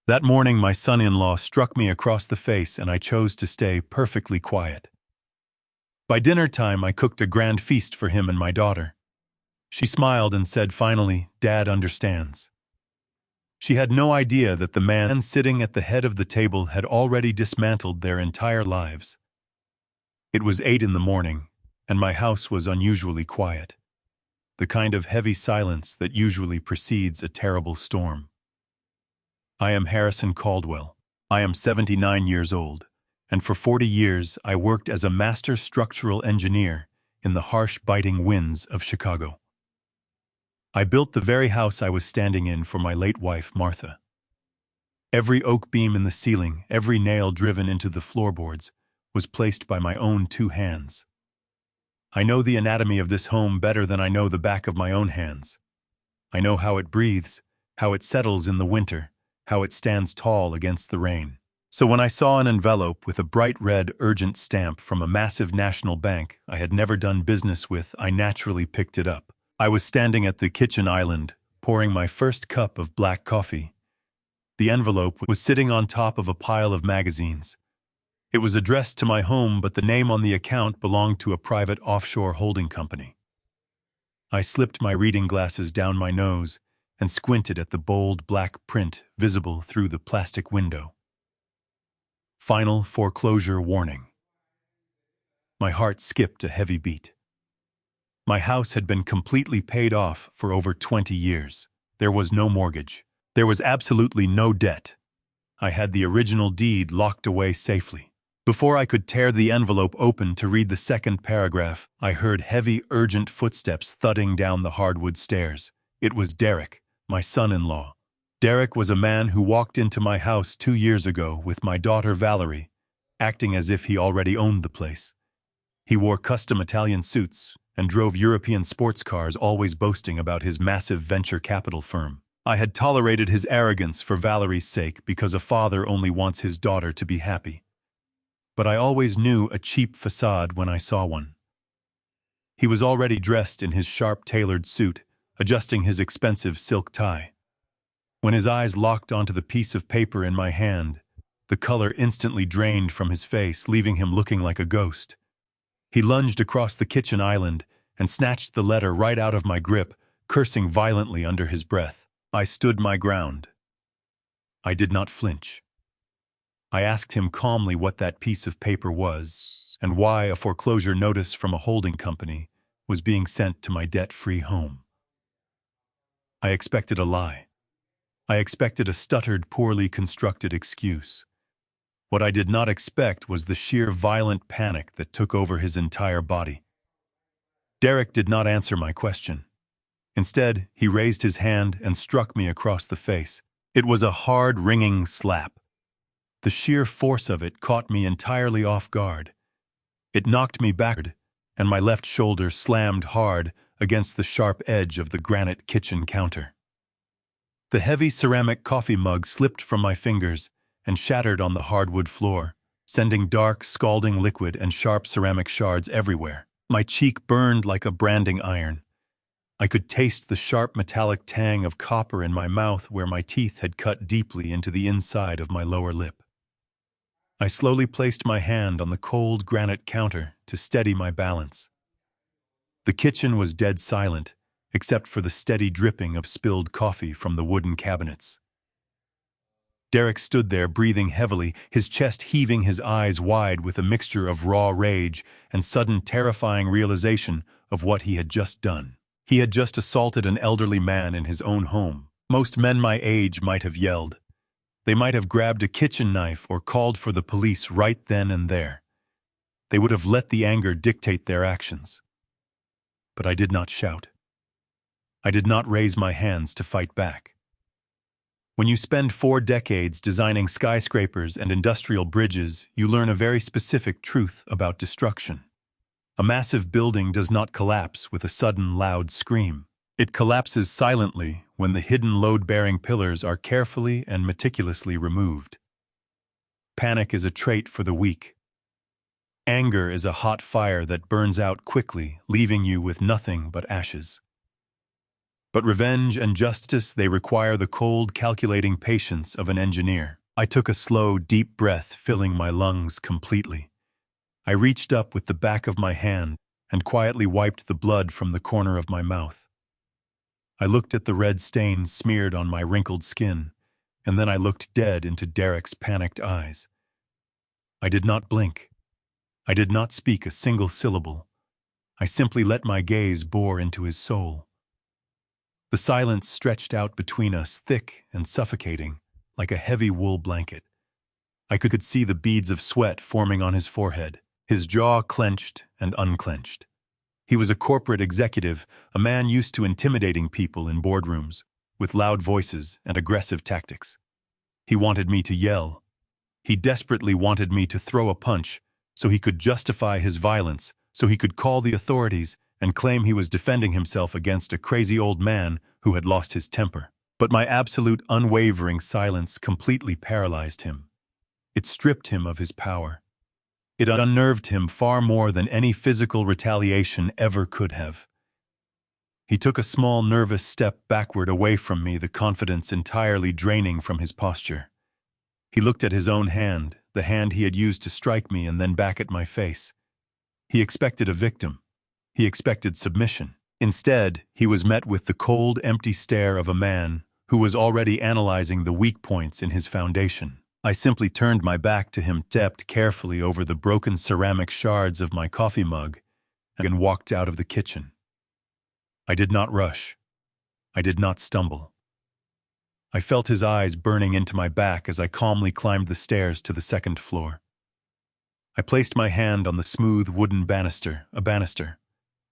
That morning my son-in-law struck me across the face and I chose to stay perfectly quiet. By dinner time I cooked a grand feast for him and my daughter. She smiled and said finally, "Dad understands." She had no idea that the man sitting at the head of the table had already dismantled their entire lives. It was 8 in the morning, and my house was unusually quiet. The kind of heavy silence that usually precedes a terrible storm. I am Harrison Caldwell. I am 79 years old, and for 40 years I worked as a master structural engineer in the harsh, biting winds of Chicago. I built the very house I was standing in for my late wife, Martha. Every oak beam in the ceiling, every nail driven into the floorboards, was placed by my own 2 hands. I know the anatomy of this home better than I know the back of my own hands. I know how it breathes, how it settles in the winter, how it stands tall against the rain. So when I saw an envelope with a bright red urgent stamp from a massive national bank I had never done business with, I naturally picked it up. I was standing at the kitchen island, pouring my first cup of black coffee. The envelope was sitting on top of a pile of magazines. It was addressed to my home, but the name on the account belonged to a private offshore holding company. I slipped my reading glasses down my nose and squinted at the bold black print visible through the plastic window. Final foreclosure warning. My heart skipped a heavy beat. My house had been completely paid off for over 20 years. There was no mortgage. There was absolutely no debt. I had the original deed locked away safely. Before I could tear the envelope open to read the second paragraph, I heard heavy, urgent footsteps thudding down the hardwood stairs. It was Derek, my son-in-law. Derek was a man who walked into my house 2 years ago with my daughter Valerie, acting as if he already owned the place. He wore custom Italian suits and drove European sports cars, always boasting about his massive venture capital firm. I had tolerated his arrogance for Valerie's sake because a father only wants his daughter to be happy. But I always knew a cheap facade when I saw one. He was already dressed in his sharp tailored suit, adjusting his expensive silk tie. When his eyes locked onto the piece of paper in my hand, the color instantly drained from his face, leaving him looking like a ghost. He lunged across the kitchen island and snatched the letter right out of my grip, cursing violently under his breath. I stood my ground. I did not flinch. I asked him calmly what that piece of paper was and why a foreclosure notice from a holding company was being sent to my debt-free home. I expected a lie. I expected a stuttered, poorly constructed excuse. What I did not expect was the sheer violent panic that took over his entire body. Derek did not answer my question. Instead, he raised his hand and struck me across the face. It was a hard, ringing slap. The sheer force of it caught me entirely off guard. It knocked me backward, and my left shoulder slammed hard against the sharp edge of the granite kitchen counter. The heavy ceramic coffee mug slipped from my fingers and shattered on the hardwood floor, sending dark, scalding liquid and sharp ceramic shards everywhere. My cheek burned like a branding iron. I could taste the sharp metallic tang of copper in my mouth where my teeth had cut deeply into the inside of my lower lip. I slowly placed my hand on the cold granite counter to steady my balance. The kitchen was dead silent, except for the steady dripping of spilled coffee from the wooden cabinets. Derek stood there breathing heavily, his chest heaving, his eyes wide with a mixture of raw rage and sudden terrifying realization of what he had just done. He had just assaulted an elderly man in his own home. Most men my age might have yelled. They might have grabbed a kitchen knife or called for the police right then and there. They would have let the anger dictate their actions. But I did not shout. I did not raise my hands to fight back. When you spend 4 decades designing skyscrapers and industrial bridges, you learn a very specific truth about destruction. A massive building does not collapse with a sudden loud scream. It collapses silently when the hidden load-bearing pillars are carefully and meticulously removed. Panic is a trait for the weak. Anger is a hot fire that burns out quickly, leaving you with nothing but ashes. But revenge and justice, they require the cold, calculating patience of an engineer. I took a slow, deep breath, filling my lungs completely. I reached up with the back of my hand and quietly wiped the blood from the corner of my mouth. I looked at the red stains smeared on my wrinkled skin, and then I looked dead into Derek's panicked eyes. I did not blink. I did not speak a single syllable. I simply let my gaze bore into his soul. The silence stretched out between us, thick and suffocating, like a heavy wool blanket. I could see the beads of sweat forming on his forehead, his jaw clenched and unclenched. He was a corporate executive, a man used to intimidating people in boardrooms, with loud voices and aggressive tactics. He wanted me to yell. He desperately wanted me to throw a punch, so he could justify his violence, so he could call the authorities and claim he was defending himself against a crazy old man who had lost his temper. But my absolute, unwavering silence completely paralyzed him. It stripped him of his power. It unnerved him far more than any physical retaliation ever could have. He took a small, nervous step backward away from me, the confidence entirely draining from his posture. He looked at his own hand, the hand he had used to strike me, and then back at my face. He expected a victim. He expected submission. Instead, he was met with the cold, empty stare of a man who was already analyzing the weak points in his foundation. I simply turned my back to him, stepped carefully over the broken ceramic shards of my coffee mug, and walked out of the kitchen. I did not rush. I did not stumble. I felt his eyes burning into my back as I calmly climbed the stairs to the second floor. I placed my hand on the smooth wooden banister, a banister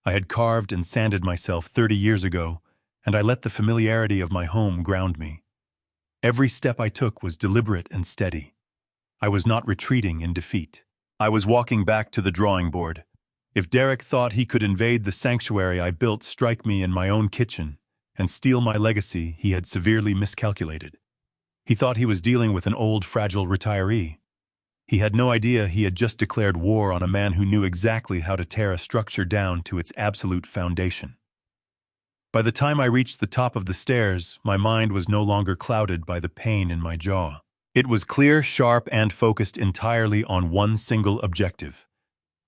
I had carved and sanded myself 30 years ago, and I let the familiarity of my home ground me. Every step I took was deliberate and steady. I was not retreating in defeat. I was walking back to the drawing board. If Derek thought he could invade the sanctuary I built, strike me in my own kitchen, and steal my legacy, he had severely miscalculated. He thought he was dealing with an old, fragile retiree. He had no idea he had just declared war on a man who knew exactly how to tear a structure down to its absolute foundation. By the time I reached the top of the stairs, my mind was no longer clouded by the pain in my jaw. It was clear, sharp, and focused entirely on one single objective.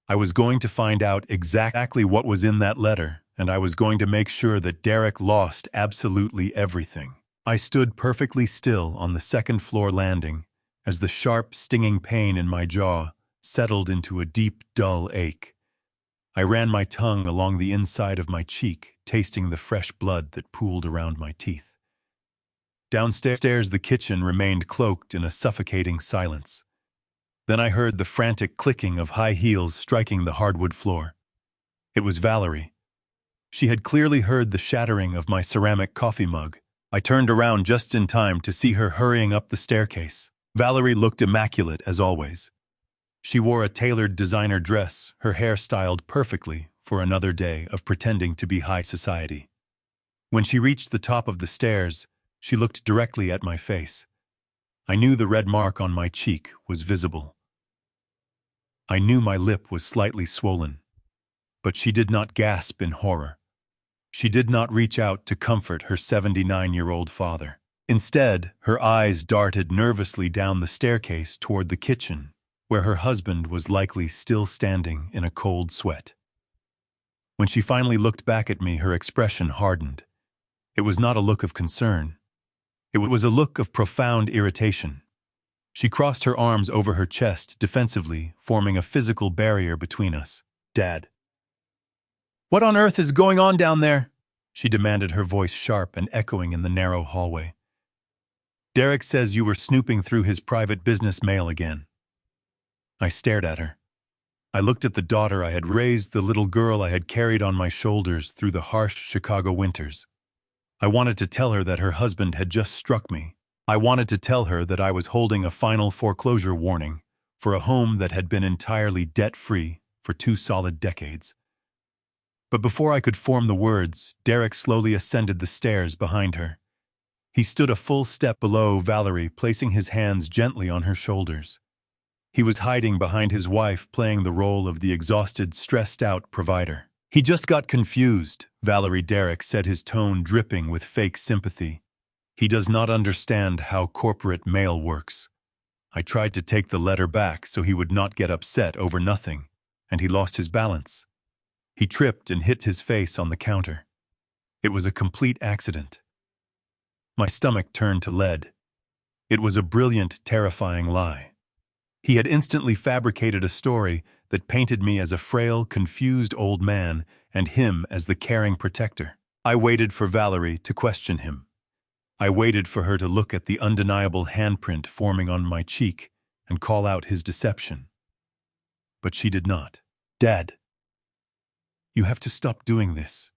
I was going to find out exactly what was in that letter, and I was going to make sure that Derek lost absolutely everything. I stood perfectly still on the second-floor landing as the sharp, stinging pain in my jaw settled into a deep, dull ache. I ran my tongue along the inside of my cheek, tasting the fresh blood that pooled around my teeth. Downstairs, the kitchen remained cloaked in a suffocating silence. Then I heard the frantic clicking of high heels striking the hardwood floor. It was Valerie. She had clearly heard the shattering of my ceramic coffee mug. I turned around just in time to see her hurrying up the staircase. Valerie looked immaculate as always. She wore a tailored designer dress, her hair styled perfectly for another day of pretending to be high society. When she reached the top of the stairs, she looked directly at my face. I knew the red mark on my cheek was visible. I knew my lip was slightly swollen. But she did not gasp in horror. She did not reach out to comfort her 79-year-old father. Instead, her eyes darted nervously down the staircase toward the kitchen, where her husband was likely still standing in a cold sweat. When she finally looked back at me, her expression hardened. It was not a look of concern. It was a look of profound irritation. She crossed her arms over her chest defensively, forming a physical barrier between us. "Dad. What on earth is going on down there?" she demanded, her voice sharp and echoing in the narrow hallway. "Derek says you were snooping through his private business mail again." I stared at her. I looked at the daughter I had raised, the little girl I had carried on my shoulders through the harsh Chicago winters. I wanted to tell her that her husband had just struck me. I wanted to tell her that I was holding a final foreclosure warning for a home that had been entirely debt-free for 2 solid decades. But before I could form the words, Derek slowly ascended the stairs behind her. He stood a full step below Valerie, placing his hands gently on her shoulders. He was hiding behind his wife, playing the role of the exhausted, stressed-out provider. He just got confused, Valerie Derrick said, his tone dripping with fake sympathy. He does not understand how corporate mail works. I tried to take the letter back so he would not get upset over nothing, and he lost his balance. He tripped and hit his face on the counter. It was a complete accident. My stomach turned to lead. It was a brilliant, terrifying lie. He had instantly fabricated a story that painted me as a frail, confused old man and him as the caring protector. I waited for Valerie to question him. I waited for her to look at the undeniable handprint forming on my cheek and call out his deception. But she did not. Dad, you have to stop doing this.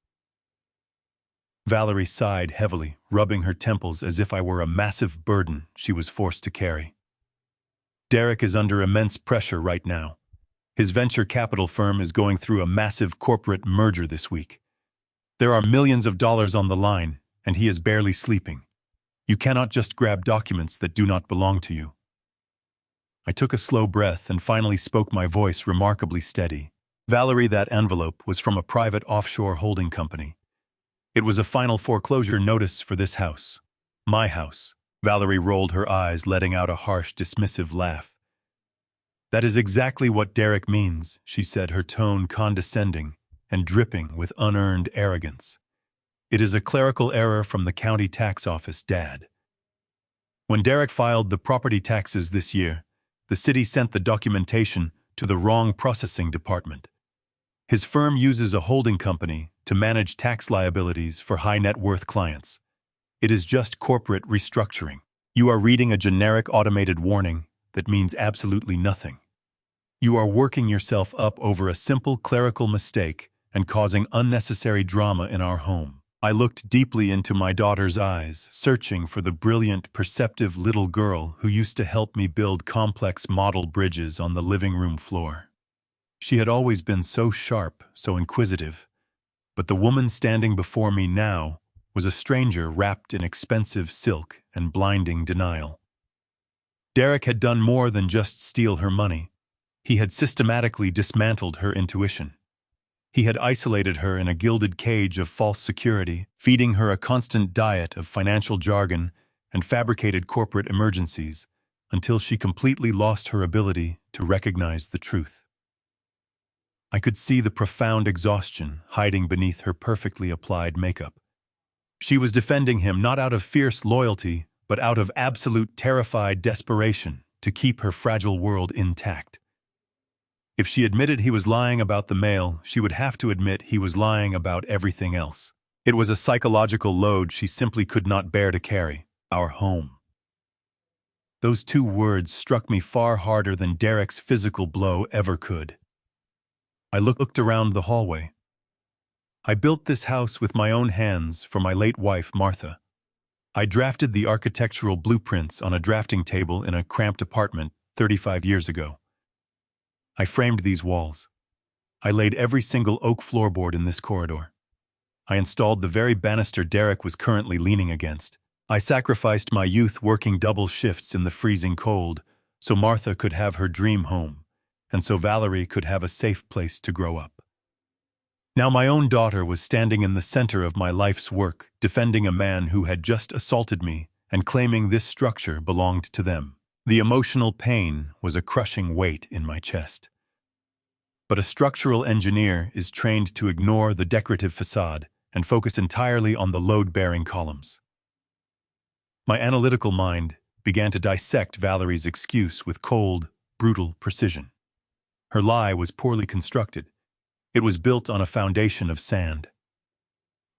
Valerie sighed heavily, rubbing her temples as if I were a massive burden she was forced to carry. Derek is under immense pressure right now. His venture capital firm is going through a massive corporate merger this week. There are millions of dollars on the line, and he is barely sleeping. You cannot just grab documents that do not belong to you. I took a slow breath and finally spoke, my voice remarkably steady. Valerie, that envelope was from a private offshore holding company. It was a final foreclosure notice for this house. My house. Valerie rolled her eyes, letting out a harsh, dismissive laugh. That is exactly what Derek means, she said, her tone condescending and dripping with unearned arrogance. It is a clerical error from the county tax office, Dad. When Derek filed the property taxes this year, the city sent the documentation to the wrong processing department. His firm uses a holding company to manage tax liabilities for high-net-worth clients. It is just corporate restructuring. You are reading a generic automated warning that means absolutely nothing. You are working yourself up over a simple clerical mistake and causing unnecessary drama in our home. I looked deeply into my daughter's eyes, searching for the brilliant, perceptive little girl who used to help me build complex model bridges on the living room floor. She had always been so sharp, so inquisitive, but the woman standing before me now was a stranger wrapped in expensive silk and blinding denial. Derek had done more than just steal her money. He had systematically dismantled her intuition. He had isolated her in a gilded cage of false security, feeding her a constant diet of financial jargon and fabricated corporate emergencies until she completely lost her ability to recognize the truth. I could see the profound exhaustion hiding beneath her perfectly applied makeup. She was defending him not out of fierce loyalty, but out of absolute terrified desperation to keep her fragile world intact. If she admitted he was lying about the mail, she would have to admit he was lying about everything else. It was a psychological load she simply could not bear to carry. Our home. Those two words struck me far harder than Derek's physical blow ever could. I looked around the hallway. I built this house with my own hands for my late wife, Martha. I drafted the architectural blueprints on a drafting table in a cramped apartment 35 years ago. I framed these walls. I laid every single oak floorboard in this corridor. I installed the very banister Derek was currently leaning against. I sacrificed my youth working double shifts in the freezing cold so Martha could have her dream home, and so Valerie could have a safe place to grow up. Now my own daughter was standing in the center of my life's work, defending a man who had just assaulted me and claiming this structure belonged to them. The emotional pain was a crushing weight in my chest. But a structural engineer is trained to ignore the decorative facade and focus entirely on the load-bearing columns. My analytical mind began to dissect Valerie's excuse with cold, brutal precision. Her lie was poorly constructed. It was built on a foundation of sand.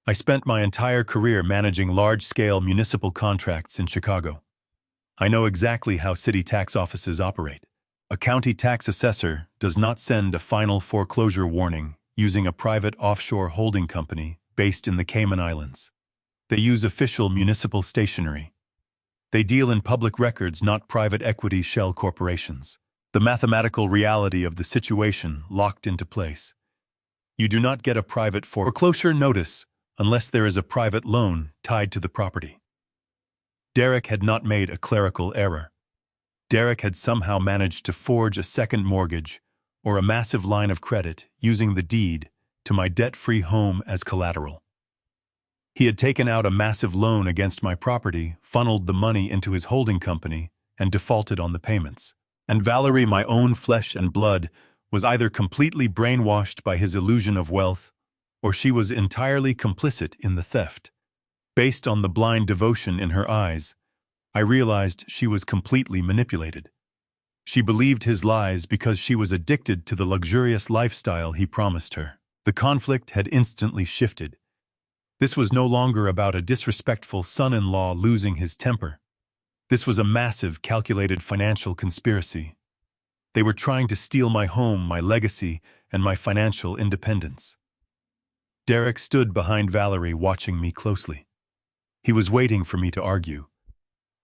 I spent my entire career managing large-scale municipal contracts in Chicago. I know exactly how city tax offices operate. A county tax assessor does not send a final foreclosure warning using a private offshore holding company based in the Cayman Islands. They use official municipal stationery. They deal in public records, not private equity shell corporations. The mathematical reality of the situation locked into place. You do not get a private foreclosure notice unless there is a private loan tied to the property. Derek had not made a clerical error. Derek had somehow managed to forge a second mortgage or a massive line of credit using the deed to my debt-free home as collateral. He had taken out a massive loan against my property, funneled the money into his holding company, and defaulted on the payments. And Valerie, my own flesh and blood, was either completely brainwashed by his illusion of wealth, or she was entirely complicit in the theft. Based on the blind devotion in her eyes, I realized she was completely manipulated. She believed his lies because she was addicted to the luxurious lifestyle he promised her. The conflict had instantly shifted. This was no longer about a disrespectful son-in-law losing his temper. This was a massive, calculated financial conspiracy. They were trying to steal my home, my legacy, and my financial independence. Derek stood behind Valerie, watching me closely. He was waiting for me to argue.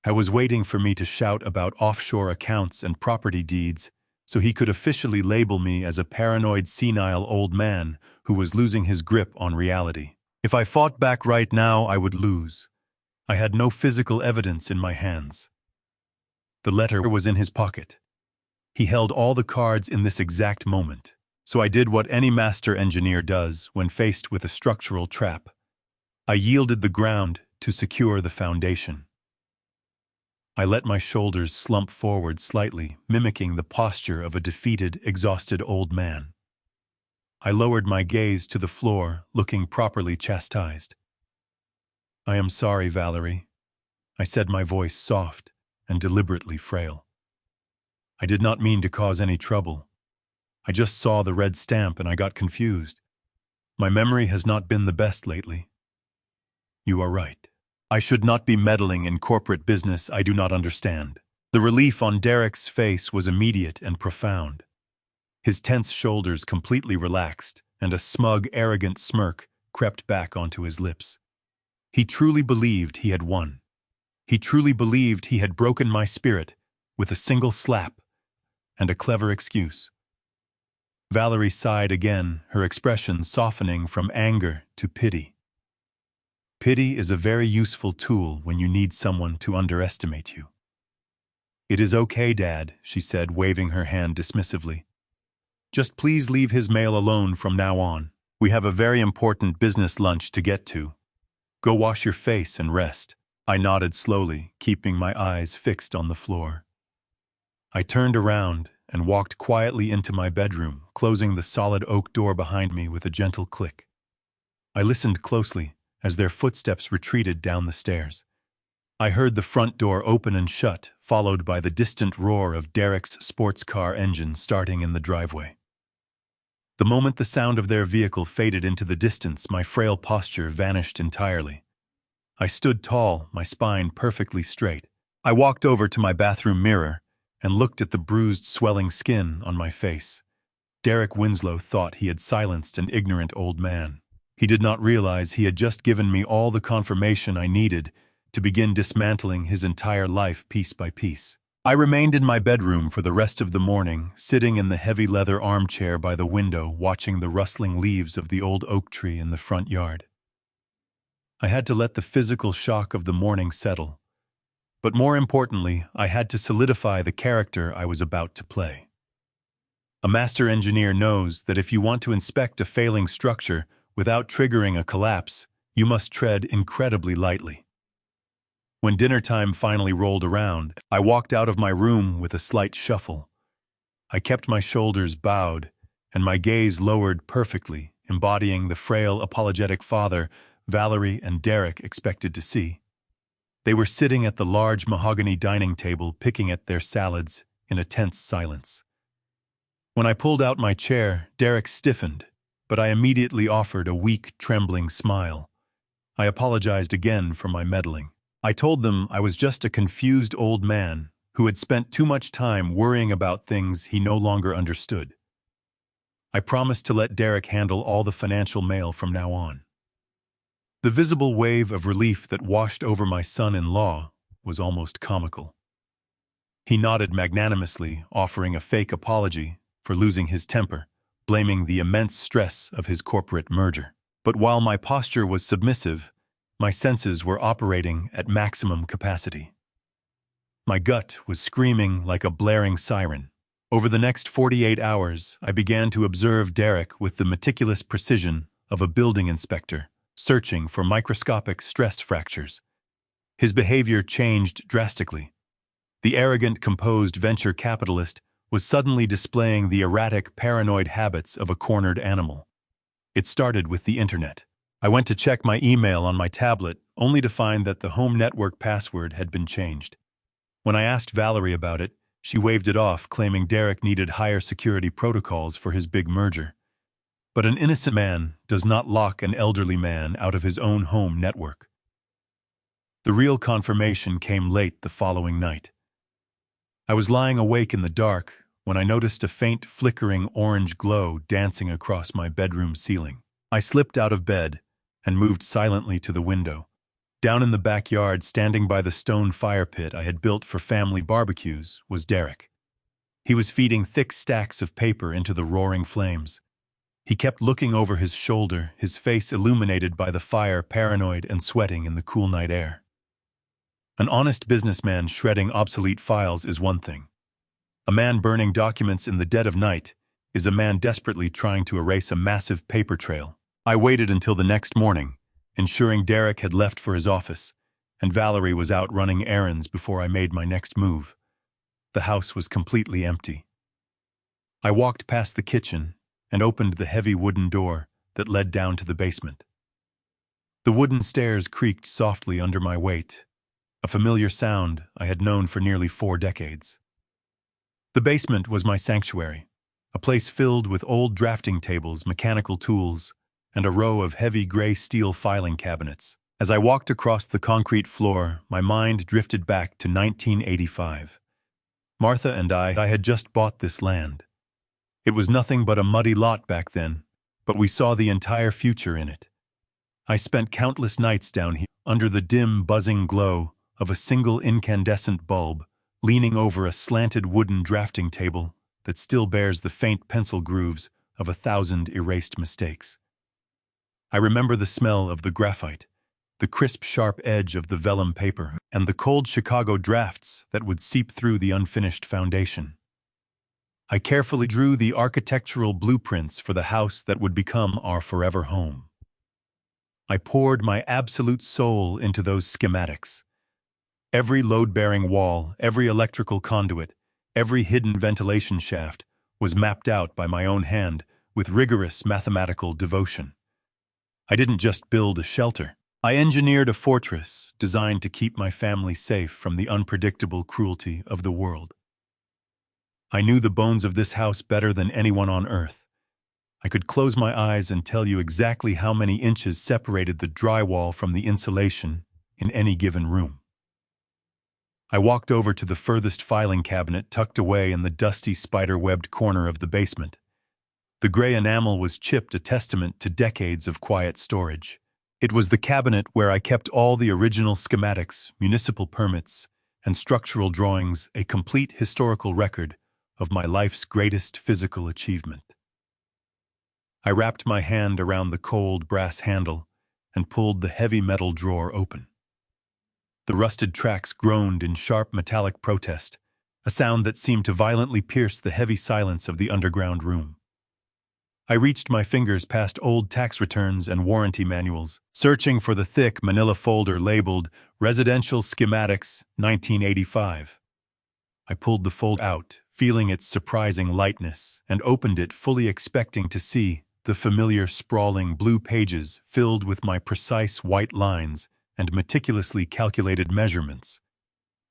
I was waiting for me to shout about offshore accounts and property deeds so he could officially label me as a paranoid, senile old man who was losing his grip on reality. If I fought back right now, I would lose. I had no physical evidence in my hands. The letter was in his pocket. He held all the cards in this exact moment. So I did what any master engineer does when faced with a structural trap. I yielded the ground to secure the foundation. I let my shoulders slump forward slightly, mimicking the posture of a defeated, exhausted old man. I lowered my gaze to the floor, looking properly chastised. "I am sorry, Valerie," I said, my voice soft and deliberately frail. "I did not mean to cause any trouble. I just saw the red stamp and I got confused. My memory has not been the best lately." "You are right. I should not be meddling in corporate business I do not understand." The relief on Derek's face was immediate and profound. His tense shoulders completely relaxed, and a smug, arrogant smirk crept back onto his lips. He truly believed he had won. He truly believed he had broken my spirit with a single slap and a clever excuse. Valerie sighed again, her expression softening from anger to pity. Pity is a very useful tool when you need someone to underestimate you. "It is okay, Dad," she said, waving her hand dismissively. "Just please leave his mail alone from now on. We have a very important business lunch to get to. Go wash your face and rest." I nodded slowly, keeping my eyes fixed on the floor. I turned around and walked quietly into my bedroom, closing the solid oak door behind me with a gentle click. I listened closely as their footsteps retreated down the stairs. I heard the front door open and shut, followed by the distant roar of Derek's sports car engine starting in the driveway. The moment the sound of their vehicle faded into the distance, my frail posture vanished entirely. I stood tall, my spine perfectly straight. I walked over to my bathroom mirror and looked at the bruised, swelling skin on my face. Derek Winslow thought he had silenced an ignorant old man. He did not realize he had just given me all the confirmation I needed to begin dismantling his entire life piece by piece. I remained in my bedroom for the rest of the morning, sitting in the heavy leather armchair by the window, watching the rustling leaves of the old oak tree in the front yard. I had to let the physical shock of the morning settle, but more importantly, I had to solidify the character I was about to play. A master engineer knows that if you want to inspect a failing structure without triggering a collapse, you must tread incredibly lightly. When dinner time finally rolled around, I walked out of my room with a slight shuffle. I kept my shoulders bowed and my gaze lowered perfectly, embodying the frail, apologetic father Valerie and Derek expected to see. They were sitting at the large mahogany dining table, picking at their salads in a tense silence. When I pulled out my chair, Derek stiffened, but I immediately offered a weak, trembling smile. I apologized again for my meddling. I told them I was just a confused old man who had spent too much time worrying about things he no longer understood. I promised to let Derek handle all the financial mail from now on. The visible wave of relief that washed over my son-in-law was almost comical. He nodded magnanimously, offering a fake apology for losing his temper, blaming the immense stress of his corporate merger. But while my posture was submissive, my senses were operating at maximum capacity. My gut was screaming like a blaring siren. Over the next 48 hours, I began to observe Derek with the meticulous precision of a building inspector, searching for microscopic stress fractures. His behavior changed drastically. The arrogant, composed venture capitalist was suddenly displaying the erratic, paranoid habits of a cornered animal. It started with the internet. I went to check my email on my tablet, only to find that the home network password had been changed. When I asked Valerie about it, she waved it off, claiming Derek needed higher security protocols for his big merger. But an innocent man does not lock an elderly man out of his own home network. The real confirmation came late the following night. I was lying awake in the dark when I noticed a faint, flickering orange glow dancing across my bedroom ceiling. I slipped out of bed and moved silently to the window. Down in the backyard, standing by the stone fire pit I had built for family barbecues, was Derek. He was feeding thick stacks of paper into the roaring flames. He kept looking over his shoulder, his face illuminated by the fire, paranoid and sweating in the cool night air. An honest businessman shredding obsolete files is one thing. A man burning documents in the dead of night is a man desperately trying to erase a massive paper trail. I waited until the next morning, ensuring Derek had left for his office, and Valerie was out running errands before I made my next move. The house was completely empty. I walked past the kitchen and opened the heavy wooden door that led down to the basement. The wooden stairs creaked softly under my weight, a familiar sound I had known for nearly 4 decades. The basement was my sanctuary, a place filled with old drafting tables, mechanical tools, and a row of heavy gray steel filing cabinets. As I walked across the concrete floor, my mind drifted back to 1985. Martha and I had just bought this land. It was nothing but a muddy lot back then, but we saw the entire future in it. I spent countless nights down here, under the dim, buzzing glow of a single incandescent bulb, leaning over a slanted wooden drafting table that still bears the faint pencil grooves of 1,000 erased mistakes. I remember the smell of the graphite, the crisp, sharp edge of the vellum paper, and the cold Chicago drafts that would seep through the unfinished foundation. I carefully drew the architectural blueprints for the house that would become our forever home. I poured my absolute soul into those schematics. Every load-bearing wall, every electrical conduit, every hidden ventilation shaft was mapped out by my own hand with rigorous mathematical devotion. I didn't just build a shelter. I engineered a fortress designed to keep my family safe from the unpredictable cruelty of the world. I knew the bones of this house better than anyone on earth. I could close my eyes and tell you exactly how many inches separated the drywall from the insulation in any given room. I walked over to the furthest filing cabinet tucked away in the dusty, spider-webbed corner of the basement. The gray enamel was chipped, a testament to decades of quiet storage. It was the cabinet where I kept all the original schematics, municipal permits, and structural drawings, a complete historical record of my life's greatest physical achievement. I wrapped my hand around the cold brass handle and pulled the heavy metal drawer open. The rusted tracks groaned in sharp metallic protest, a sound that seemed to violently pierce the heavy silence of the underground room. I reached my fingers past old tax returns and warranty manuals, searching for the thick manila folder labeled Residential Schematics 1985. I pulled the folder out, feeling its surprising lightness, and opened it fully expecting to see the familiar sprawling blue pages filled with my precise white lines and meticulously calculated measurements.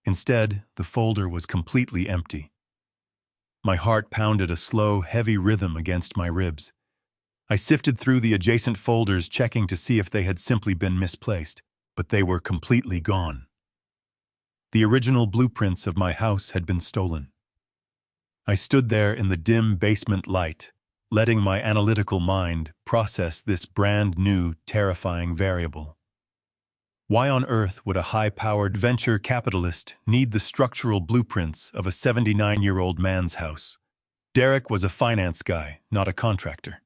Instead, the folder was completely empty. My heart pounded a slow, heavy rhythm against my ribs. I sifted through the adjacent folders, checking to see if they had simply been misplaced, but they were completely gone. The original blueprints of my house had been stolen. I stood there in the dim basement light, letting my analytical mind process this brand new, terrifying variable. Why on earth would a high-powered venture capitalist need the structural blueprints of a 79-year-old man's house? Derek was a finance guy, not a contractor.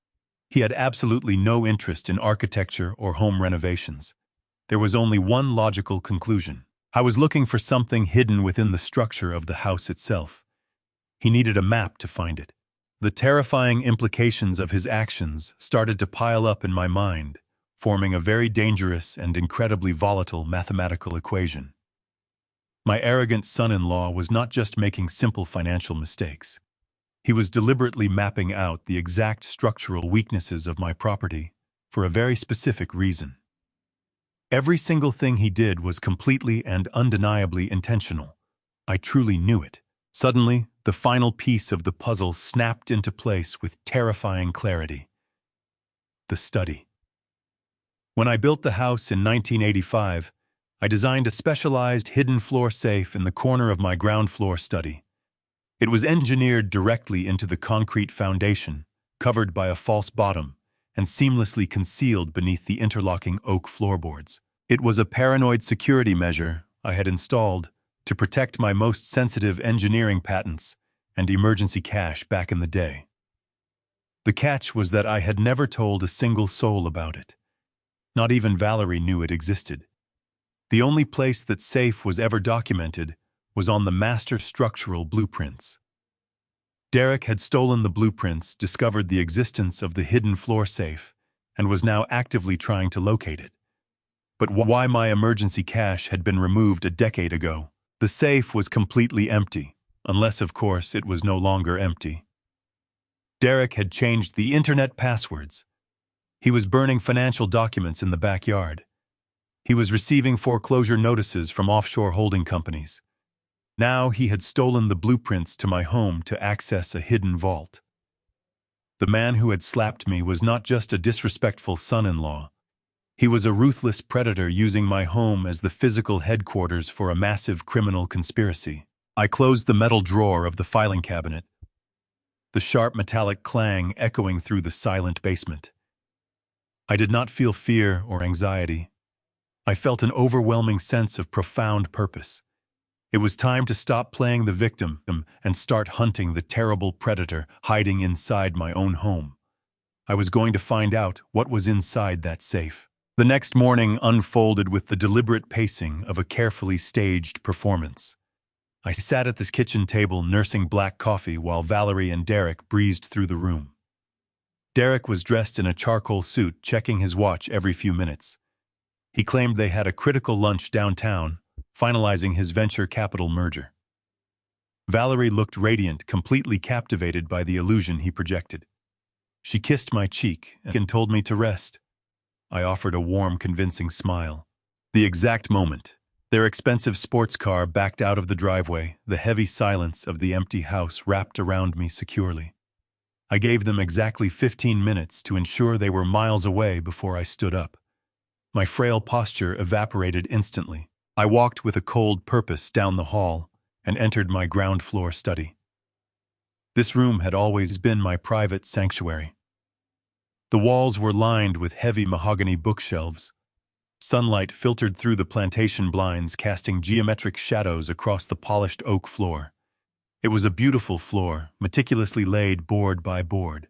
He had absolutely no interest in architecture or home renovations. There was only one logical conclusion. I was looking for something hidden within the structure of the house itself. He needed a map to find it. The terrifying implications of his actions started to pile up in my mind, forming a very dangerous and incredibly volatile mathematical equation. My arrogant son-in-law was not just making simple financial mistakes. He was deliberately mapping out the exact structural weaknesses of my property for a very specific reason. Every single thing he did was completely and undeniably intentional. I truly knew it. Suddenly, the final piece of the puzzle snapped into place with terrifying clarity. The study. When I built the house in 1985, I designed a specialized hidden floor safe in the corner of my ground floor study. It was engineered directly into the concrete foundation, covered by a false bottom, and seamlessly concealed beneath the interlocking oak floorboards. It was a paranoid security measure I had installed to protect my most sensitive engineering patents and emergency cash back in the day. The catch was that I had never told a single soul about it. Not even Valerie knew it existed. The only place that safe was ever documented was on the master structural blueprints. Derek had stolen the blueprints, discovered the existence of the hidden floor safe, and was now actively trying to locate it. But why my emergency cash had been removed a decade ago? The safe was completely empty, unless, of course, it was no longer empty. Derek had changed the internet passwords. He was burning financial documents in the backyard. He was receiving foreclosure notices from offshore holding companies. Now he had stolen the blueprints to my home to access a hidden vault. The man who had slapped me was not just a disrespectful son-in-law. He was a ruthless predator using my home as the physical headquarters for a massive criminal conspiracy. I closed the metal drawer of the filing cabinet, the sharp metallic clang echoing through the silent basement. I did not feel fear or anxiety. I felt an overwhelming sense of profound purpose. It was time to stop playing the victim and start hunting the terrible predator hiding inside my own home. I was going to find out what was inside that safe. The next morning unfolded with the deliberate pacing of a carefully staged performance. I sat at this kitchen table nursing black coffee while Valerie and Derek breezed through the room. Derek was dressed in a charcoal suit, checking his watch every few minutes. He claimed they had a critical lunch downtown, finalizing his venture capital merger. Valerie looked radiant, completely captivated by the illusion he projected. She kissed my cheek and told me to rest. I offered a warm, convincing smile. The exact moment their expensive sports car backed out of the driveway, the heavy silence of the empty house wrapped around me securely. I gave them exactly 15 minutes to ensure they were miles away before I stood up. My frail posture evaporated instantly. I walked with a cold purpose down the hall and entered my ground floor study. This room had always been my private sanctuary. The walls were lined with heavy mahogany bookshelves. Sunlight filtered through the plantation blinds, casting geometric shadows across the polished oak floor. It was a beautiful floor, meticulously laid board by board.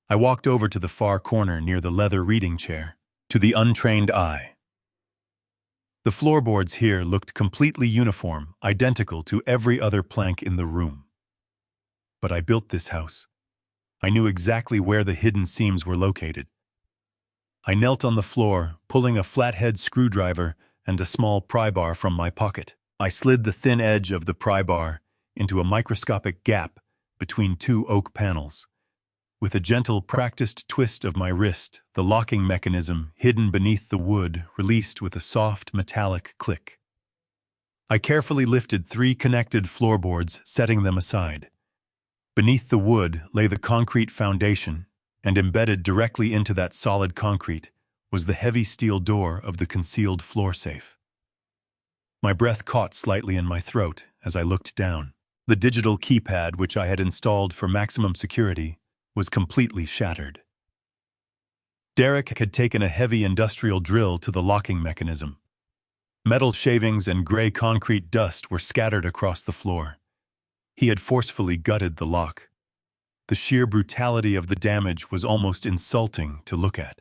I walked over to the far corner near the leather reading chair. To the untrained eye, the floorboards here looked completely uniform, identical to every other plank in the room. But I built this house. I knew exactly where the hidden seams were located. I knelt on the floor, pulling a flathead screwdriver and a small pry bar from my pocket. I slid the thin edge of the pry bar into a microscopic gap between two oak panels. With a gentle, practiced twist of my wrist, the locking mechanism, hidden beneath the wood, released with a soft, metallic click. I carefully lifted 3 connected floorboards, setting them aside. Beneath the wood lay the concrete foundation, and embedded directly into that solid concrete was the heavy steel door of the concealed floor safe. My breath caught slightly in my throat as I looked down. The digital keypad, which I had installed for maximum security, was completely shattered. Derek had taken a heavy industrial drill to the locking mechanism. Metal shavings and gray concrete dust were scattered across the floor. He had forcefully gutted the lock. The sheer brutality of the damage was almost insulting to look at.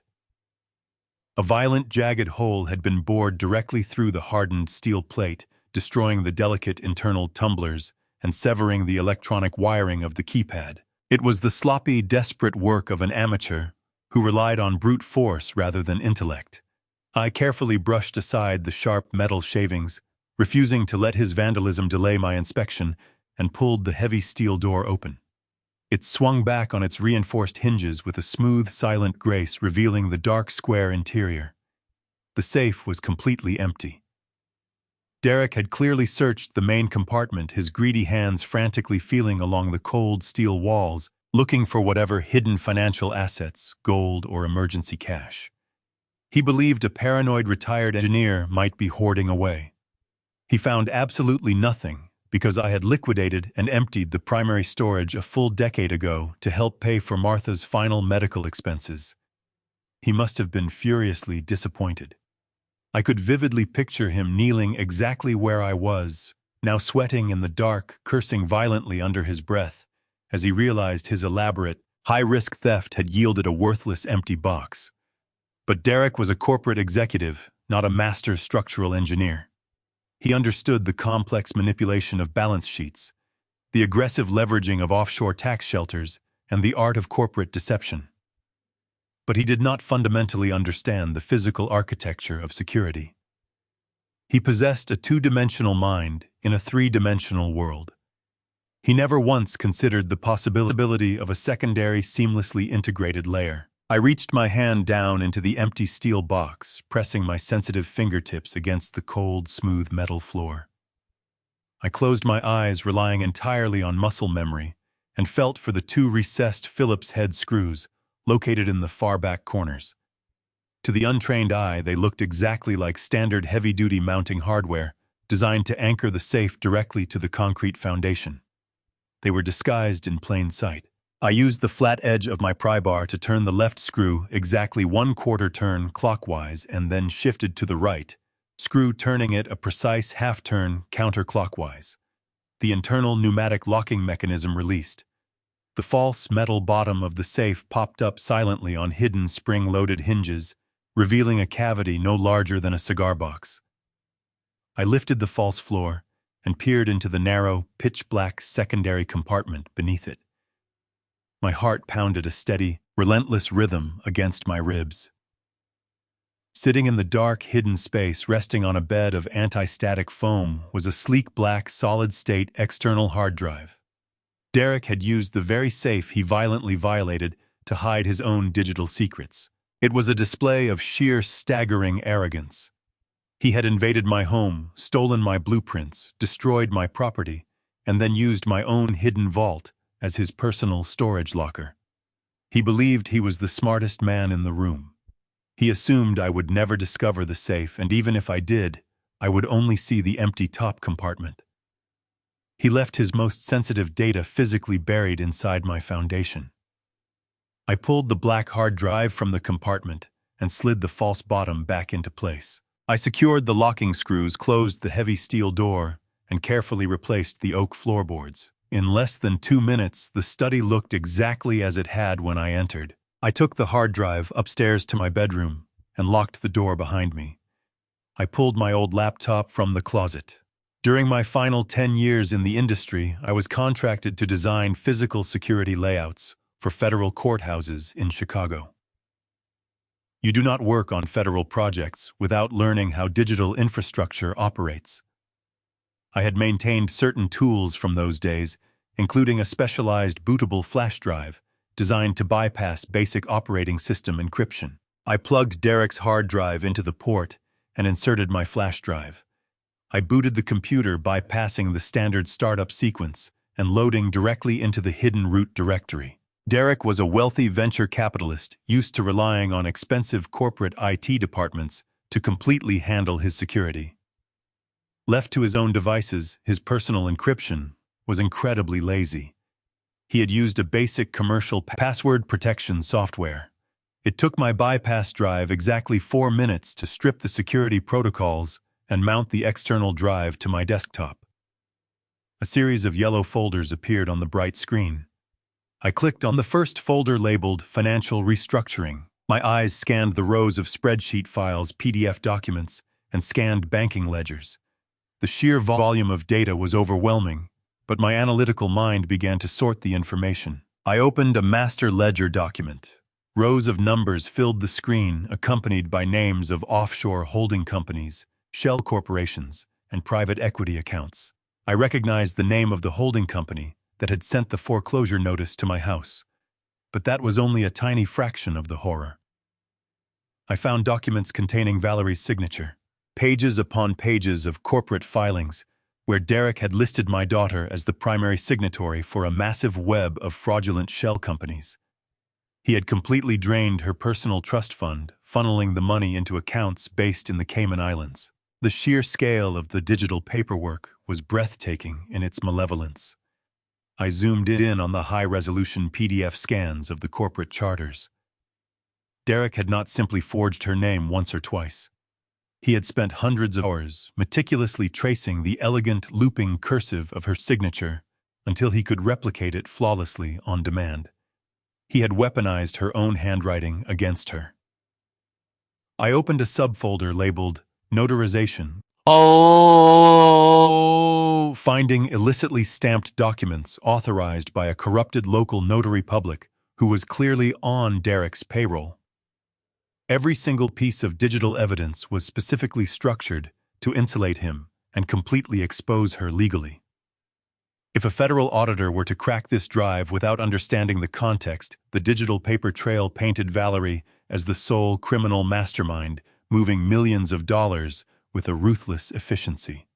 A violent, jagged hole had been bored directly through the hardened steel plate, destroying the delicate internal tumblers and severing the electronic wiring of the keypad. It was the sloppy, desperate work of an amateur who relied on brute force rather than intellect. I carefully brushed aside the sharp metal shavings, refusing to let his vandalism delay my inspection, and pulled the heavy steel door open. It swung back on its reinforced hinges with a smooth, silent grace revealing the dark square interior. The safe was completely empty. Derek had clearly searched the main compartment, his greedy hands frantically feeling along the cold steel walls, looking for whatever hidden financial assets, gold or emergency cash. He believed a paranoid retired engineer might be hoarding away. He found absolutely nothing, because I had liquidated and emptied the primary storage a full decade ago to help pay for Martha's final medical expenses. He must have been furiously disappointed. I could vividly picture him kneeling exactly where I was, now sweating in the dark, cursing violently under his breath, as he realized his elaborate, high-risk theft had yielded a worthless empty box. But Derek was a corporate executive, not a master structural engineer. He understood the complex manipulation of balance sheets, the aggressive leveraging of offshore tax shelters, and the art of corporate deception. But he did not fundamentally understand the physical architecture of security. He possessed a two-dimensional mind in a three-dimensional world. He never once considered the possibility of a secondary, seamlessly integrated layer. I reached my hand down into the empty steel box, pressing my sensitive fingertips against the cold, smooth metal floor. I closed my eyes, relying entirely on muscle memory, and felt for the two recessed Phillips head screws located in the far back corners. To the untrained eye, they looked exactly like standard heavy-duty mounting hardware, designed to anchor the safe directly to the concrete foundation. They were disguised in plain sight. I used the flat edge of my pry bar to turn the left screw exactly 1/4 turn clockwise and then shifted to the right, screw turning it a precise half-turn counterclockwise. The internal pneumatic locking mechanism released. The false metal bottom of the safe popped up silently on hidden spring-loaded hinges, revealing a cavity no larger than a cigar box. I lifted the false floor and peered into the narrow, pitch-black secondary compartment beneath it. My heart pounded a steady, relentless rhythm against my ribs. Sitting in the dark, hidden space, resting on a bed of anti-static foam, was a sleek black, solid-state external hard drive. Derek had used the very safe he violently violated to hide his own digital secrets. It was a display of sheer, staggering arrogance. He had invaded my home, stolen my blueprints, destroyed my property, and then used my own hidden vault as his personal storage locker. He believed he was the smartest man in the room. He assumed I would never discover the safe, and even if I did, I would only see the empty top compartment. He left his most sensitive data physically buried inside my foundation. I pulled the black hard drive from the compartment and slid the false bottom back into place. I secured the locking screws, closed the heavy steel door, and carefully replaced the oak floorboards. In less than 2 minutes, the study looked exactly as it had when I entered. I took the hard drive upstairs to my bedroom and locked the door behind me. I pulled my old laptop from the closet. During my final 10 years in the industry, I was contracted to design physical security layouts for federal courthouses in Chicago. You do not work on federal projects without learning how digital infrastructure operates. I had maintained certain tools from those days, including a specialized bootable flash drive designed to bypass basic operating system encryption. I plugged Derek's hard drive into the port and inserted my flash drive. I booted the computer, bypassing the standard startup sequence and loading directly into the hidden root directory. Derek was a wealthy venture capitalist used to relying on expensive corporate IT departments to completely handle his security. Left to his own devices, his personal encryption was incredibly lazy. He had used a basic commercial password protection software. It took my bypass drive exactly 4 minutes to strip the security protocols and mount the external drive to my desktop. A series of yellow folders appeared on the bright screen. I clicked on the first folder labeled Financial Restructuring. My eyes scanned the rows of spreadsheet files, PDF documents, and scanned banking ledgers. The sheer volume of data was overwhelming, but my analytical mind began to sort the information. I opened a master ledger document. Rows of numbers filled the screen, accompanied by names of offshore holding companies, shell corporations, and private equity accounts. I recognized the name of the holding company that had sent the foreclosure notice to my house, but that was only a tiny fraction of the horror. I found documents containing Valerie's signature, pages upon pages of corporate filings, where Derek had listed my daughter as the primary signatory for a massive web of fraudulent shell companies. He had completely drained her personal trust fund, funneling the money into accounts based in the Cayman Islands. The sheer scale of the digital paperwork was breathtaking in its malevolence. I zoomed in on the high-resolution PDF scans of the corporate charters. Derek had not simply forged her name once or twice. He had spent hundreds of hours meticulously tracing the elegant looping cursive of her signature until he could replicate it flawlessly on demand. He had weaponized her own handwriting against her. I opened a subfolder labeled Notarization. Finding illicitly stamped documents authorized by a corrupted local notary public who was clearly on Derek's payroll. Every single piece of digital evidence was specifically structured to insulate him and completely expose her legally. If a federal auditor were to crack this drive without understanding the context, the digital paper trail painted Valerie as the sole criminal mastermind, moving millions of dollars with a ruthless efficiency.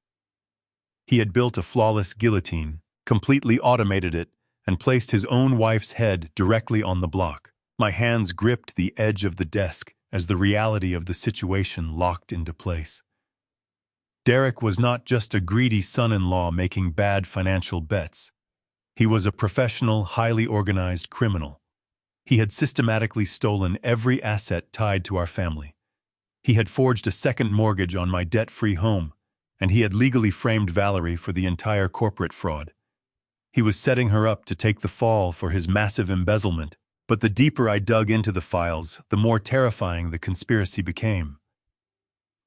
He had built a flawless guillotine, completely automated it, and placed his own wife's head directly on the block. My hands gripped the edge of the desk as the reality of the situation locked into place. Derek was not just a greedy son-in-law making bad financial bets. He was a professional, highly organized criminal. He had systematically stolen every asset tied to our family. He had forged a second mortgage on my debt-free home, and he had legally framed Valerie for the entire corporate fraud. He was setting her up to take the fall for his massive embezzlement, but the deeper I dug into the files, the more terrifying the conspiracy became.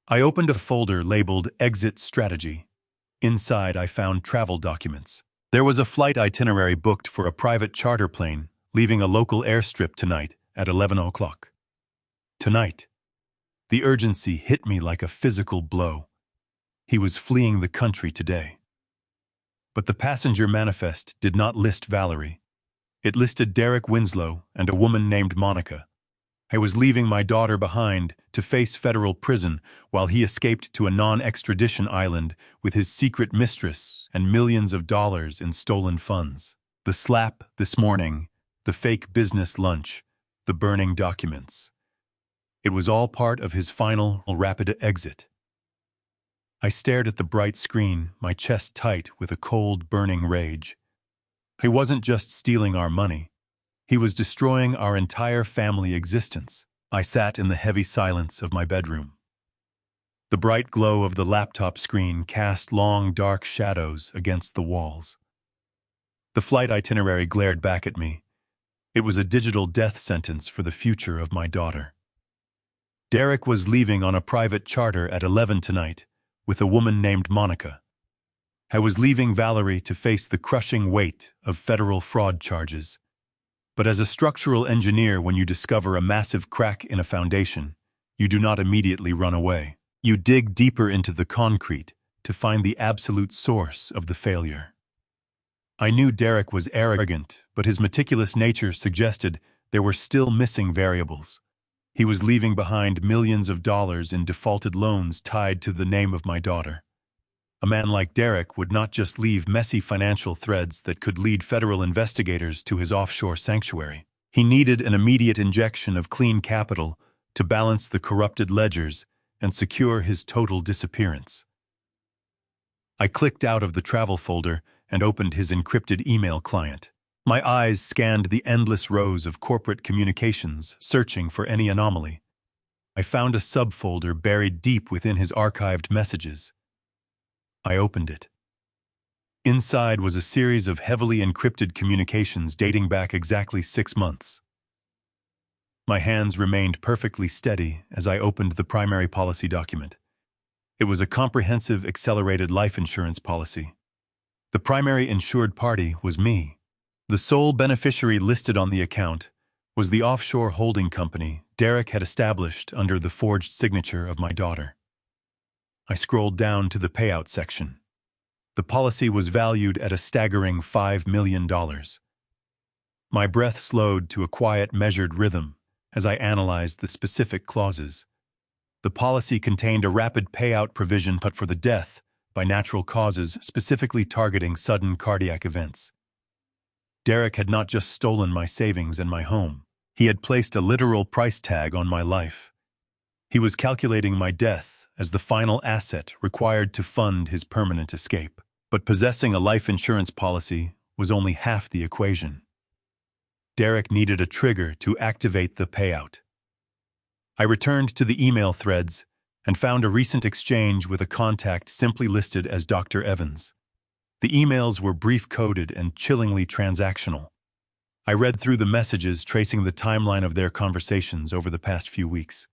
I opened a folder labeled Exit Strategy. Inside, I found travel documents. There was a flight itinerary booked for a private charter plane, leaving a local airstrip tonight at 11 o'clock. Tonight. The urgency hit me like a physical blow. He was fleeing the country today. But the passenger manifest did not list Valerie. It listed Derek Winslow and a woman named Monica. I was leaving my daughter behind to face federal prison while he escaped to a non-extradition island with his secret mistress and millions of dollars in stolen funds. The slap this morning, the fake business lunch, the burning documents. It was all part of his final rapid exit. I stared at the bright screen, my chest tight with a cold, burning rage. He wasn't just stealing our money. He was destroying our entire family existence. I sat in the heavy silence of my bedroom. The bright glow of the laptop screen cast long, dark shadows against the walls. The flight itinerary glared back at me. It was a digital death sentence for the future of my daughter. Derek was leaving on a private charter at 11 tonight with a woman named Monica. I was leaving Valerie to face the crushing weight of federal fraud charges. But as a structural engineer, when you discover a massive crack in a foundation, you do not immediately run away. You dig deeper into the concrete to find the absolute source of the failure. I knew Derek was arrogant, but his meticulous nature suggested there were still missing variables. He was leaving behind millions of dollars in defaulted loans tied to the name of my daughter. A man like Derek would not just leave messy financial threads that could lead federal investigators to his offshore sanctuary. He needed an immediate injection of clean capital to balance the corrupted ledgers and secure his total disappearance. I clicked out of the travel folder and opened his encrypted email client. My eyes scanned the endless rows of corporate communications, searching for any anomaly. I found a subfolder buried deep within his archived messages. I opened it. Inside was a series of heavily encrypted communications dating back exactly 6 months. My hands remained perfectly steady as I opened the primary policy document. It was a comprehensive, accelerated life insurance policy. The primary insured party was me. The sole beneficiary listed on the account was the offshore holding company Derek had established under the forged signature of my daughter. I scrolled down to the payout section. The policy was valued at a staggering $5 million. My breath slowed to a quiet, measured rhythm as I analyzed the specific clauses. The policy contained a rapid payout provision but for the death by natural causes, specifically targeting sudden cardiac events. Derek had not just stolen my savings and my home. He had placed a literal price tag on my life. He was calculating my death as the final asset required to fund his permanent escape. But possessing a life insurance policy was only half the equation. Derek needed a trigger to activate the payout. I returned to the email threads and found a recent exchange with a contact simply listed as Dr. Evans. The emails were brief-coded and chillingly transactional. I read through the messages tracing the timeline of their conversations over the past few weeks.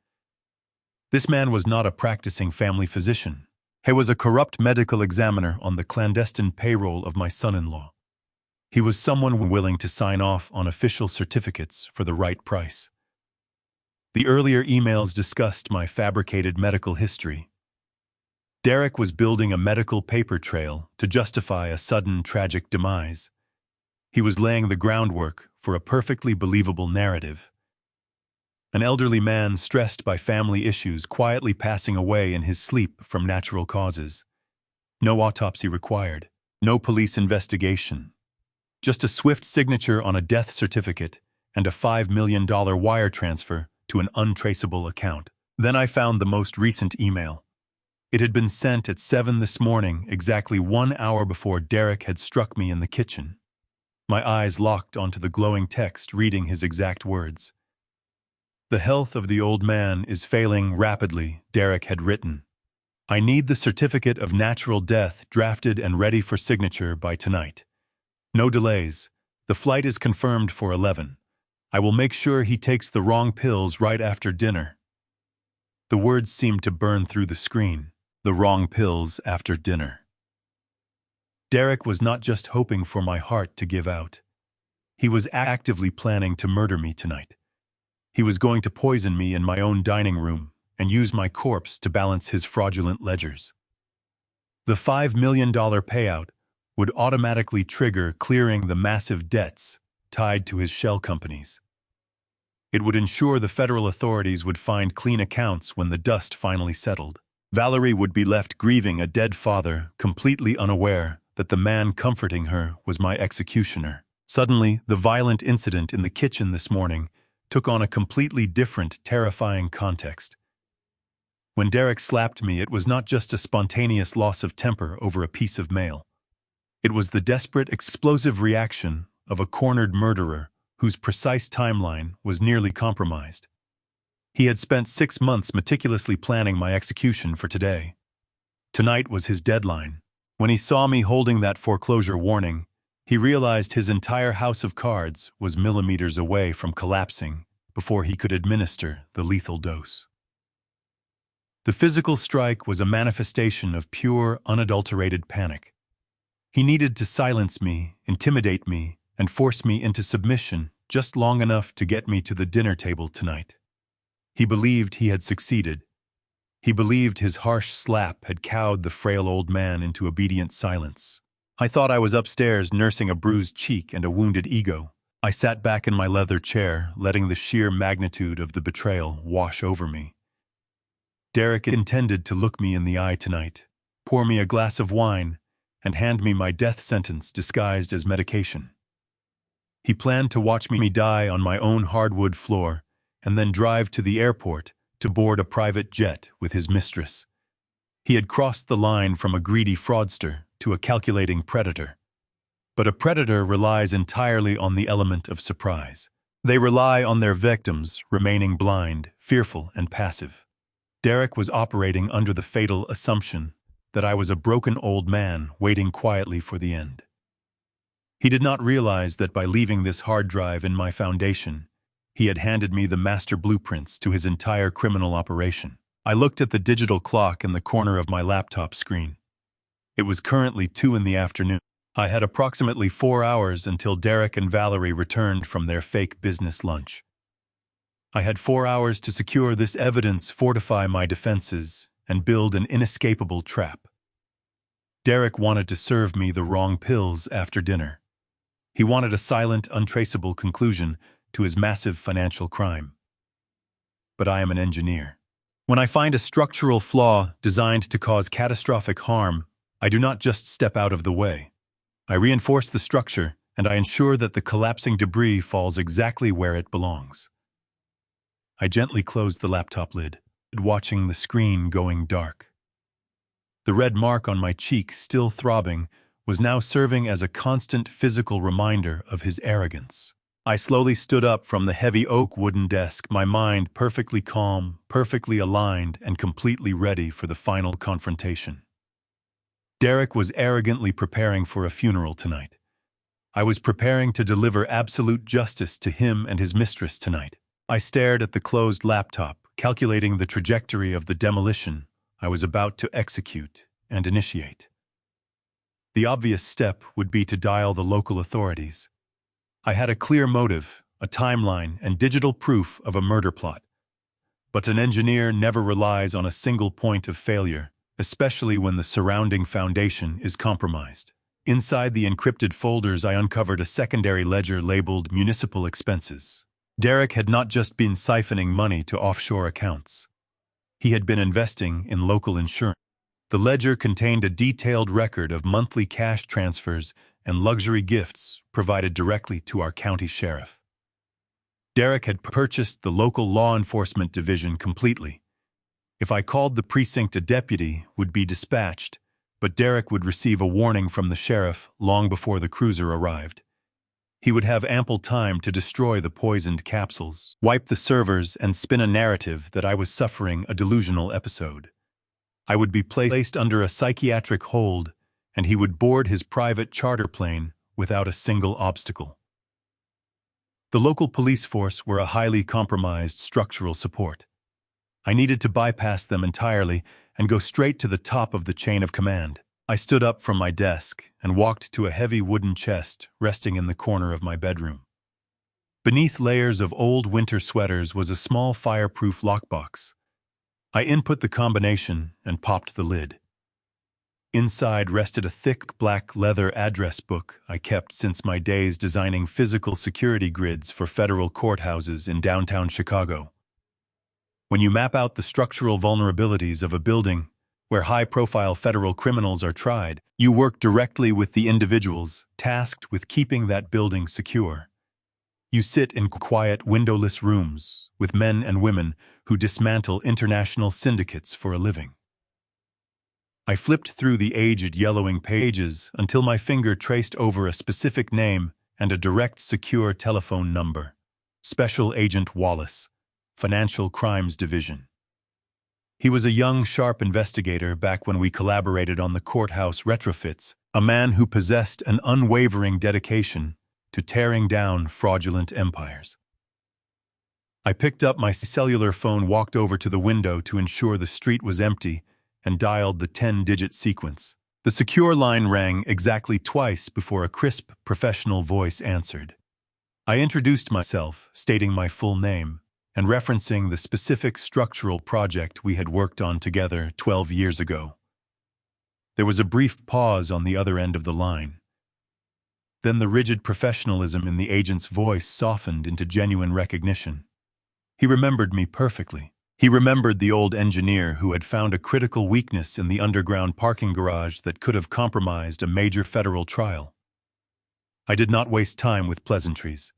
This man was not a practicing family physician. He was a corrupt medical examiner on the clandestine payroll of my son-in-law. He was someone willing to sign off on official certificates for the right price. The earlier emails discussed my fabricated medical history. Derek was building a medical paper trail to justify a sudden tragic demise. He was laying the groundwork for a perfectly believable narrative. An elderly man stressed by family issues quietly passing away in his sleep from natural causes. No autopsy required, no police investigation. Just a swift signature on a death certificate and a $5 million wire transfer to an untraceable account. Then I found the most recent email. It had been sent at 7 this morning, exactly 1 hour before Derek had struck me in the kitchen. My eyes locked onto the glowing text, reading his exact words. "The health of the old man is failing rapidly," Derek had written. "I need the certificate of natural death drafted and ready for signature by tonight. No delays. The flight is confirmed for 11. I will make sure he takes the wrong pills right after dinner." The words seemed to burn through the screen. The wrong pills after dinner. Derek was not just hoping for my heart to give out. He was actively planning to murder me tonight. He was going to poison me in my own dining room and use my corpse to balance his fraudulent ledgers. The $5 million payout would automatically trigger clearing the massive debts tied to his shell companies. It would ensure the federal authorities would find clean accounts when the dust finally settled. Valerie would be left grieving a dead father, completely unaware that the man comforting her was my executioner. Suddenly, the violent incident in the kitchen this morning took on a completely different, terrifying context. When Derek slapped me, it was not just a spontaneous loss of temper over a piece of mail. It was the desperate, explosive reaction of a cornered murderer whose precise timeline was nearly compromised. He had spent 6 months meticulously planning my execution for today. Tonight was his deadline. When he saw me holding that foreclosure warning, he realized his entire house of cards was millimeters away from collapsing before he could administer the lethal dose. The physical strike was a manifestation of pure, unadulterated panic. He needed to silence me, intimidate me, and force me into submission just long enough to get me to the dinner table tonight. He believed he had succeeded. He believed his harsh slap had cowed the frail old man into obedient silence. I thought I was upstairs nursing a bruised cheek and a wounded ego. I sat back in my leather chair, letting the sheer magnitude of the betrayal wash over me. Derek intended to look me in the eye tonight, pour me a glass of wine, and hand me my death sentence disguised as medication. He planned to watch me die on my own hardwood floor and then drive to the airport to board a private jet with his mistress. He had crossed the line from a greedy fraudster to a calculating predator. But a predator relies entirely on the element of surprise. They rely on their victims remaining blind, fearful, and passive. Derek was operating under the fatal assumption that I was a broken old man waiting quietly for the end. He did not realize that by leaving this hard drive in my foundation, he had handed me the master blueprints to his entire criminal operation. I looked at the digital clock in the corner of my laptop screen. It was currently 2 in the afternoon. I had approximately 4 hours until Derek and Valerie returned from their fake business lunch. I had 4 hours to secure this evidence, fortify my defenses, and build an inescapable trap. Derek wanted to serve me the wrong pills after dinner. He wanted a silent, untraceable conclusion to his massive financial crime. But I am an engineer. When I find a structural flaw designed to cause catastrophic harm, I do not just step out of the way. I reinforce the structure, and I ensure that the collapsing debris falls exactly where it belongs. I gently closed the laptop lid, watching the screen going dark. The red mark on my cheek, still throbbing, was now serving as a constant physical reminder of his arrogance. I slowly stood up from the heavy oak wooden desk, my mind perfectly calm, perfectly aligned, and completely ready for the final confrontation. Derek was arrogantly preparing for a funeral tonight. I was preparing to deliver absolute justice to him and his mistress tonight. I stared at the closed laptop, calculating the trajectory of the demolition I was about to execute and initiate. The obvious step would be to dial the local authorities. I had a clear motive, a timeline, and digital proof of a murder plot. But an engineer never relies on a single point of failure, especially when the surrounding foundation is compromised. Inside the encrypted folders, I uncovered a secondary ledger labeled municipal expenses. Derek had not just been siphoning money to offshore accounts. He had been investing in local insurance. The ledger contained a detailed record of monthly cash transfers and luxury gifts provided directly to our county sheriff. Derek had purchased the local law enforcement division completely. If I called the precinct, a deputy would be dispatched, but Derek would receive a warning from the sheriff long before the cruiser arrived. He would have ample time to destroy the poisoned capsules, wipe the servers, and spin a narrative that I was suffering a delusional episode. I would be placed under a psychiatric hold, and he would board his private charter plane without a single obstacle. The local police force were a highly compromised structural support. I needed to bypass them entirely and go straight to the top of the chain of command. I stood up from my desk and walked to a heavy wooden chest resting in the corner of my bedroom. Beneath layers of old winter sweaters was a small fireproof lockbox. I input the combination and popped the lid. Inside rested a thick black leather address book I kept since my days designing physical security grids for federal courthouses in downtown Chicago. When you map out the structural vulnerabilities of a building where high-profile federal criminals are tried, you work directly with the individuals tasked with keeping that building secure. You sit in quiet, windowless rooms with men and women who dismantle international syndicates for a living. I flipped through the aged, yellowing pages until my finger traced over a specific name and a direct, secure telephone number. Special Agent Wallace, Financial Crimes Division. He was a young, sharp investigator back when we collaborated on the courthouse retrofits, a man who possessed an unwavering dedication to tearing down fraudulent empires. I picked up my cellular phone, walked over to the window to ensure the street was empty, and dialed the 10-digit sequence. The secure line rang exactly twice before a crisp, professional voice answered. I introduced myself, stating my full name, and referencing the specific structural project we had worked on together 12 years ago. There was a brief pause on the other end of the line. Then the rigid professionalism in the agent's voice softened into genuine recognition. He remembered me perfectly. He remembered the old engineer who had found a critical weakness in the underground parking garage that could have compromised a major federal trial. I did not waste time with pleasantries.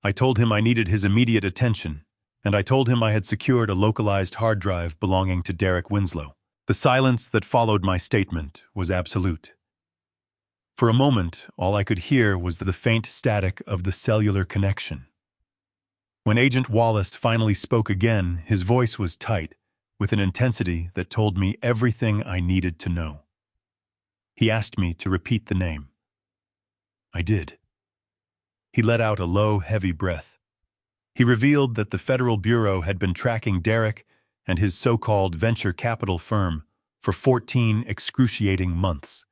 I told him I needed his immediate attention, and I told him I had secured a localized hard drive belonging to Derek Winslow. The silence that followed my statement was absolute. For a moment, all I could hear was the faint static of the cellular connection. When Agent Wallace finally spoke again, his voice was tight, with an intensity that told me everything I needed to know. He asked me to repeat the name. I did. He let out a low, heavy breath. He revealed that the Federal Bureau had been tracking Derek and his so-called venture capital firm for 14 excruciating months.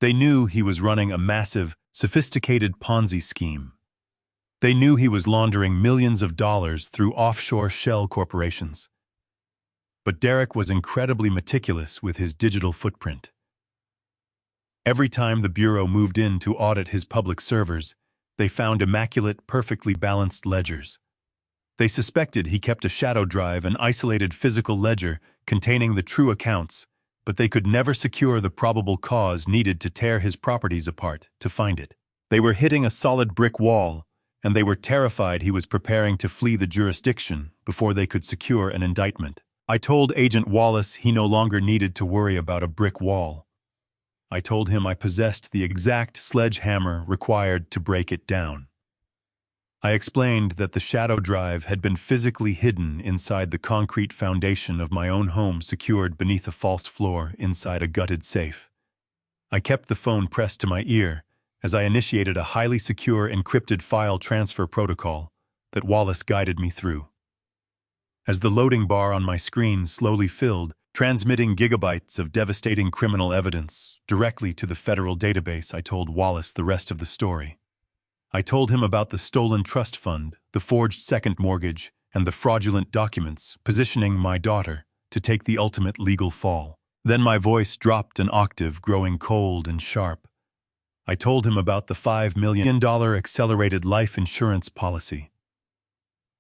They knew he was running a massive, sophisticated Ponzi scheme. They knew he was laundering millions of dollars through offshore shell corporations. But Derek was incredibly meticulous with his digital footprint. Every time the Bureau moved in to audit his public servers, they found immaculate, perfectly balanced ledgers. They suspected he kept a shadow drive, an isolated physical ledger containing the true accounts, but they could never secure the probable cause needed to tear his properties apart to find it. They were hitting a solid brick wall, and they were terrified he was preparing to flee the jurisdiction before they could secure an indictment. I told Agent Wallace he no longer needed to worry about a brick wall. I told him I possessed the exact sledgehammer required to break it down. I explained that the shadow drive had been physically hidden inside the concrete foundation of my own home, secured beneath a false floor inside a gutted safe. I kept the phone pressed to my ear as I initiated a highly secure encrypted file transfer protocol that Wallace guided me through. As the loading bar on my screen slowly filled, transmitting gigabytes of devastating criminal evidence directly to the federal database, I told Wallace the rest of the story. I told him about the stolen trust fund, the forged second mortgage, and the fraudulent documents, positioning my daughter to take the ultimate legal fall. Then my voice dropped an octave, growing cold and sharp. I told him about the $5 million accelerated life insurance policy.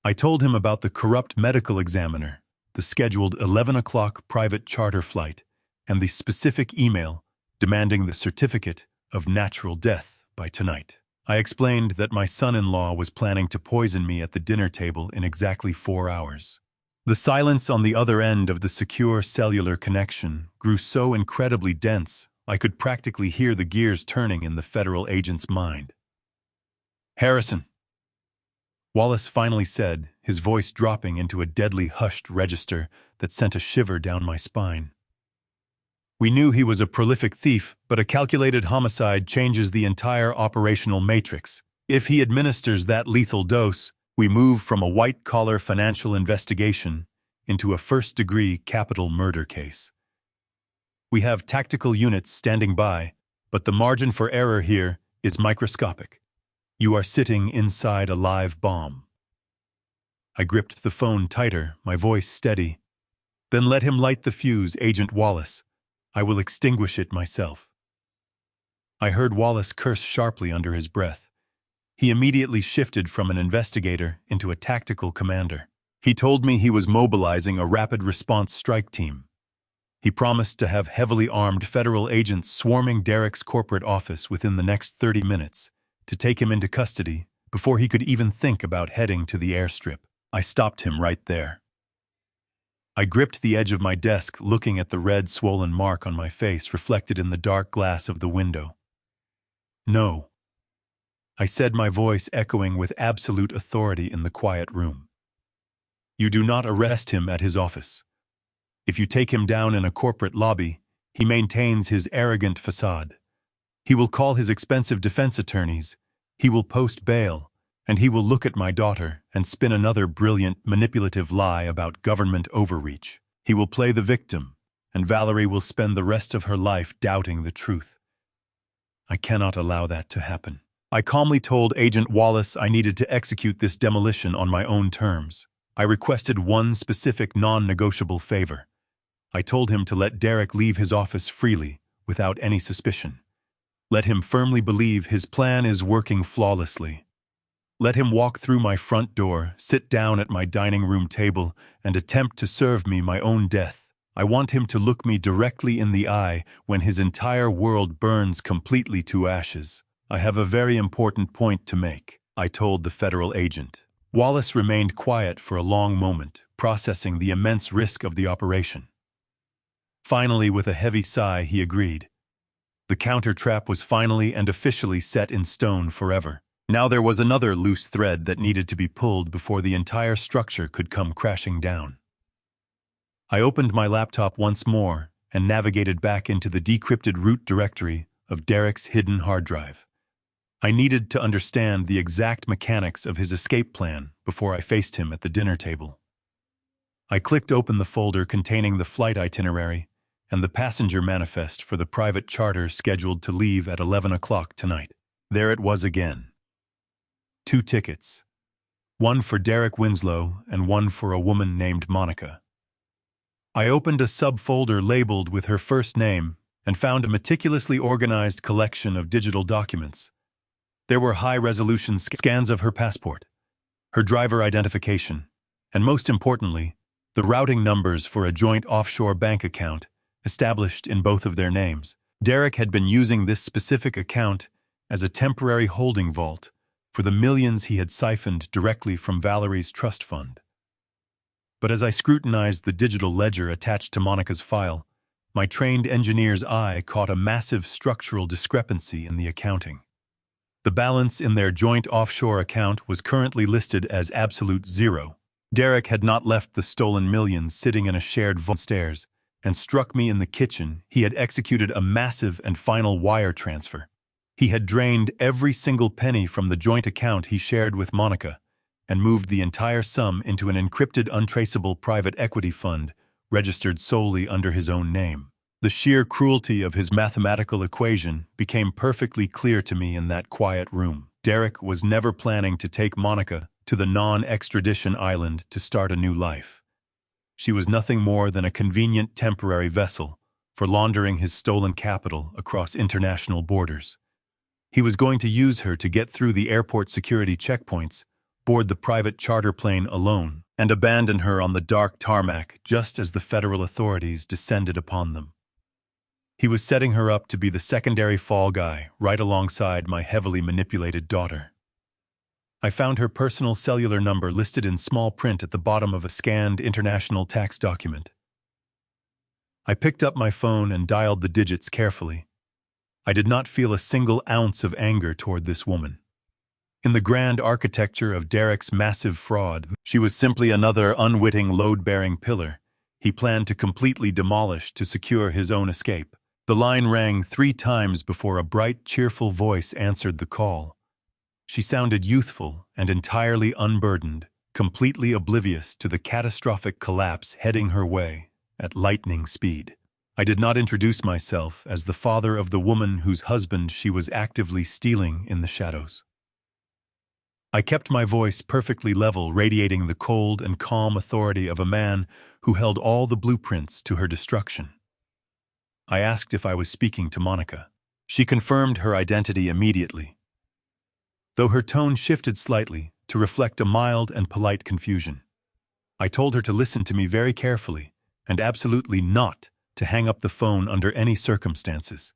I told him about the corrupt medical examiner, the scheduled 11 o'clock private charter flight, and the specific email demanding the certificate of natural death by tonight. I explained that my son-in-law was planning to poison me at the dinner table in exactly 4 hours. The silence on the other end of the secure cellular connection grew so incredibly dense I could practically hear the gears turning in the federal agent's mind. "Harrison," Wallace finally said, his voice dropping into a deadly hushed register that sent a shiver down my spine. "We knew he was a prolific thief, but a calculated homicide changes the entire operational matrix. If he administers that lethal dose, we move from a white-collar financial investigation into a first-degree capital murder case. We have tactical units standing by, but the margin for error here is microscopic. You are sitting inside a live bomb." I gripped the phone tighter, my voice steady. "Then let him light the fuse, Agent Wallace. I will extinguish it myself." I heard Wallace curse sharply under his breath. He immediately shifted from an investigator into a tactical commander. He told me he was mobilizing a rapid response strike team. He promised to have heavily armed federal agents swarming Derek's corporate office within the next 30 minutes to take him into custody before he could even think about heading to the airstrip. I stopped him right there. I gripped the edge of my desk, looking at the red, swollen mark on my face reflected in the dark glass of the window. "No," I said, my voice echoing with absolute authority in the quiet room. "You do not arrest him at his office. If you take him down in a corporate lobby, he maintains his arrogant facade. He will call his expensive defense attorneys, he will post bail, and he will look at my daughter and spin another brilliant, manipulative lie about government overreach. He will play the victim, and Valerie will spend the rest of her life doubting the truth. I cannot allow that to happen." I calmly told Agent Wallace I needed to execute this demolition on my own terms. I requested one specific non-negotiable favor. I told him to let Derek leave his office freely, without any suspicion. Let him firmly believe his plan is working flawlessly. Let him walk through my front door, sit down at my dining room table, and attempt to serve me my own death. I want him to look me directly in the eye when his entire world burns completely to ashes. I have a very important point to make, I told the federal agent. Wallace remained quiet for a long moment, processing the immense risk of the operation. Finally, with a heavy sigh, he agreed. The counter trap was finally and officially set in stone forever. Now there was another loose thread that needed to be pulled before the entire structure could come crashing down. I opened my laptop once more and navigated back into the decrypted root directory of Derek's hidden hard drive. I needed to understand the exact mechanics of his escape plan before I faced him at the dinner table. I clicked open the folder containing the flight itinerary and the passenger manifest for the private charter scheduled to leave at 11 o'clock tonight. There it was again. 2 tickets. One for Derek Winslow and one for a woman named Monica. I opened a subfolder labeled with her first name and found a meticulously organized collection of digital documents. There were high-resolution scans of her passport, her driver identification, and most importantly, the routing numbers for a joint offshore bank account established in both of their names. Derek had been using this specific account as a temporary holding vault for the millions he had siphoned directly from Valerie's trust fund. But as I scrutinized the digital ledger attached to Monica's file, my trained engineer's eye caught a massive structural discrepancy in the accounting. The balance in their joint offshore account was currently listed as absolute zero. Derek had not left the stolen millions sitting in a shared vault stairs and struck me in the kitchen. He had executed a massive and final wire transfer. He had drained every single penny from the joint account he shared with Monica and moved the entire sum into an encrypted, untraceable private equity fund registered solely under his own name. The sheer cruelty of his mathematical equation became perfectly clear to me in that quiet room. Derek was never planning to take Monica to the non-extradition island to start a new life. She was nothing more than a convenient temporary vessel for laundering his stolen capital across international borders. He was going to use her to get through the airport security checkpoints, board the private charter plane alone, and abandon her on the dark tarmac just as the federal authorities descended upon them. He was setting her up to be the secondary fall guy right alongside my heavily manipulated daughter. I found her personal cellular number listed in small print at the bottom of a scanned international tax document. I picked up my phone and dialed the digits carefully. I did not feel a single ounce of anger toward this woman. In the grand architecture of Derek's massive fraud, she was simply another unwitting load-bearing pillar he planned to completely demolish to secure his own escape. The line rang 3 times before a bright, cheerful voice answered the call. She sounded youthful and entirely unburdened, completely oblivious to the catastrophic collapse heading her way at lightning speed. I did not introduce myself as the father of the woman whose husband she was actively stealing in the shadows. I kept my voice perfectly level, radiating the cold and calm authority of a man who held all the blueprints to her destruction. I asked if I was speaking to Monica. She confirmed her identity immediately, though her tone shifted slightly to reflect a mild and polite confusion. I told her to listen to me very carefully and absolutely not to hang up the phone under any circumstances.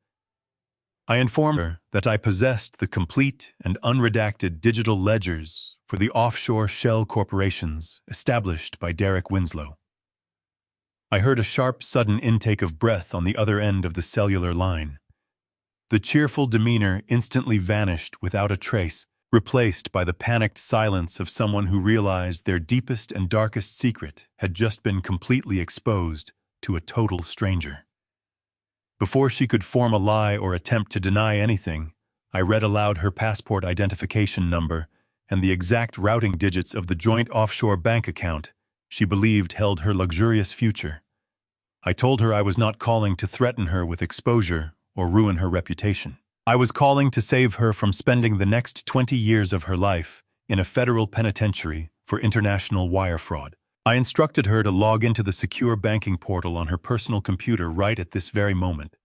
I informed her that I possessed the complete and unredacted digital ledgers for the offshore shell corporations established by Derek Winslow. I heard a sharp, sudden intake of breath on the other end of the cellular line. The cheerful demeanor instantly vanished without a trace, replaced by the panicked silence of someone who realized their deepest and darkest secret had just been completely exposed to a total stranger. Before she could form a lie or attempt to deny anything, I read aloud her passport identification number and the exact routing digits of the joint offshore bank account she believed held her luxurious future. I told her I was not calling to threaten her with exposure or ruin her reputation. I was calling to save her from spending the next 20 years of her life in a federal penitentiary for international wire fraud. I instructed her to log into the secure banking portal on her personal computer right at this very moment.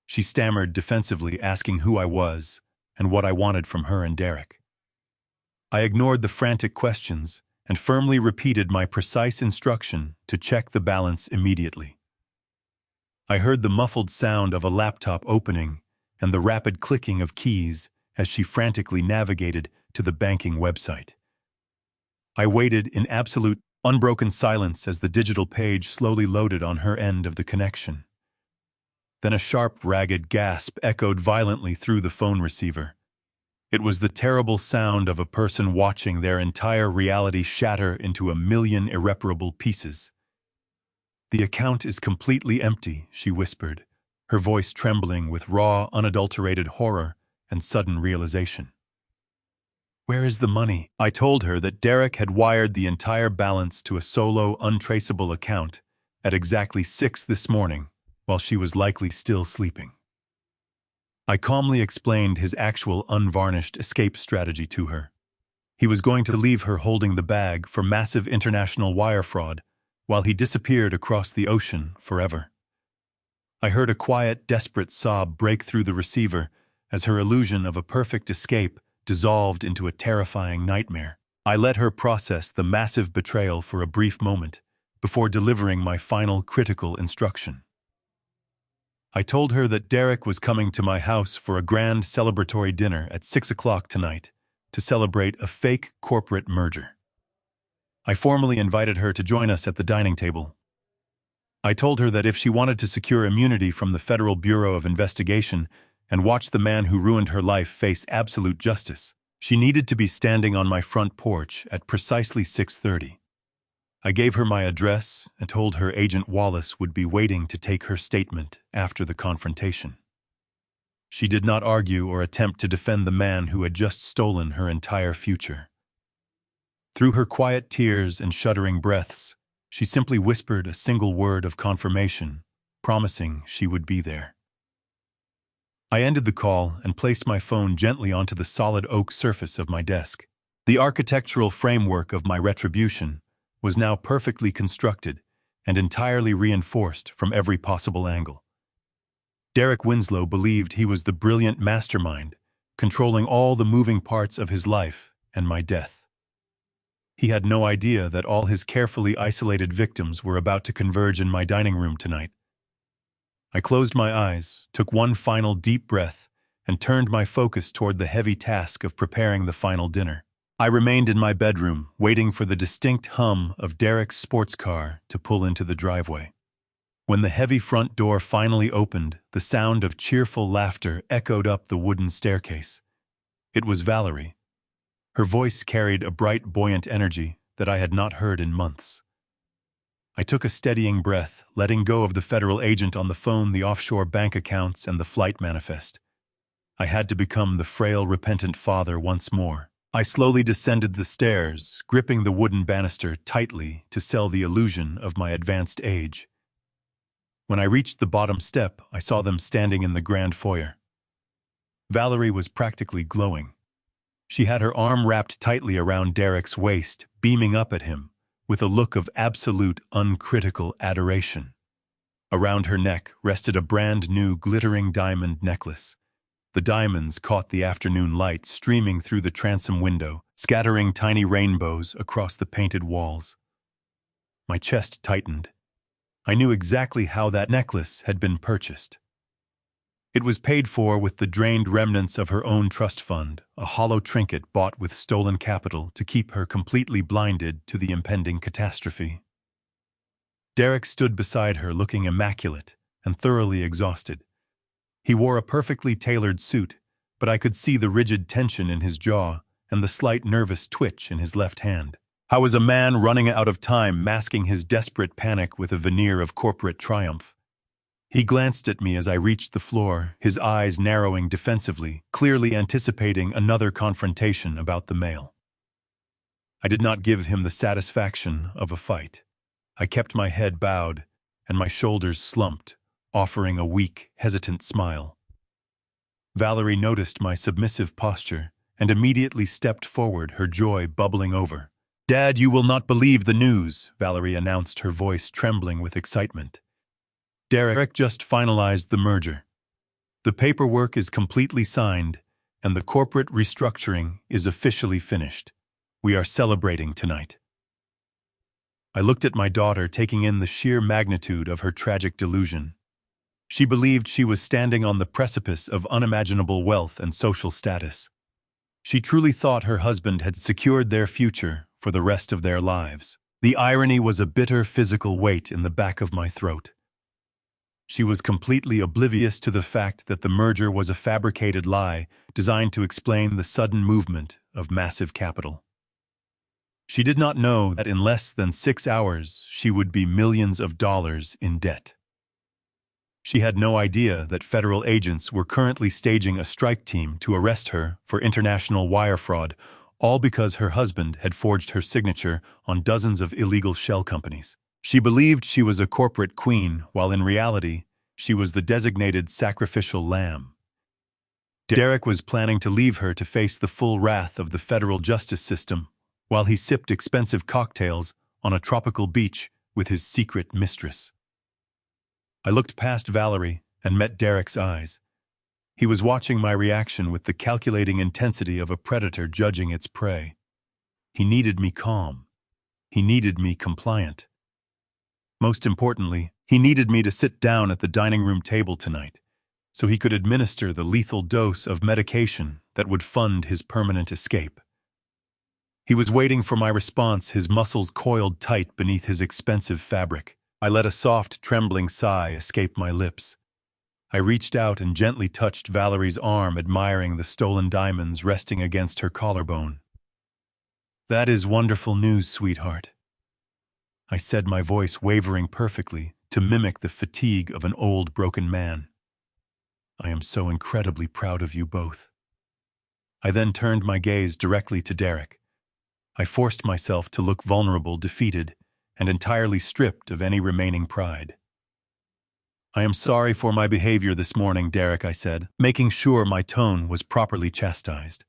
She stammered defensively, asking who I was and what I wanted from her and Derek. I ignored the frantic questions and firmly repeated my precise instruction to check the balance immediately. I heard the muffled sound of a laptop opening and the rapid clicking of keys as she frantically navigated to the banking website. I waited in absolute, unbroken silence as the digital page slowly loaded on her end of the connection. Then a sharp, ragged gasp echoed violently through the phone receiver. It was the terrible sound of a person watching their entire reality shatter into a million irreparable pieces. "The account is completely empty," she whispered, her voice trembling with raw, unadulterated horror and sudden realization. "Where is the money?" I told her that Derek had wired the entire balance to a solo, untraceable account at exactly 6 this morning, while she was likely still sleeping. I calmly explained his actual unvarnished escape strategy to her. He was going to leave her holding the bag for massive international wire fraud while he disappeared across the ocean forever. I heard a quiet, desperate sob break through the receiver as her illusion of a perfect escape dissolved into a terrifying nightmare. I let her process the massive betrayal for a brief moment before delivering my final critical instruction. I told her that Derek was coming to my house for a grand celebratory dinner at 6 o'clock tonight to celebrate a fake corporate merger. I formally invited her to join us at the dining table. I told her that if she wanted to secure immunity from the Federal Bureau of Investigation and watch the man who ruined her life face absolute justice, she needed to be standing on my front porch at precisely 6:30. I gave her my address and told her Agent Wallace would be waiting to take her statement after the confrontation. She did not argue or attempt to defend the man who had just stolen her entire future. Through her quiet tears and shuddering breaths, she simply whispered a single word of confirmation, promising she would be there. I ended the call and placed my phone gently onto the solid oak surface of my desk. The architectural framework of my retribution was now perfectly constructed and entirely reinforced from every possible angle. Derek Winslow believed he was the brilliant mastermind, controlling all the moving parts of his life and my death. He had no idea that all his carefully isolated victims were about to converge in my dining room tonight. I closed my eyes, took one final deep breath, and turned my focus toward the heavy task of preparing the final dinner. I remained in my bedroom, waiting for the distinct hum of Derek's sports car to pull into the driveway. When the heavy front door finally opened, the sound of cheerful laughter echoed up the wooden staircase. It was Valerie. Her voice carried a bright, buoyant energy that I had not heard in months. I took a steadying breath, letting go of the federal agent on the phone, the offshore bank accounts, and the flight manifest. I had to become the frail, repentant father once more. I slowly descended the stairs, gripping the wooden banister tightly to sell the illusion of my advanced age. When I reached the bottom step, I saw them standing in the grand foyer. Valerie was practically glowing. She had her arm wrapped tightly around Derek's waist, beaming up at him, with a look of absolute, uncritical adoration. Around her neck rested a brand-new glittering diamond necklace. The diamonds caught the afternoon light streaming through the transom window, scattering tiny rainbows across the painted walls. My chest tightened. I knew exactly how that necklace had been purchased. It was paid for with the drained remnants of her own trust fund, a hollow trinket bought with stolen capital to keep her completely blinded to the impending catastrophe. Derek stood beside her looking immaculate and thoroughly exhausted. He wore a perfectly tailored suit, but I could see the rigid tension in his jaw and the slight nervous twitch in his left hand. How was a man running out of time masking his desperate panic with a veneer of corporate triumph? He glanced at me as I reached the floor, his eyes narrowing defensively, clearly anticipating another confrontation about the mail. I did not give him the satisfaction of a fight. I kept my head bowed and my shoulders slumped, offering a weak, hesitant smile. Valerie noticed my submissive posture and immediately stepped forward, her joy bubbling over. "Dad, you will not believe the news," Valerie announced, her voice trembling with excitement. "Derek just finalized the merger. The paperwork is completely signed, and the corporate restructuring is officially finished. We are celebrating tonight." I looked at my daughter, taking in the sheer magnitude of her tragic delusion. She believed she was standing on the precipice of unimaginable wealth and social status. She truly thought her husband had secured their future for the rest of their lives. The irony was a bitter physical weight in the back of my throat. She was completely oblivious to the fact that the merger was a fabricated lie designed to explain the sudden movement of massive capital. She did not know that in less than 6 hours she would be millions of dollars in debt. She had no idea that federal agents were currently staging a strike team to arrest her for international wire fraud, all because her husband had forged her signature on dozens of illegal shell companies. She believed she was a corporate queen, while in reality, She was the designated sacrificial lamb. Derek was planning to leave her to face the full wrath of the federal justice system while he sipped expensive cocktails on a tropical beach with his secret mistress. I looked past Valerie and met Derek's eyes. He was watching my reaction with the calculating intensity of a predator judging its prey. He needed me calm. He needed me compliant. Most importantly, he needed me to sit down at the dining room table tonight so he could administer the lethal dose of medication that would fund his permanent escape. He was waiting for my response, his muscles coiled tight beneath his expensive fabric. I let a soft, trembling sigh escape my lips. I reached out and gently touched Valerie's arm, admiring the stolen diamonds resting against her collarbone. "That is wonderful news, sweetheart," I said, my voice wavering perfectly to mimic the fatigue of an old, broken man. "I am so incredibly proud of you both." I then turned my gaze directly to Derek. I forced myself to look vulnerable, defeated, and entirely stripped of any remaining pride. "I am sorry for my behavior this morning, Derek," I said, making sure my tone was properly chastised.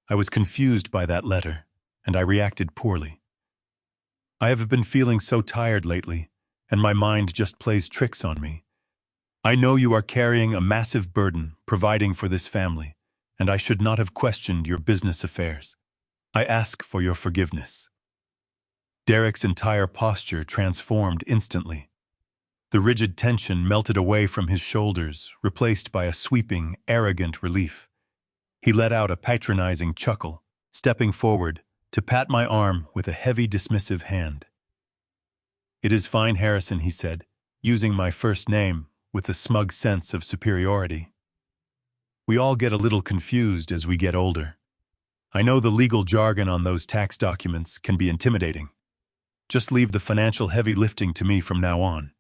"I was confused by that letter, and I reacted poorly. I have been feeling so tired lately, and my mind just plays tricks on me. I know you are carrying a massive burden providing for this family, and I should not have questioned your business affairs. I ask for your forgiveness." Derek's entire posture transformed instantly. The rigid tension melted away from his shoulders, replaced by a sweeping, arrogant relief. He let out a patronizing chuckle, stepping forward to pat my arm with a heavy, dismissive hand. "It is fine, Harrison," he said, using my first name with a smug sense of superiority. "We all get a little confused as we get older. I know the legal jargon on those tax documents can be intimidating. Just leave the financial heavy lifting to me from now on.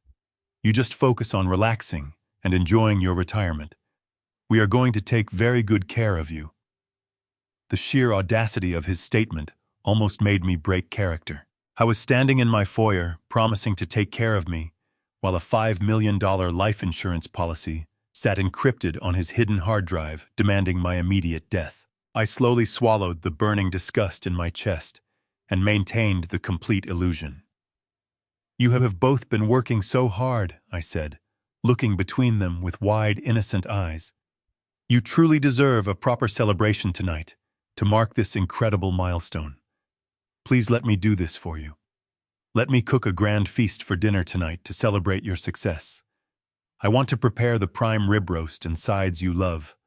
You just focus on relaxing and enjoying your retirement. We are going to take very good care of you." The sheer audacity of his statement almost made me break character. I was standing in my foyer, promising to take care of me, while a $5 million life insurance policy sat encrypted on his hidden hard drive, demanding my immediate death. I slowly swallowed the burning disgust in my chest and maintained the complete illusion. "You have both been working so hard," I said, looking between them with wide, innocent eyes. "You truly deserve a proper celebration tonight to mark this incredible milestone. Please let me do this for you. Let me cook a grand feast for dinner tonight to celebrate your success. I want to prepare the prime rib roast and sides you love.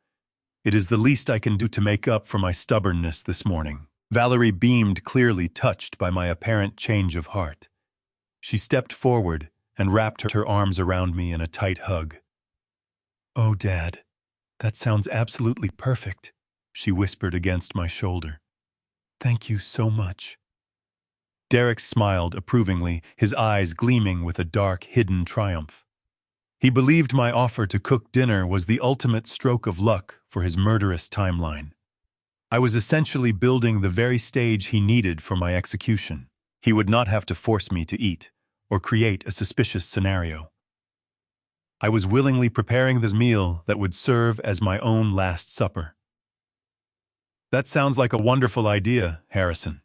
It is the least I can do to make up for my stubbornness this morning." Valerie beamed, clearly touched by my apparent change of heart. She stepped forward and wrapped her arms around me in a tight hug. "Oh, Dad, that sounds absolutely perfect," she whispered against my shoulder. "Thank you so much." Derek smiled approvingly, his eyes gleaming with a dark, hidden triumph. He believed my offer to cook dinner was the ultimate stroke of luck for his murderous timeline. I was essentially building the very stage he needed for my execution. He would not have to force me to eat or create a suspicious scenario. I was willingly preparing this meal that would serve as my own last supper. "That sounds like a wonderful idea, Harrison."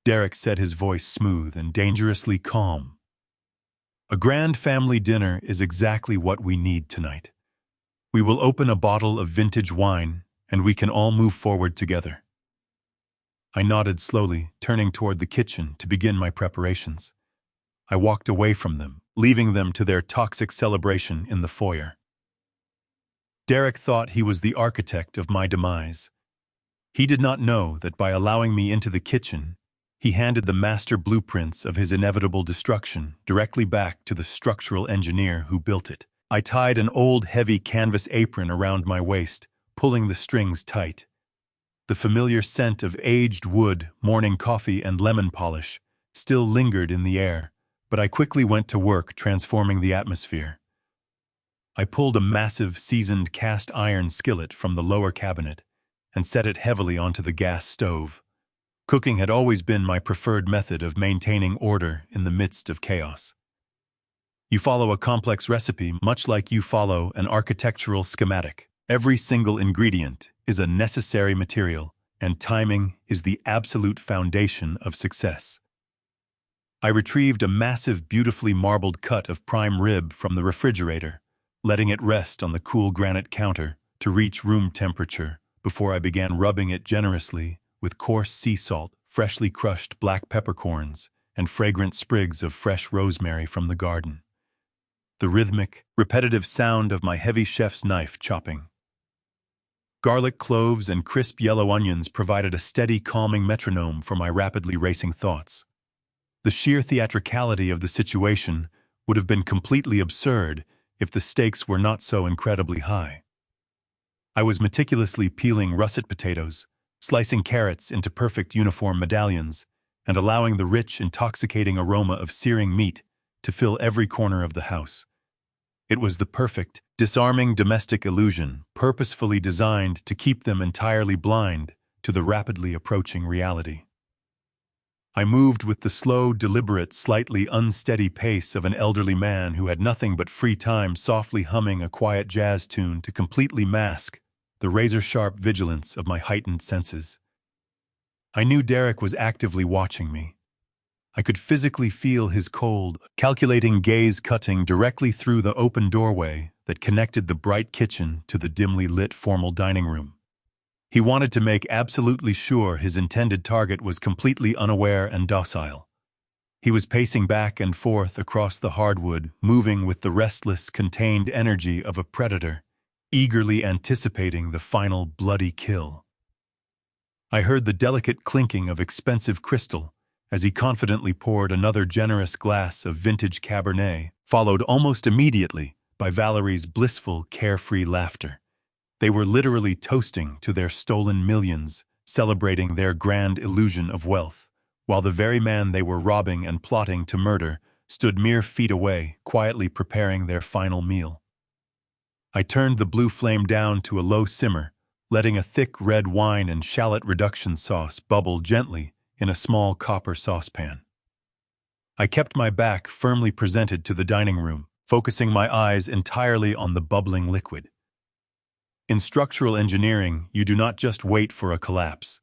Derek said, his voice smooth and dangerously calm. "A grand family dinner is exactly what we need tonight. We will open a bottle of vintage wine, and we can all move forward together." I nodded slowly, turning toward the kitchen to begin my preparations. I walked away from them, leaving them to their toxic celebration in the foyer. Derek thought he was the architect of my demise. He did not know that by allowing me into the kitchen, he handed the master blueprints of his inevitable destruction directly back to the structural engineer who built it. I tied an old, heavy canvas apron around my waist, pulling the strings tight. The familiar scent of aged wood, morning coffee, and lemon polish still lingered in the air, but I quickly went to work transforming the atmosphere. I pulled a massive, seasoned cast iron skillet from the lower cabinet and set it heavily onto the gas stove. Cooking had always been my preferred method of maintaining order in the midst of chaos. You follow a complex recipe much like you follow an architectural schematic. Every single ingredient is a necessary material, and timing is the absolute foundation of success. I retrieved a massive, beautifully marbled cut of prime rib from the refrigerator, letting it rest on the cool granite counter to reach room temperature before I began rubbing it generously with coarse sea salt, freshly crushed black peppercorns, and fragrant sprigs of fresh rosemary from the garden. The rhythmic, repetitive sound of my heavy chef's knife chopping. Garlic cloves and crisp yellow onions provided a steady, calming metronome for my rapidly racing thoughts. The sheer theatricality of the situation would have been completely absurd if the stakes were not so incredibly high. I was meticulously peeling russet potatoes, slicing carrots into perfect uniform medallions, and allowing the rich, intoxicating aroma of searing meat to fill every corner of the house. It was the perfect, disarming domestic illusion, purposefully designed to keep them entirely blind to the rapidly approaching reality. I moved with the slow, deliberate, slightly unsteady pace of an elderly man who had nothing but free time, softly humming a quiet jazz tune to completely mask the razor-sharp vigilance of my heightened senses. I knew Derek was actively watching me. I could physically feel his cold, calculating gaze cutting directly through the open doorway that connected the bright kitchen to the dimly lit formal dining room. He wanted to make absolutely sure his intended target was completely unaware and docile. He was pacing back and forth across the hardwood, moving with the restless, contained energy of a predator, eagerly anticipating the final bloody kill. I heard the delicate clinking of expensive crystal as he confidently poured another generous glass of vintage Cabernet, followed almost immediately by Valerie's blissful, carefree laughter. They were literally toasting to their stolen millions, celebrating their grand illusion of wealth, while the very man they were robbing and plotting to murder stood mere feet away, quietly preparing their final meal. I turned the blue flame down to a low simmer, letting a thick red wine and shallot reduction sauce bubble gently in a small copper saucepan. I kept my back firmly presented to the dining room, focusing my eyes entirely on the bubbling liquid. In structural engineering, you do not just wait for a collapse.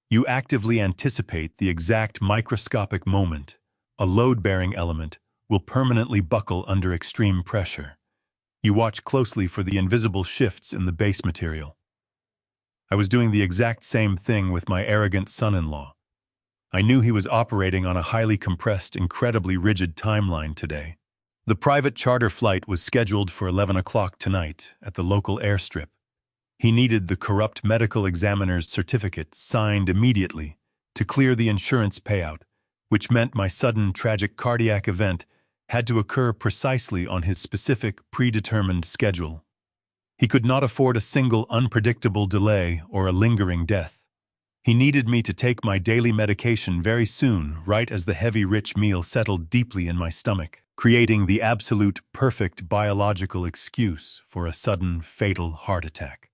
You actively anticipate the exact microscopic moment a load-bearing element will permanently buckle under extreme pressure. You watch closely for the invisible shifts in the base material. I was doing the exact same thing with my arrogant son-in-law. I knew he was operating on a highly compressed, incredibly rigid timeline today. The private charter flight was scheduled for 11 o'clock tonight at the local airstrip. He needed the corrupt medical examiner's certificate signed immediately to clear the insurance payout, which meant my sudden tragic cardiac event had to occur precisely on his specific, predetermined schedule. He could not afford a single unpredictable delay or a lingering death. He needed me to take my daily medication very soon, right as the heavy, rich meal settled deeply in my stomach, creating the absolute perfect biological excuse for a sudden, fatal heart attack.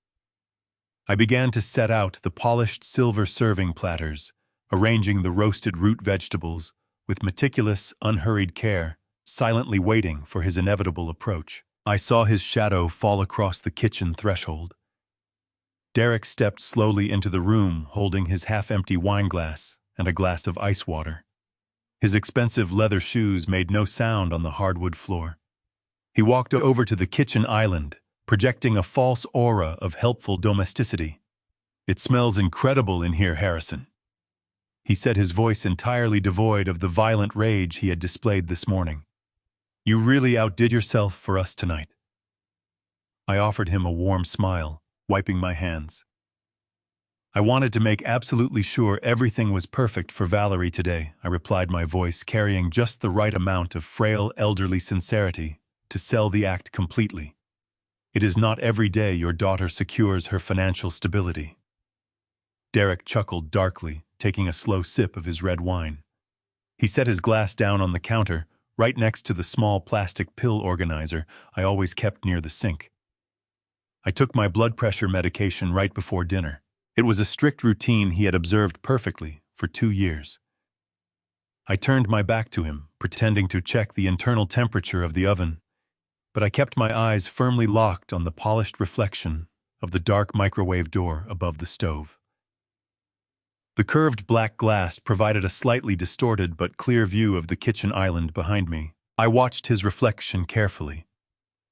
I began to set out the polished silver serving platters, arranging the roasted root vegetables with meticulous, unhurried care, silently waiting for his inevitable approach. I saw his shadow fall across the kitchen threshold. Derek stepped slowly into the room, holding his half-empty wine glass and a glass of ice water. His expensive leather shoes made no sound on the hardwood floor. He walked over to the kitchen island, projecting a false aura of helpful domesticity. "It smells incredible in here, Harrison," he said, his voice entirely devoid of the violent rage he had displayed this morning. "You really outdid yourself for us tonight." I offered him a warm smile, wiping my hands. "I wanted to make absolutely sure everything was perfect for Valerie today," I replied, my voice carrying just the right amount of frail, elderly sincerity to sell the act completely. "It is not every day your daughter secures her financial stability." Derek chuckled darkly, taking a slow sip of his red wine. He set his glass down on the counter, right next to the small plastic pill organizer I always kept near the sink. "I took my blood pressure medication right before dinner. It was a strict routine he had observed perfectly for 2 years." I turned my back to him, pretending to check the internal temperature of the oven, but I kept my eyes firmly locked on the polished reflection of the dark microwave door above the stove. The curved black glass provided a slightly distorted but clear view of the kitchen island behind me. I watched his reflection carefully.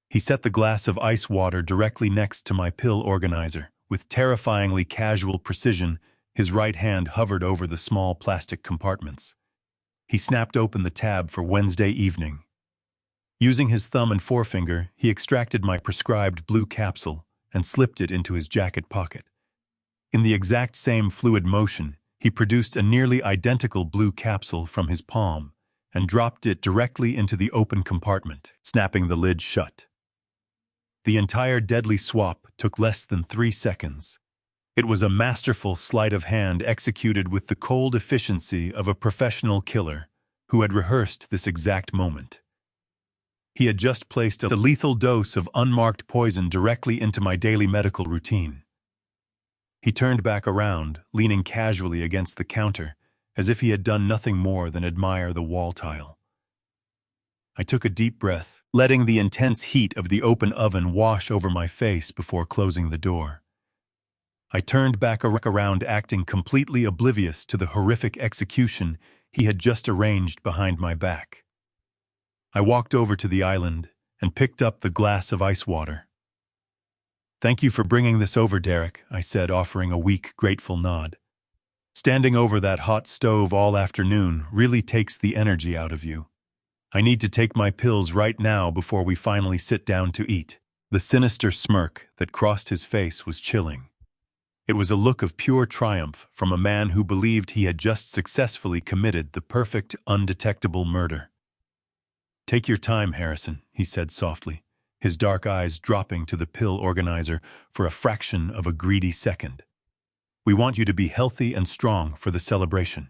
He set the glass of ice water directly next to my pill organizer. With terrifyingly casual precision, his right hand hovered over the small plastic compartments. He snapped open the tab for Wednesday evening. Using his thumb and forefinger, he extracted my prescribed blue capsule and slipped it into his jacket pocket. In the exact same fluid motion, he produced a nearly identical blue capsule from his palm and dropped it directly into the open compartment, snapping the lid shut. The entire deadly swap took less than 3 seconds. It was a masterful sleight of hand executed with the cold efficiency of a professional killer who had rehearsed this exact moment. He had just placed a lethal dose of unmarked poison directly into my daily medical routine. He turned back around, leaning casually against the counter, as if he had done nothing more than admire the wall tile. I took a deep breath, letting the intense heat of the open oven wash over my face before closing the door. I turned back around, acting completely oblivious to the horrific execution he had just arranged behind my back. I walked over to the island and picked up the glass of ice water. "Thank you for bringing this over, Derek," I said, offering a weak, grateful nod. "Standing over that hot stove all afternoon really takes the energy out of you. I need to take my pills right now before we finally sit down to eat." The sinister smirk that crossed his face was chilling. It was a look of pure triumph from a man who believed he had just successfully committed the perfect, undetectable murder. "Take your time, Harrison," he said softly, his dark eyes dropping to the pill organizer for a fraction of a greedy second. "We want you to be healthy and strong for the celebration.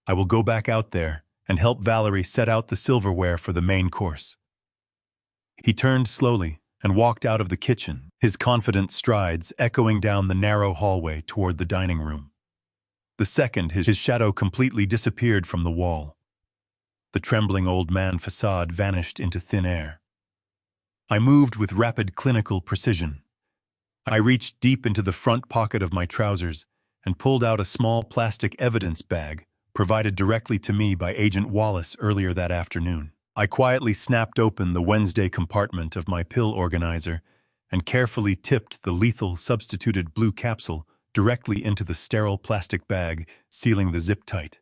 I will go back out there and help Valerie set out the silverware for the main course." He turned slowly and walked out of the kitchen, his confident strides echoing down the narrow hallway toward the dining room. The second his shadow completely disappeared from the wall, the trembling old man facade vanished into thin air. I moved with rapid clinical precision. I reached deep into the front pocket of my trousers and pulled out a small plastic evidence bag provided directly to me by Agent Wallace earlier that afternoon. I quietly snapped open the Wednesday compartment of my pill organizer and carefully tipped the lethal substituted blue capsule directly into the sterile plastic bag, sealing the zip tight.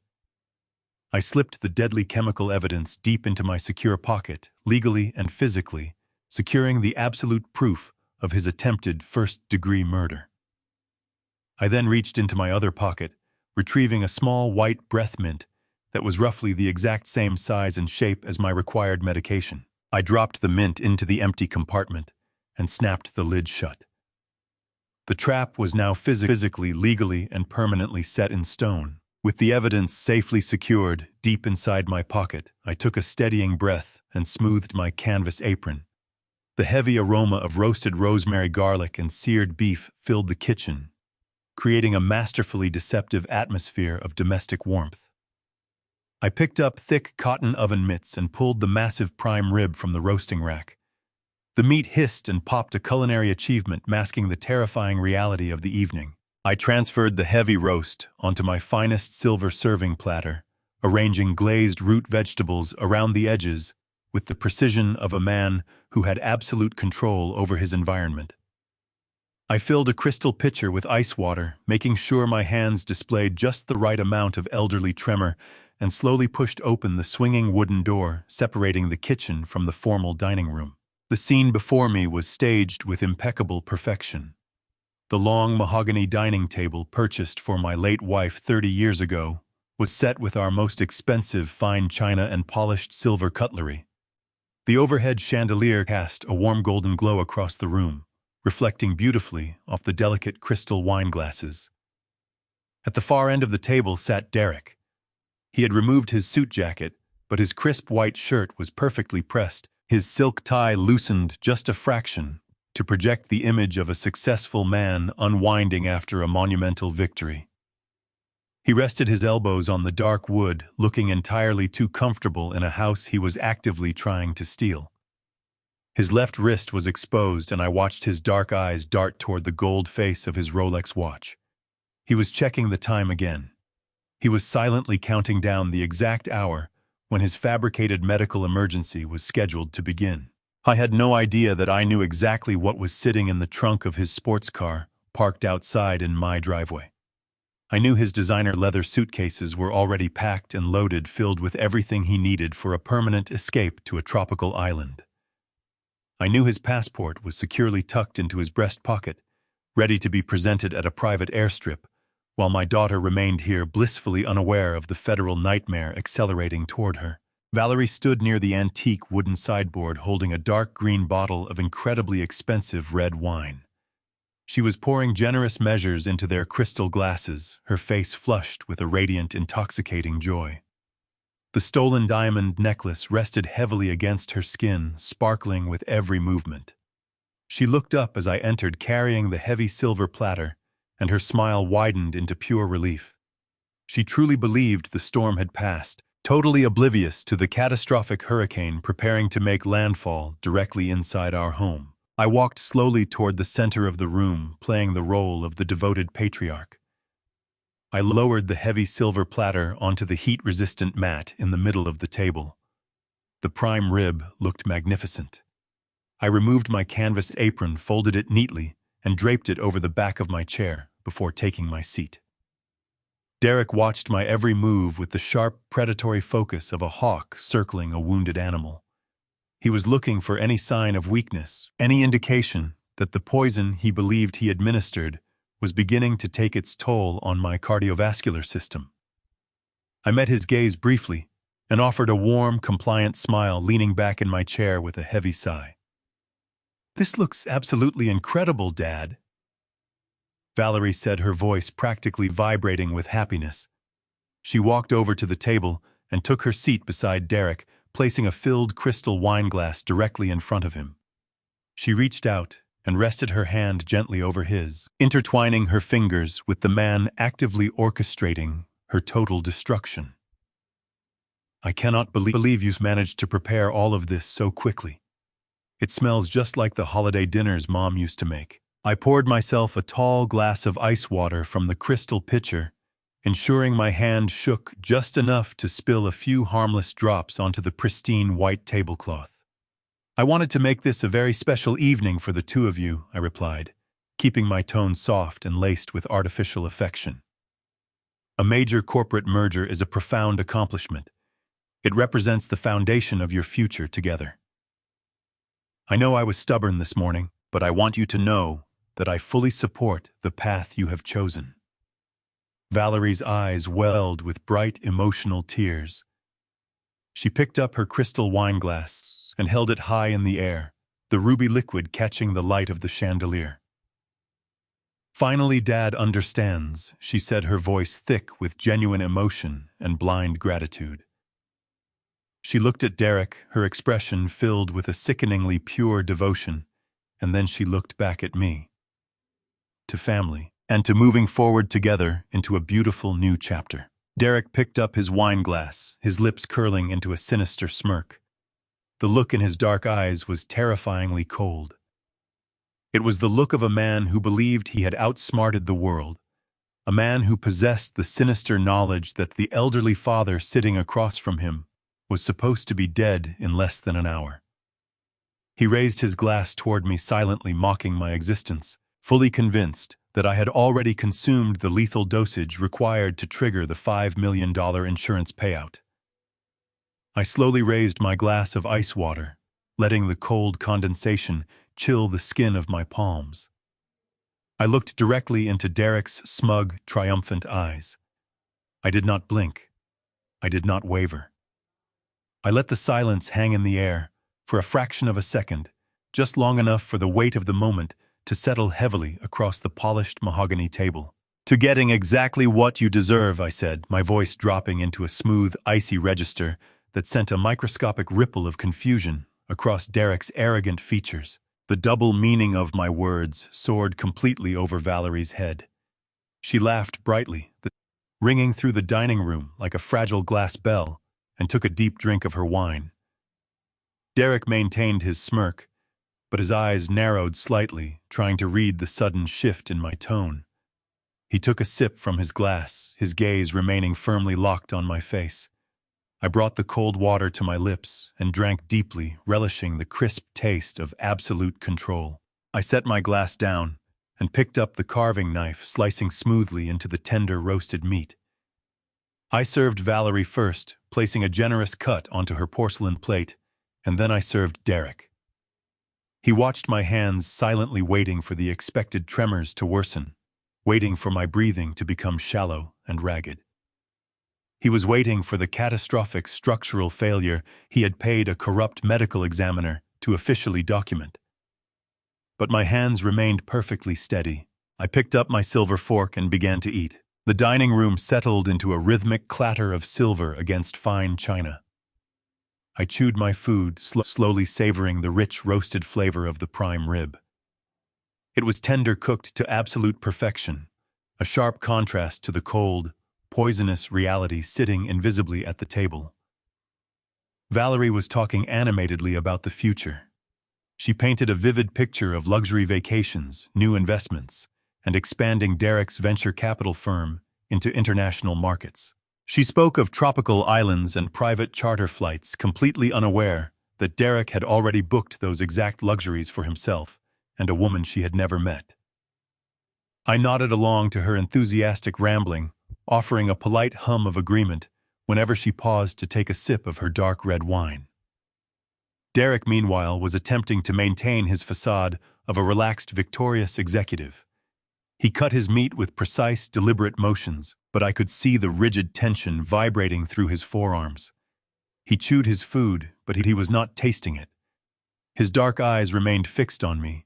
I slipped the deadly chemical evidence deep into my secure pocket, legally and physically, securing the absolute proof of his attempted first-degree murder. I then reached into my other pocket, retrieving a small white breath mint that was roughly the exact same size and shape as my required medication. I dropped the mint into the empty compartment and snapped the lid shut. The trap was now physically, legally, and permanently set in stone. With the evidence safely secured deep inside my pocket, I took a steadying breath and smoothed my canvas apron. The heavy aroma of roasted rosemary, garlic, and seared beef filled the kitchen, creating a masterfully deceptive atmosphere of domestic warmth. I picked up thick cotton oven mitts and pulled the massive prime rib from the roasting rack. The meat hissed and popped, a culinary achievement masking the terrifying reality of the evening. I transferred the heavy roast onto my finest silver serving platter, arranging glazed root vegetables around the edges with the precision of a man who had absolute control over his environment. I filled a crystal pitcher with ice water, making sure my hands displayed just the right amount of elderly tremor, and slowly pushed open the swinging wooden door separating the kitchen from the formal dining room. The scene before me was staged with impeccable perfection. The long mahogany dining table purchased for my late wife 30 years ago was set with our most expensive fine china and polished silver cutlery. The overhead chandelier cast a warm golden glow across the room, reflecting beautifully off the delicate crystal wine glasses. At the far end of the table sat Derek. He had removed his suit jacket, but his crisp white shirt was perfectly pressed, his silk tie loosened just a fraction to project the image of a successful man unwinding after a monumental victory. He rested his elbows on the dark wood, looking entirely too comfortable in a house he was actively trying to steal. His left wrist was exposed, and I watched his dark eyes dart toward the gold face of his Rolex watch. He was checking the time again. He was silently counting down the exact hour when his fabricated medical emergency was scheduled to begin. I had no idea that I knew exactly what was sitting in the trunk of his sports car, parked outside in my driveway. I knew his designer leather suitcases were already packed and loaded, filled with everything he needed for a permanent escape to a tropical island. I knew his passport was securely tucked into his breast pocket, ready to be presented at a private airstrip, while my daughter remained here blissfully unaware of the federal nightmare accelerating toward her. Valerie stood near the antique wooden sideboard holding a dark green bottle of incredibly expensive red wine. She was pouring generous measures into their crystal glasses, her face flushed with a radiant, intoxicating joy. The stolen diamond necklace rested heavily against her skin, sparkling with every movement. She looked up as I entered carrying the heavy silver platter, and her smile widened into pure relief. She truly believed the storm had passed, totally oblivious to the catastrophic hurricane preparing to make landfall directly inside our home. I walked slowly toward the center of the room, playing the role of the devoted patriarch. I lowered the heavy silver platter onto the heat-resistant mat in the middle of the table. The prime rib looked magnificent. I removed my canvas apron, folded it neatly, and draped it over the back of my chair before taking my seat. Derek watched my every move with the sharp, predatory focus of a hawk circling a wounded animal. He was looking for any sign of weakness, any indication that the poison he believed he administered was beginning to take its toll on my cardiovascular system. I met his gaze briefly and offered a warm, compliant smile, leaning back in my chair with a heavy sigh. "This looks absolutely incredible, Dad," Valerie said, her voice practically vibrating with happiness. She walked over to the table and took her seat beside Derek, placing a filled crystal wine glass directly in front of him. She reached out and rested her hand gently over his, intertwining her fingers with the man actively orchestrating her total destruction. "I cannot believe you've managed to prepare all of this so quickly. It smells just like the holiday dinners Mom used to make." I poured myself a tall glass of ice water from the crystal pitcher, ensuring my hand shook just enough to spill a few harmless drops onto the pristine white tablecloth. "I wanted to make this a very special evening for the two of you," I replied, keeping my tone soft and laced with artificial affection. "A major corporate merger is a profound accomplishment. It represents the foundation of your future together. I know I was stubborn this morning, but I want you to know that I fully support the path you have chosen." Valerie's eyes welled with bright, emotional tears. She picked up her crystal wine glass and held it high in the air, the ruby liquid catching the light of the chandelier. "Finally, Dad understands," she said, her voice thick with genuine emotion and blind gratitude. She looked at Derek, her expression filled with a sickeningly pure devotion, and then she looked back at me. To family, and to moving forward together into a beautiful new chapter. Derek picked up his wine glass, his lips curling into a sinister smirk. The look in his dark eyes was terrifyingly cold. It was the look of a man who believed he had outsmarted the world, a man who possessed the sinister knowledge that the elderly father sitting across from him was supposed to be dead in less than an hour. He raised his glass toward me, silently mocking my existence, fully convinced that I had already consumed the lethal dosage required to trigger the $5 million insurance payout. I slowly raised my glass of ice water, letting the cold condensation chill the skin of my palms. I looked directly into Derek's smug, triumphant eyes. I did not blink. I did not waver. I let the silence hang in the air for a fraction of a second, just long enough for the weight of the moment to settle heavily across the polished mahogany table. "To getting exactly what you deserve," I said, my voice dropping into a smooth, icy register that sent a microscopic ripple of confusion across Derek's arrogant features. The double meaning of my words soared completely over Valerie's head. She laughed brightly, ringing through the dining room like a fragile glass bell, and took a deep drink of her wine. Derek maintained his smirk, but his eyes narrowed slightly, trying to read the sudden shift in my tone. He took a sip from his glass, his gaze remaining firmly locked on my face. I brought the cold water to my lips and drank deeply, relishing the crisp taste of absolute control. I set my glass down and picked up the carving knife, slicing smoothly into the tender roasted meat. I served Valerie first, placing a generous cut onto her porcelain plate, and then I served Derek. He watched my hands, silently waiting for the expected tremors to worsen, waiting for my breathing to become shallow and ragged. He was waiting for the catastrophic structural failure he had paid a corrupt medical examiner to officially document. But my hands remained perfectly steady. I picked up my silver fork and began to eat. The dining room settled into a rhythmic clatter of silver against fine china. I chewed my food, slowly savoring the rich roasted flavor of the prime rib. It was tender, cooked to absolute perfection, a sharp contrast to the cold, poisonous reality sitting invisibly at the table. Valerie was talking animatedly about the future. She painted a vivid picture of luxury vacations, new investments, and expanding Derek's venture capital firm into international markets. She spoke of tropical islands and private charter flights, completely unaware that Derek had already booked those exact luxuries for himself and a woman she had never met. I nodded along to her enthusiastic rambling, offering a polite hum of agreement whenever she paused to take a sip of her dark red wine. Derek, meanwhile, was attempting to maintain his facade of a relaxed, victorious executive. He cut his meat with precise, deliberate motions, but I could see the rigid tension vibrating through his forearms. He chewed his food, but he was not tasting it. His dark eyes remained fixed on me.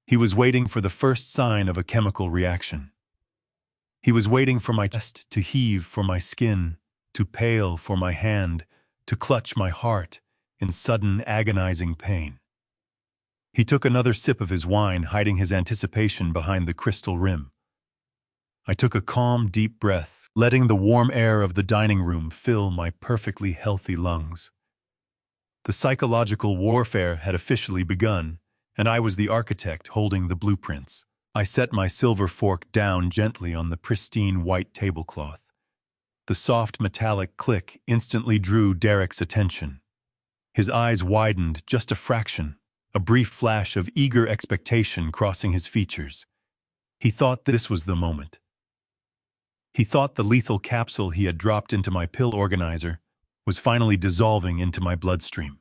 He was waiting for the first sign of a chemical reaction. He was waiting for my chest to heave, for my skin to pale, for my hand to clutch my heart in sudden, agonizing pain. He took another sip of his wine, hiding his anticipation behind the crystal rim. I took a calm, deep breath, letting the warm air of the dining room fill my perfectly healthy lungs. The psychological warfare had officially begun, and I was the architect holding the blueprints. I set my silver fork down gently on the pristine white tablecloth. The soft metallic click instantly drew Derek's attention. His eyes widened just a fraction, a brief flash of eager expectation crossing his features. He thought this was the moment. He thought the lethal capsule he had dropped into my pill organizer was finally dissolving into my bloodstream.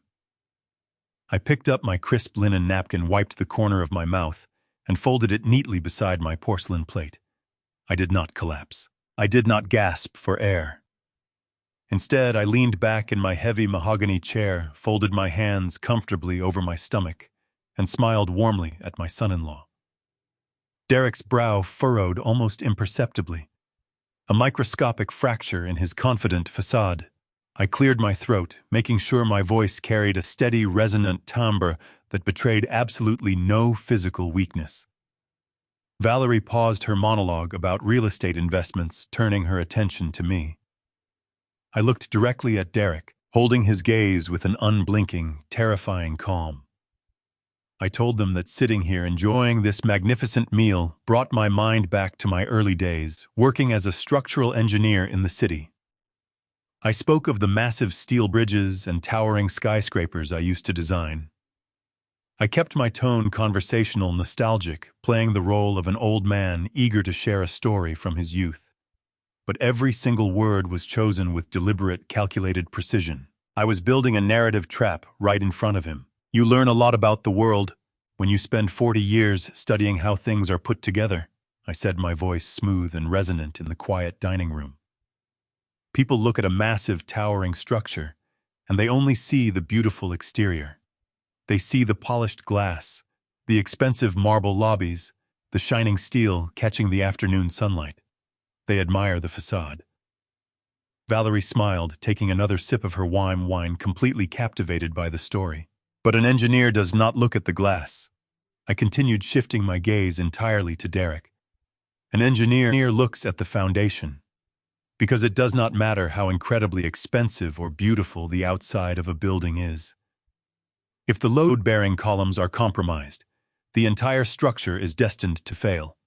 I picked up my crisp linen napkin, wiped the corner of my mouth, and folded it neatly beside my porcelain plate. I did not collapse. I did not gasp for air. Instead, I leaned back in my heavy mahogany chair, folded my hands comfortably over my stomach, and smiled warmly at my son-in-law. Derek's brow furrowed almost imperceptibly, a microscopic fracture in his confident facade. I cleared my throat, making sure my voice carried a steady, resonant timbre that betrayed absolutely no physical weakness. Valerie paused her monologue about real estate investments, turning her attention to me. I looked directly at Derek, holding his gaze with an unblinking, terrifying calm. I told them that sitting here enjoying this magnificent meal brought my mind back to my early days, working as a structural engineer in the city. I spoke of the massive steel bridges and towering skyscrapers I used to design. I kept my tone conversational, nostalgic, playing the role of an old man eager to share a story from his youth. But every single word was chosen with deliberate, calculated precision. I was building a narrative trap right in front of him. You learn a lot about the world when you spend 40 years studying how things are put together, I said, my voice smooth and resonant in the quiet dining room. People look at a massive, towering structure, and they only see the beautiful exterior. They see the polished glass, the expensive marble lobbies, the shining steel catching the afternoon sunlight. They admire the facade. Valerie smiled, taking another sip of her wine, completely captivated by the story. But an engineer does not look at the glass. I continued, shifting my gaze entirely to Derek. An engineer looks at the foundation. Because it does not matter how incredibly expensive or beautiful the outside of a building is. If the load-bearing columns are compromised, the entire structure is destined to fail.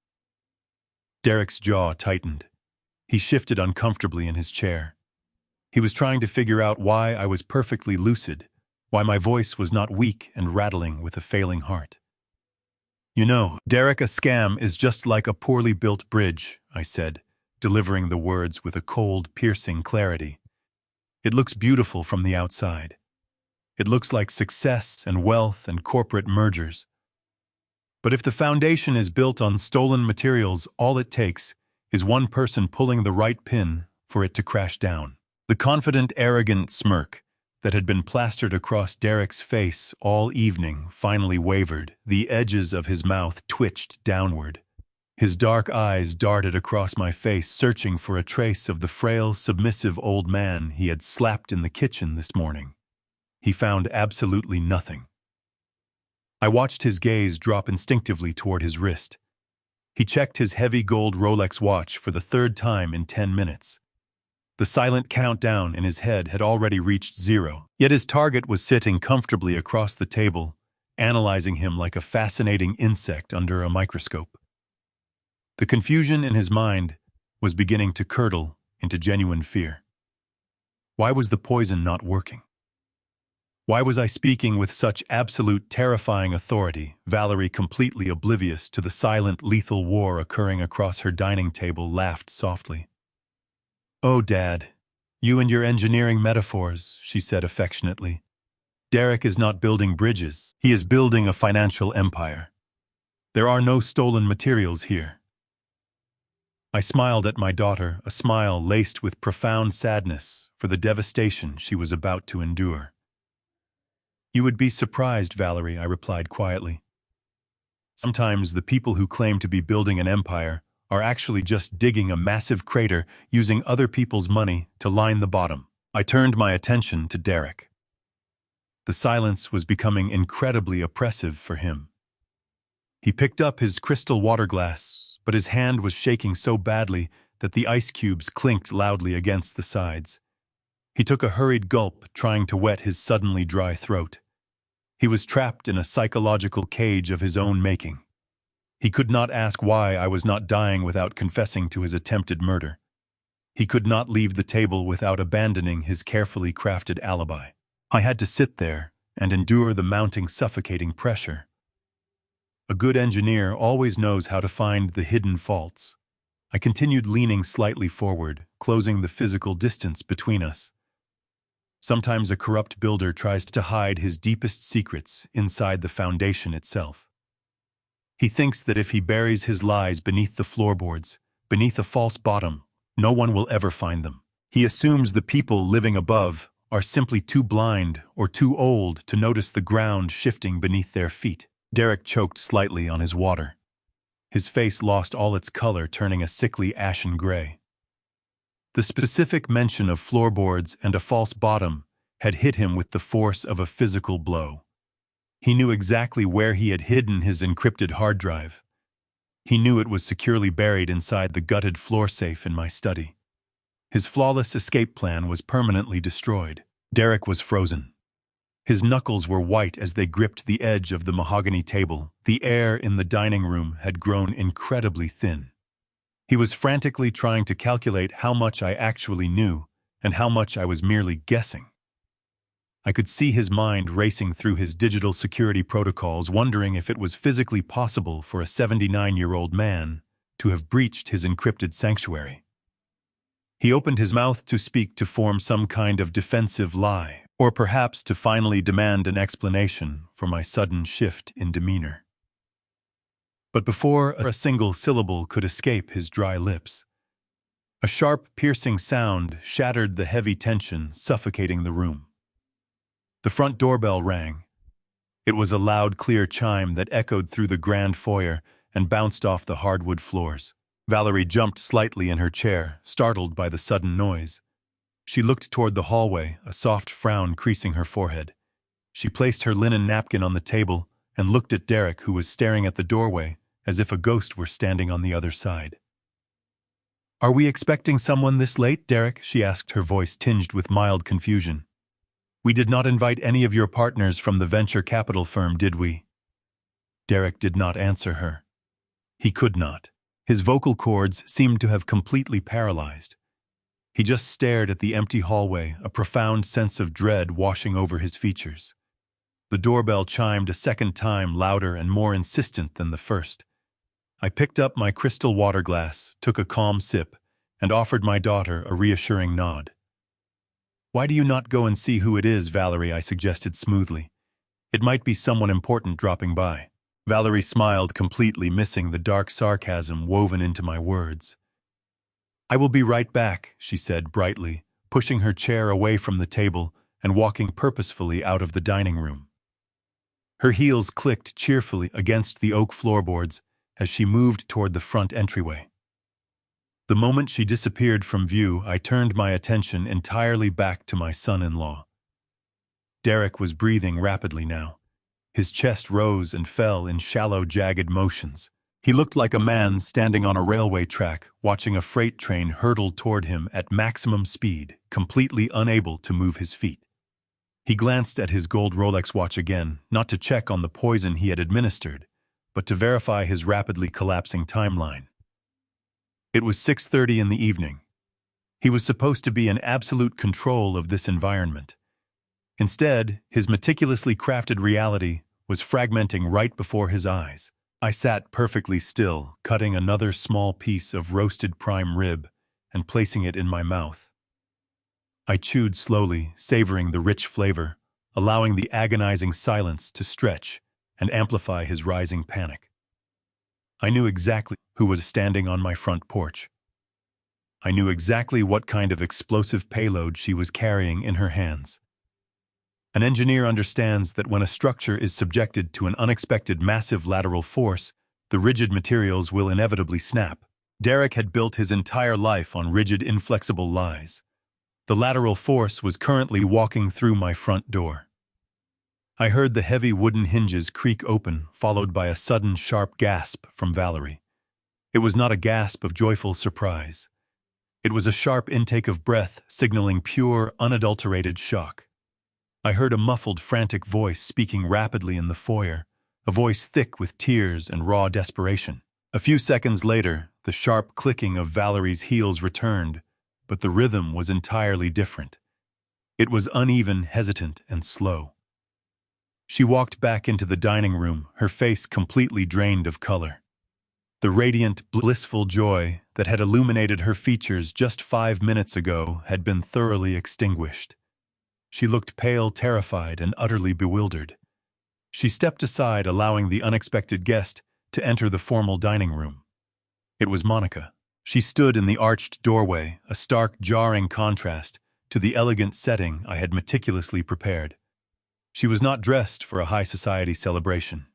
Derek's jaw tightened. He shifted uncomfortably in his chair. He was trying to figure out why I was perfectly lucid, why my voice was not weak and rattling with a failing heart. You know, Derek, a scam is just like a poorly built bridge, I said, delivering the words with a cold, piercing clarity. It looks beautiful from the outside. It looks like success and wealth and corporate mergers. But if the foundation is built on stolen materials, all it takes is one person pulling the right pin for it to crash down. The confident, arrogant smirk that had been plastered across Derek's face all evening finally wavered. The edges of his mouth twitched downward. His dark eyes darted across my face, searching for a trace of the frail, submissive old man he had slapped in the kitchen this morning. He found absolutely nothing. I watched his gaze drop instinctively toward his wrist. He checked his heavy gold Rolex watch for the third time in 10 minutes. The silent countdown in his head had already reached 0, yet his target was sitting comfortably across the table, analyzing him like a fascinating insect under a microscope. The confusion in his mind was beginning to curdle into genuine fear. Why was the poison not working? Why was I speaking with such absolute, terrifying authority, Valerie, completely oblivious to the silent, lethal war occurring across her dining table, laughed softly. "Oh, Dad, you and your engineering metaphors," she said affectionately. "Derek is not building bridges. He is building a financial empire. There are no stolen materials here." I smiled at my daughter, a smile laced with profound sadness for the devastation she was about to endure. "You would be surprised, Valerie," I replied quietly. "Sometimes the people who claim to be building an empire are actually just digging a massive crater using other people's money to line the bottom." I turned my attention to Derek. The silence was becoming incredibly oppressive for him. He picked up his crystal water glass, but his hand was shaking so badly that the ice cubes clinked loudly against the sides. He took a hurried gulp, trying to wet his suddenly dry throat. He was trapped in a psychological cage of his own making. He could not ask why I was not dying without confessing to his attempted murder. He could not leave the table without abandoning his carefully crafted alibi. I had to sit there and endure the mounting, suffocating pressure. A good engineer always knows how to find the hidden faults. I continued leaning slightly forward, closing the physical distance between us. Sometimes a corrupt builder tries to hide his deepest secrets inside the foundation itself. He thinks that if he buries his lies beneath the floorboards, beneath a false bottom, no one will ever find them. He assumes the people living above are simply too blind or too old to notice the ground shifting beneath their feet. Derek choked slightly on his water. His face lost all its color, turning a sickly ashen gray. The specific mention of floorboards and a false bottom had hit him with the force of a physical blow. He knew exactly where he had hidden his encrypted hard drive. He knew it was securely buried inside the gutted floor safe in my study. His flawless escape plan was permanently destroyed. Derek was frozen. His knuckles were white as they gripped the edge of the mahogany table. The air in the dining room had grown incredibly thin. He was frantically trying to calculate how much I actually knew and how much I was merely guessing. I could see his mind racing through his digital security protocols, wondering if it was physically possible for a 79-year-old man to have breached his encrypted sanctuary. He opened his mouth to speak, to form some kind of defensive lie, or perhaps to finally demand an explanation for my sudden shift in demeanor. But before a single syllable could escape his dry lips, a sharp, piercing sound shattered the heavy tension suffocating the room. The front doorbell rang. It was a loud, clear chime that echoed through the grand foyer and bounced off the hardwood floors. Valerie jumped slightly in her chair, startled by the sudden noise. She looked toward the hallway, a soft frown creasing her forehead. She placed her linen napkin on the table and looked at Derek, who was staring at the doorway as if a ghost were standing on the other side. "Are we expecting someone this late, Derek?" she asked, her voice tinged with mild confusion. "We did not invite any of your partners from the venture capital firm, did we?" Derek did not answer her. He could not. His vocal cords seemed to have completely paralyzed. He just stared at the empty hallway, a profound sense of dread washing over his features. The doorbell chimed a second time, louder and more insistent than the first. I picked up my crystal water glass, took a calm sip, and offered my daughter a reassuring nod. "Why do you not go and see who it is, Valerie?" I suggested smoothly. "It might be someone important dropping by." Valerie smiled, completely missing the dark sarcasm woven into my words. "I will be right back," she said brightly, pushing her chair away from the table and walking purposefully out of the dining room. Her heels clicked cheerfully against the oak floorboards as she moved toward the front entryway. The moment she disappeared from view, I turned my attention entirely back to my son-in-law. Derek was breathing rapidly now. His chest rose and fell in shallow, jagged motions. He looked like a man standing on a railway track, watching a freight train hurtle toward him at maximum speed, completely unable to move his feet. He glanced at his gold Rolex watch again, not to check on the poison he had administered, but to verify his rapidly collapsing timeline. It was 6:30 in the evening. He was supposed to be in absolute control of this environment. Instead, his meticulously crafted reality was fragmenting right before his eyes. I sat perfectly still, cutting another small piece of roasted prime rib and placing it in my mouth. I chewed slowly, savoring the rich flavor, allowing the agonizing silence to stretch and amplify his rising panic. I knew exactly who was standing on my front porch. I knew exactly what kind of explosive payload she was carrying in her hands. An engineer understands that when a structure is subjected to an unexpected massive lateral force, the rigid materials will inevitably snap. Derek had built his entire life on rigid, inflexible lies. The lateral force was currently walking through my front door. I heard the heavy wooden hinges creak open, followed by a sudden sharp gasp from Valerie. It was not a gasp of joyful surprise. It was a sharp intake of breath, signaling pure, unadulterated shock. I heard a muffled, frantic voice speaking rapidly in the foyer, a voice thick with tears and raw desperation. A few seconds later, the sharp clicking of Valerie's heels returned, but the rhythm was entirely different. It was uneven, hesitant, and slow. She walked back into the dining room, her face completely drained of color. The radiant, blissful joy that had illuminated her features just 5 minutes ago had been thoroughly extinguished. She looked pale, terrified, and utterly bewildered. She stepped aside, allowing the unexpected guest to enter the formal dining room. It was Monica. She stood in the arched doorway, a stark, jarring contrast to the elegant setting I had meticulously prepared. She was not dressed for a high society celebration.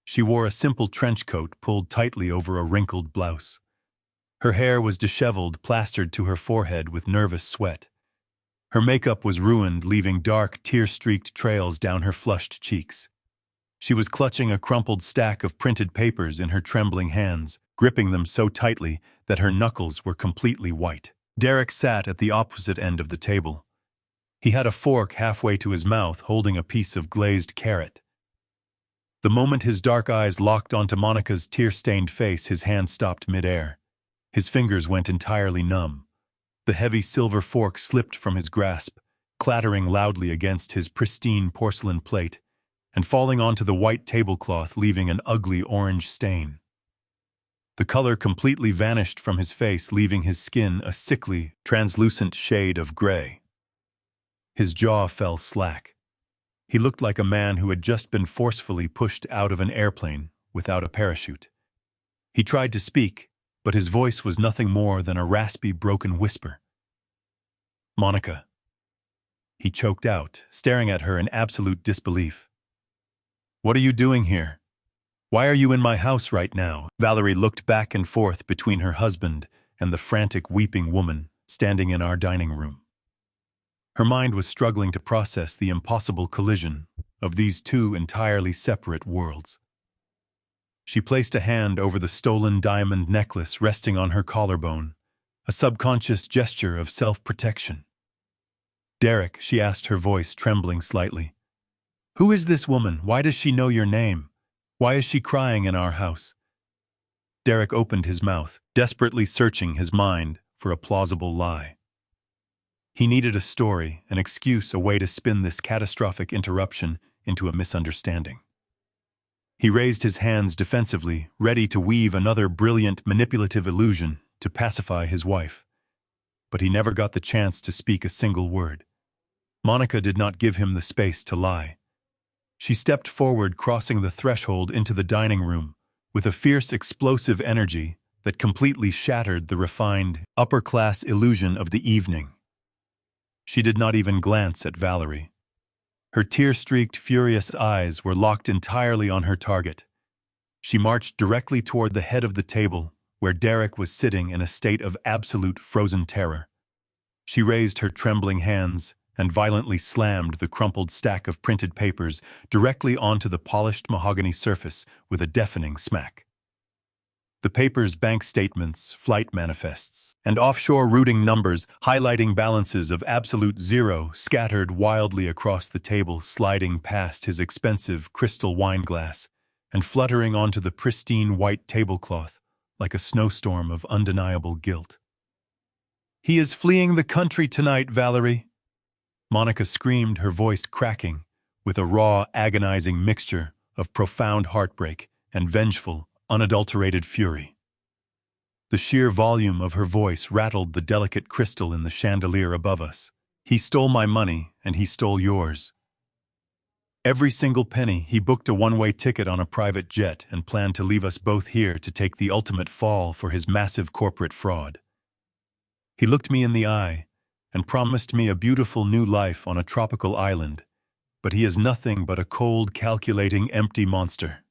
She wore a simple trench coat pulled tightly over a wrinkled blouse. Her hair was disheveled, plastered to her forehead with nervous sweat. Her makeup was ruined, leaving dark, tear-streaked trails down her flushed cheeks. She was clutching a crumpled stack of printed papers in her trembling hands, gripping them so tightly that her knuckles were completely white. Derek sat at the opposite end of the table. He had a fork halfway to his mouth, holding a piece of glazed carrot. The moment his dark eyes locked onto Monica's tear-stained face, his hand stopped mid-air. His fingers went entirely numb. The heavy silver fork slipped from his grasp, clattering loudly against his pristine porcelain plate, and falling onto the white tablecloth, leaving an ugly orange stain. The color completely vanished from his face, leaving his skin a sickly, translucent shade of gray. His jaw fell slack. He looked like a man who had just been forcefully pushed out of an airplane without a parachute. He tried to speak, but his voice was nothing more than a raspy, broken whisper. "Monica." He choked out, staring at her in absolute disbelief. "What are you doing here? Why are you in my house right now?" Valerie looked back and forth between her husband and the frantic, weeping woman standing in our dining room. Her mind was struggling to process the impossible collision of these two entirely separate worlds. She placed a hand over the stolen diamond necklace resting on her collarbone, a subconscious gesture of self-protection. "Derek," she asked, her voice trembling slightly. "Who is this woman? Why does she know your name? Why is she crying in our house?" Derek opened his mouth, desperately searching his mind for a plausible lie. He needed a story, an excuse, a way to spin this catastrophic interruption into a misunderstanding. He raised his hands defensively, ready to weave another brilliant, manipulative illusion to pacify his wife. But he never got the chance to speak a single word. Monica did not give him the space to lie. She stepped forward, crossing the threshold into the dining room, with a fierce, explosive energy that completely shattered the refined, upper-class illusion of the evening. She did not even glance at Valerie. Her tear-streaked, furious eyes were locked entirely on her target. She marched directly toward the head of the table, where Derek was sitting in a state of absolute frozen terror. She raised her trembling hands and violently slammed the crumpled stack of printed papers directly onto the polished mahogany surface with a deafening smack. The papers' bank statements, flight manifests, and offshore routing numbers highlighting balances of absolute zero scattered wildly across the table, sliding past his expensive crystal wine glass and fluttering onto the pristine white tablecloth like a snowstorm of undeniable guilt. "He is fleeing the country tonight, Valerie," Monica screamed, her voice cracking with a raw, agonizing mixture of profound heartbreak and vengeful, unadulterated fury. The sheer volume of her voice rattled the delicate crystal in the chandelier above us. "He stole my money, and he stole yours. Every single penny. He booked a one-way ticket on a private jet and planned to leave us both here to take the ultimate fall for his massive corporate fraud. He looked me in the eye and promised me a beautiful new life on a tropical island, but he is nothing but a cold, calculating, empty monster."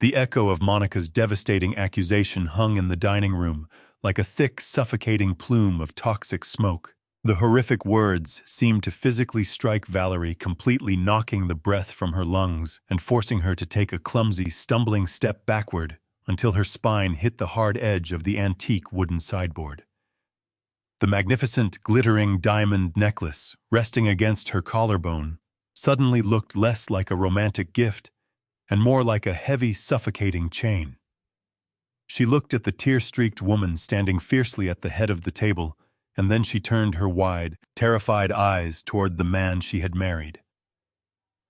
The echo of Monica's devastating accusation hung in the dining room like a thick, suffocating plume of toxic smoke. The horrific words seemed to physically strike Valerie, completely knocking the breath from her lungs and forcing her to take a clumsy, stumbling step backward until her spine hit the hard edge of the antique wooden sideboard. The magnificent, glittering diamond necklace, resting against her collarbone, suddenly looked less like a romantic gift and more like a heavy, suffocating chain. She looked at the tear-streaked woman standing fiercely at the head of the table, and then she turned her wide, terrified eyes toward the man she had married.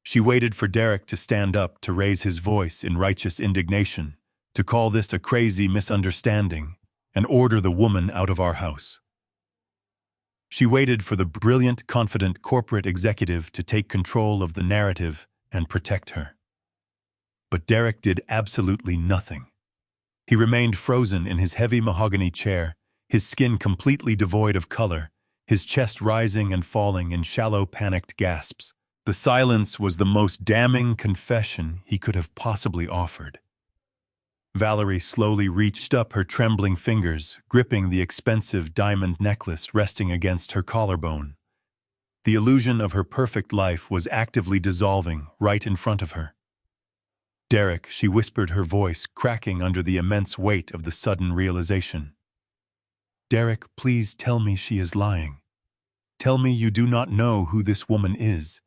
She waited for Derek to stand up, to raise his voice in righteous indignation, to call this a crazy misunderstanding, and order the woman out of our house. She waited for the brilliant, confident corporate executive to take control of the narrative and protect her. But Derek did absolutely nothing. He remained frozen in his heavy mahogany chair, his skin completely devoid of color, his chest rising and falling in shallow, panicked gasps. The silence was the most damning confession he could have possibly offered. Valerie slowly reached up her trembling fingers, gripping the expensive diamond necklace resting against her collarbone. The illusion of her perfect life was actively dissolving right in front of her. "Derek," she whispered, her voice cracking under the immense weight of the sudden realization. "Derek, please tell me she is lying. Tell me you do not know who this woman is.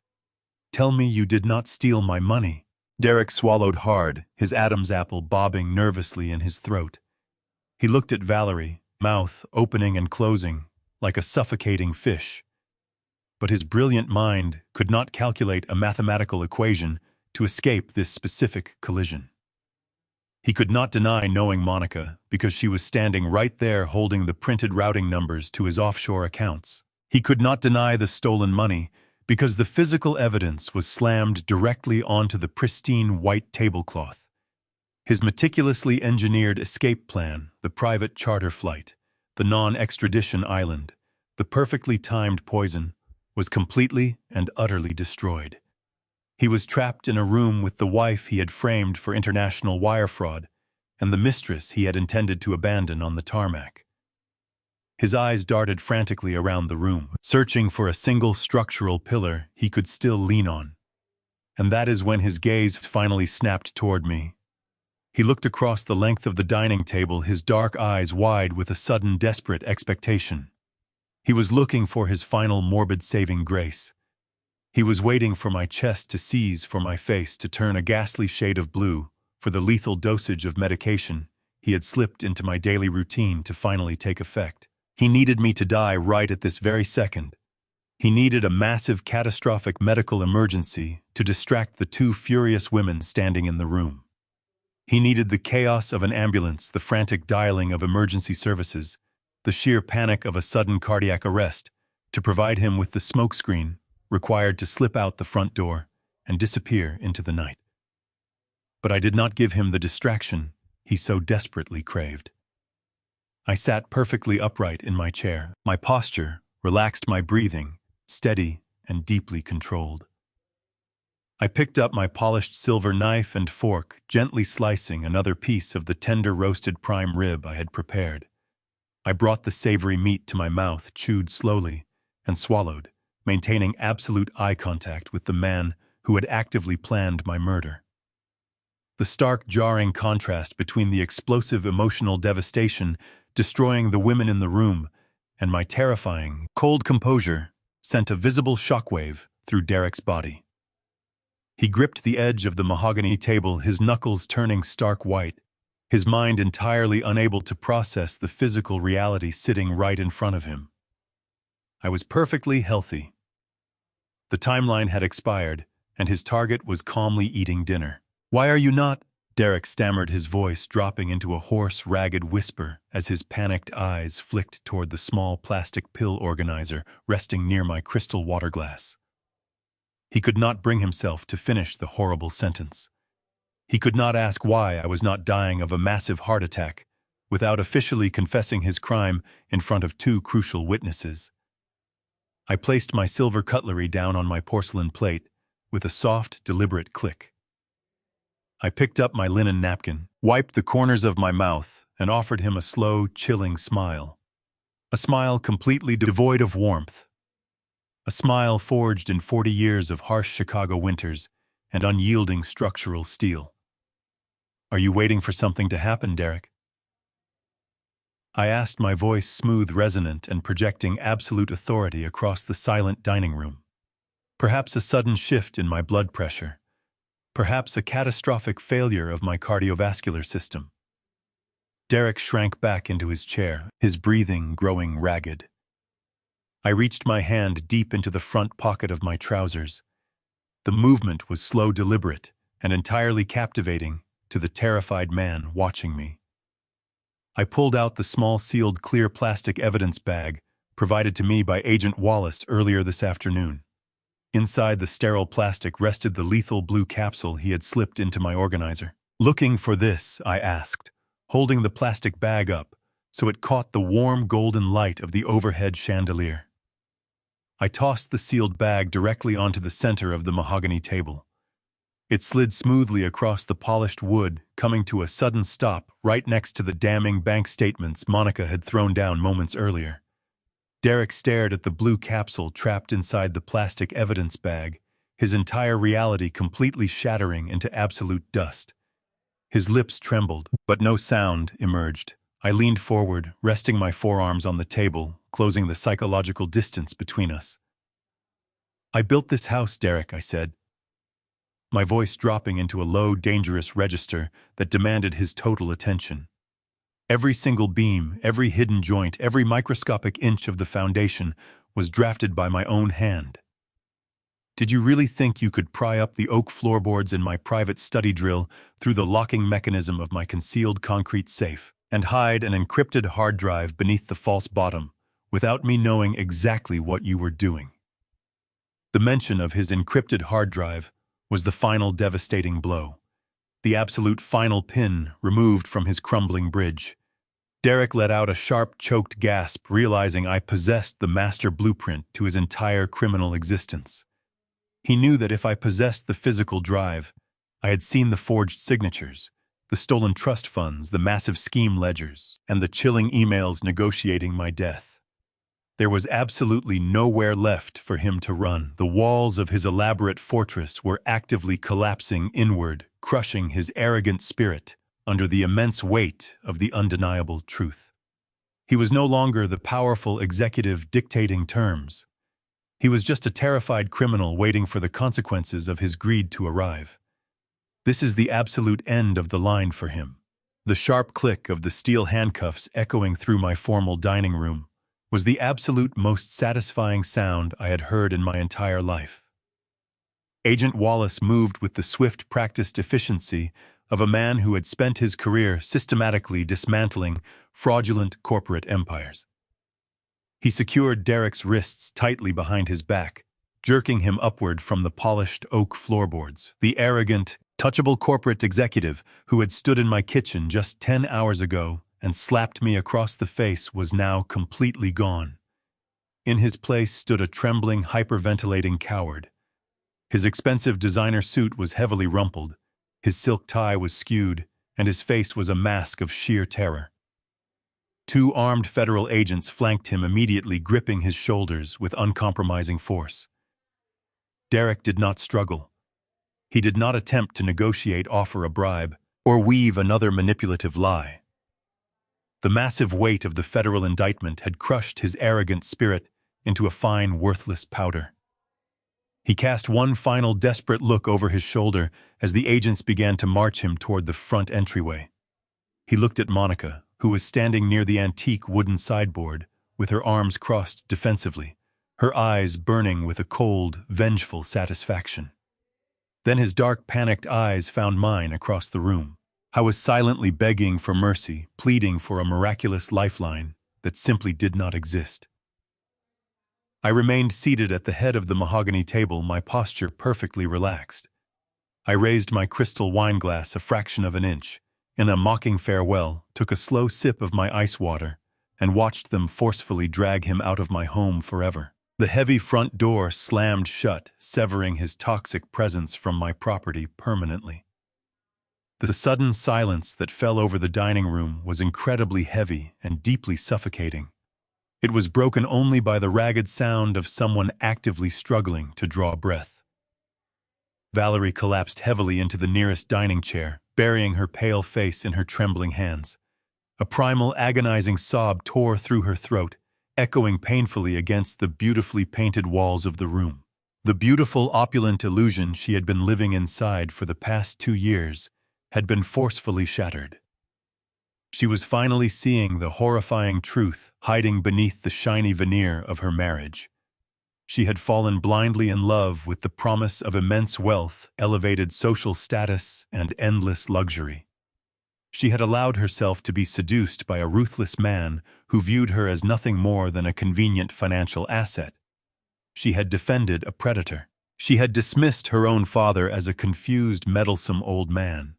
Tell me you did not steal my money." Derek swallowed hard, his Adam's apple bobbing nervously in his throat. He looked at Valerie, mouth opening and closing, like a suffocating fish. But his brilliant mind could not calculate a mathematical equation to escape this specific collision. He could not deny knowing Monica because she was standing right there holding the printed routing numbers to his offshore accounts. He could not deny the stolen money because the physical evidence was slammed directly onto the pristine white tablecloth. His meticulously engineered escape plan, the private charter flight, the non-extradition island, the perfectly timed poison, was completely and utterly destroyed. He was trapped in a room with the wife he had framed for international wire fraud and the mistress he had intended to abandon on the tarmac. His eyes darted frantically around the room, searching for a single structural pillar he could still lean on. And that is when his gaze finally snapped toward me. He looked across the length of the dining table, his dark eyes wide with a sudden desperate expectation. He was looking for his final morbid saving grace. He was waiting for my chest to seize, for my face to turn a ghastly shade of blue, for the lethal dosage of medication he had slipped into my daily routine to finally take effect. He needed me to die right at this very second. He needed a massive, catastrophic medical emergency to distract the two furious women standing in the room. He needed the chaos of an ambulance, the frantic dialing of emergency services, the sheer panic of a sudden cardiac arrest, to provide him with the smokescreen required to slip out the front door and disappear into the night. But I did not give him the distraction he so desperately craved. I sat perfectly upright in my chair, my posture relaxed, my breathing steady and deeply controlled. I picked up my polished silver knife and fork, gently slicing another piece of the tender roasted prime rib I had prepared. I brought the savory meat to my mouth, chewed slowly, and swallowed, maintaining absolute eye contact with the man who had actively planned my murder. The stark, jarring contrast between the explosive emotional devastation destroying the women in the room and my terrifying, cold composure sent a visible shockwave through Derek's body. He gripped the edge of the mahogany table, his knuckles turning stark white, his mind entirely unable to process the physical reality sitting right in front of him. I was perfectly healthy. The timeline had expired, and his target was calmly eating dinner. "Why are you not?" Derek stammered, his voice dropping into a hoarse, ragged whisper as his panicked eyes flicked toward the small plastic pill organizer resting near my crystal water glass. He could not bring himself to finish the horrible sentence. He could not ask why I was not dying of a massive heart attack without officially confessing his crime in front of two crucial witnesses. I placed my silver cutlery down on my porcelain plate with a soft, deliberate click. I picked up my linen napkin, wiped the corners of my mouth, and offered him a slow, chilling smile. A smile completely devoid of warmth. A smile forged in 40 years of harsh Chicago winters and unyielding structural steel. "Are you waiting for something to happen, Derek?" I asked, my voice smooth, resonant, and projecting absolute authority across the silent dining room. Perhaps a sudden shift in my blood pressure. Perhaps a catastrophic failure of my cardiovascular system. Derek shrank back into his chair, his breathing growing ragged. I reached my hand deep into the front pocket of my trousers. The movement was slow, deliberate, and entirely captivating to the terrified man watching me. I pulled out the small sealed clear plastic evidence bag provided to me by Agent Wallace earlier this afternoon. Inside the sterile plastic rested the lethal blue capsule he had slipped into my organizer. "Looking for this?" I asked, holding the plastic bag up so it caught the warm golden light of the overhead chandelier. I tossed the sealed bag directly onto the center of the mahogany table. It slid smoothly across the polished wood, coming to a sudden stop right next to the damning bank statements Monica had thrown down moments earlier. Derek stared at the blue capsule trapped inside the plastic evidence bag, his entire reality completely shattering into absolute dust. His lips trembled, but no sound emerged. I leaned forward, resting my forearms on the table, closing the psychological distance between us. "I built this house, Derek," I said, my voice dropping into a low, dangerous register that demanded his total attention. Every single beam, every hidden joint, every microscopic inch of the foundation was drafted by my own hand. Did you really think you could pry up the oak floorboards in my private study drill through the locking mechanism of my concealed concrete safe and hide an encrypted hard drive beneath the false bottom without me knowing exactly what you were doing? The mention of his encrypted hard drive was the final devastating blow. The absolute final pin removed from his crumbling bridge. Derek let out a sharp, choked gasp, realizing I possessed the master blueprint to his entire criminal existence. He knew that if I possessed the physical drive, I had seen the forged signatures, the stolen trust funds, the massive scheme ledgers, and the chilling emails negotiating my death. There was absolutely nowhere left for him to run. The walls of his elaborate fortress were actively collapsing inward, crushing his arrogant spirit, under the immense weight of the undeniable truth. He was no longer the powerful executive dictating terms. He was just a terrified criminal waiting for the consequences of his greed to arrive. This is the absolute end of the line for him. The sharp click of the steel handcuffs echoing through my formal dining room was the absolute most satisfying sound I had heard in my entire life. Agent Wallace moved with the swift, practiced efficiency of a man who had spent his career systematically dismantling fraudulent corporate empires. He secured Derek's wrists tightly behind his back, jerking him upward from the polished oak floorboards. The arrogant, touchable corporate executive who had stood in my kitchen just 10 hours ago and slapped me across the face was now completely gone. In his place stood a trembling, hyperventilating coward. His expensive designer suit was heavily rumpled, his silk tie was skewed, and his face was a mask of sheer terror. 2 armed federal agents flanked him, immediately gripping his shoulders with uncompromising force. Derek did not struggle. He did not attempt to negotiate, offer a bribe, or weave another manipulative lie. The massive weight of the federal indictment had crushed his arrogant spirit into a fine, worthless powder. He cast one final desperate look over his shoulder as the agents began to march him toward the front entryway. He looked at Monica, who was standing near the antique wooden sideboard, with her arms crossed defensively, her eyes burning with a cold, vengeful satisfaction. Then his dark, panicked eyes found mine across the room. I was silently begging for mercy, pleading for a miraculous lifeline that simply did not exist. I remained seated at the head of the mahogany table, my posture perfectly relaxed. I raised my crystal wine glass a fraction of an inch, in a mocking farewell, took a slow sip of my ice water, and watched them forcefully drag him out of my home forever. The heavy front door slammed shut, severing his toxic presence from my property permanently. The sudden silence that fell over the dining room was incredibly heavy and deeply suffocating. It was broken only by the ragged sound of someone actively struggling to draw breath. Valerie collapsed heavily into the nearest dining chair, burying her pale face in her trembling hands. A primal, agonizing sob tore through her throat, echoing painfully against the beautifully painted walls of the room. The beautiful, opulent illusion she had been living inside for the past 2 years had been forcefully shattered. She was finally seeing the horrifying truth hiding beneath the shiny veneer of her marriage. She had fallen blindly in love with the promise of immense wealth, elevated social status, and endless luxury. She had allowed herself to be seduced by a ruthless man who viewed her as nothing more than a convenient financial asset. She had defended a predator. She had dismissed her own father as a confused, meddlesome old man.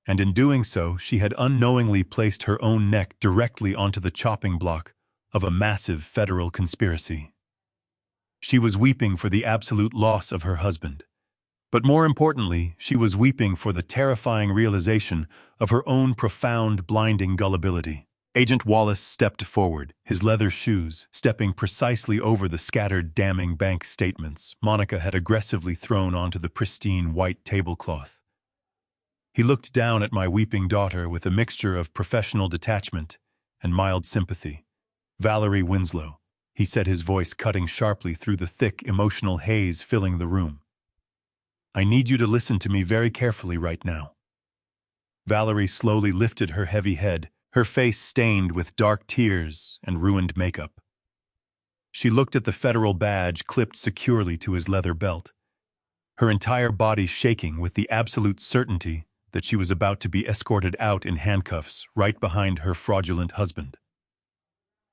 And in doing so, she had unknowingly placed her own neck directly onto the chopping block of a massive federal conspiracy. She was weeping for the absolute loss of her husband. But more importantly, she was weeping for the terrifying realization of her own profound, blinding gullibility. Agent Wallace stepped forward, his leather shoes stepping precisely over the scattered, damning bank statements Monica had aggressively thrown onto the pristine white tablecloth. He looked down at my weeping daughter with a mixture of professional detachment and mild sympathy. "Valerie Winslow," he said, his voice cutting sharply through the thick, emotional haze filling the room. "I need you to listen to me very carefully right now." Valerie slowly lifted her heavy head, her face stained with dark tears and ruined makeup. She looked at the federal badge clipped securely to his leather belt, her entire body shaking with the absolute certainty that she was about to be escorted out in handcuffs right behind her fraudulent husband.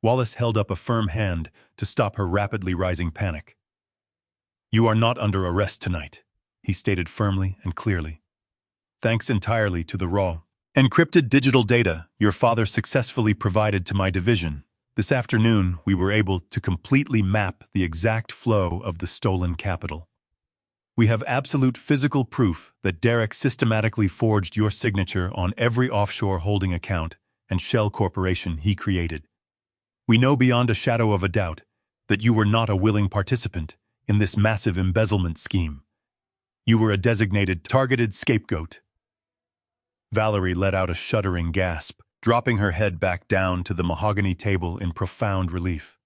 Wallace held up a firm hand to stop her rapidly rising panic. "You are not under arrest tonight," he stated firmly and clearly. "Thanks entirely to the raw, encrypted digital data your father successfully provided to my division, this afternoon we were able to completely map the exact flow of the stolen capital. We have absolute physical proof that Derek systematically forged your signature on every offshore holding account and shell corporation he created. We know beyond a shadow of a doubt that you were not a willing participant in this massive embezzlement scheme. You were a designated, targeted scapegoat." Valerie let out a shuddering gasp, dropping her head back down to the mahogany table in profound relief.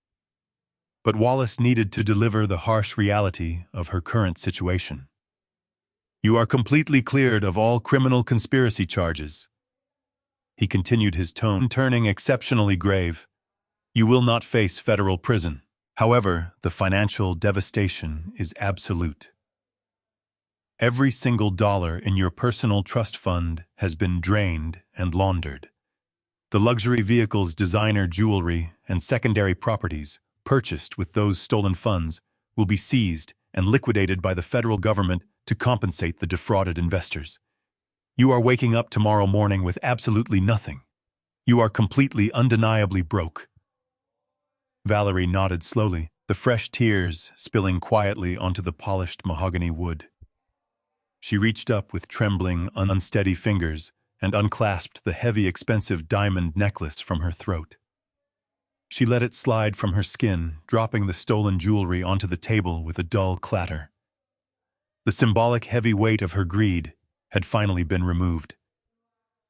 But Wallace needed to deliver the harsh reality of her current situation. "You are completely cleared of all criminal conspiracy charges." He continued, his tone turning exceptionally grave. "You will not face federal prison. However, the financial devastation is absolute. Every single dollar in your personal trust fund has been drained and laundered. The luxury vehicles, designer jewelry, and secondary properties purchased with those stolen funds will be seized and liquidated by the federal government to compensate the defrauded investors. You are waking up tomorrow morning with absolutely nothing. You are completely, undeniably broke." Valerie nodded slowly, the fresh tears spilling quietly onto the polished mahogany wood. She reached up with trembling, unsteady fingers and unclasped the heavy, expensive diamond necklace from her throat. She let it slide from her skin, dropping the stolen jewelry onto the table with a dull clatter. The symbolic heavy weight of her greed had finally been removed.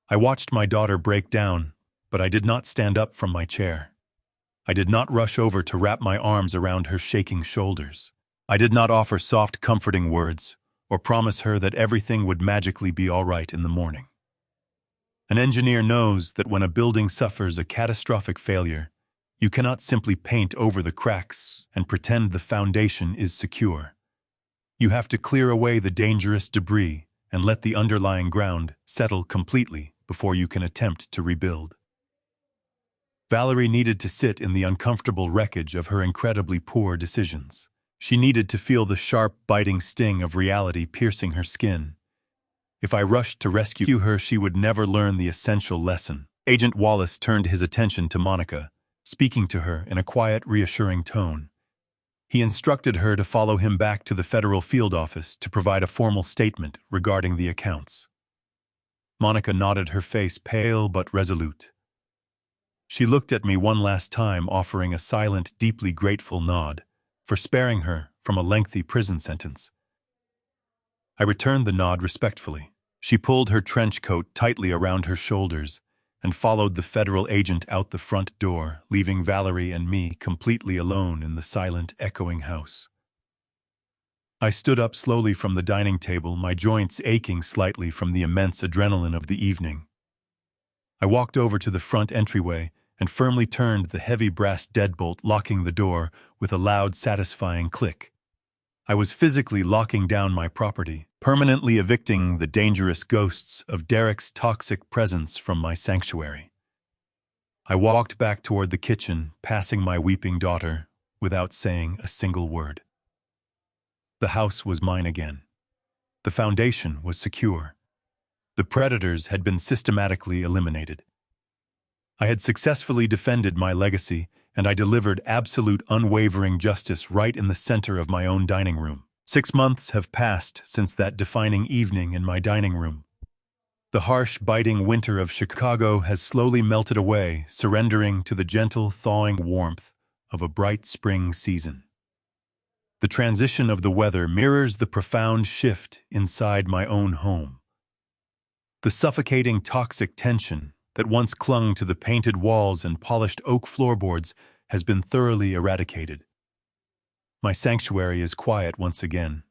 I watched my daughter break down, but I did not stand up from my chair. I did not rush over to wrap my arms around her shaking shoulders. I did not offer soft, comforting words or promise her that everything would magically be all right in the morning. An engineer knows that when a building suffers a catastrophic failure, you cannot simply paint over the cracks and pretend the foundation is secure. You have to clear away the dangerous debris and let the underlying ground settle completely before you can attempt to rebuild. Valerie needed to sit in the uncomfortable wreckage of her incredibly poor decisions. She needed to feel the sharp, biting sting of reality piercing her skin. If I rushed to rescue her, she would never learn the essential lesson. Agent Wallace turned his attention to Monica, speaking to her in a quiet, reassuring tone. He instructed her to follow him back to the federal field office to provide a formal statement regarding the accounts. Monica nodded, her face pale but resolute. She looked at me one last time, offering a silent, deeply grateful nod for sparing her from a lengthy prison sentence. I returned the nod respectfully. She pulled her trench coat tightly around her shoulders and followed the federal agent out the front door, leaving Valerie and me completely alone in the silent, echoing house. I stood up slowly from the dining table, my joints aching slightly from the immense adrenaline of the evening. I walked over to the front entryway and firmly turned the heavy brass deadbolt, locking the door with a loud, satisfying click. I was physically locking down my property, permanently evicting the dangerous ghosts of Derek's toxic presence from my sanctuary. I walked back toward the kitchen, passing my weeping daughter, without saying a single word. The house was mine again. The foundation was secure. The predators had been systematically eliminated. I had successfully defended my legacy, and I delivered absolute, unwavering justice right in the center of my own dining room. 6 months have passed since that defining evening in my dining room. The harsh, biting winter of Chicago has slowly melted away, surrendering to the gentle, thawing warmth of a bright spring season. The transition of the weather mirrors the profound shift inside my own home. The suffocating, toxic tension that once clung to the painted walls and polished oak floorboards has been thoroughly eradicated. My sanctuary is quiet once again,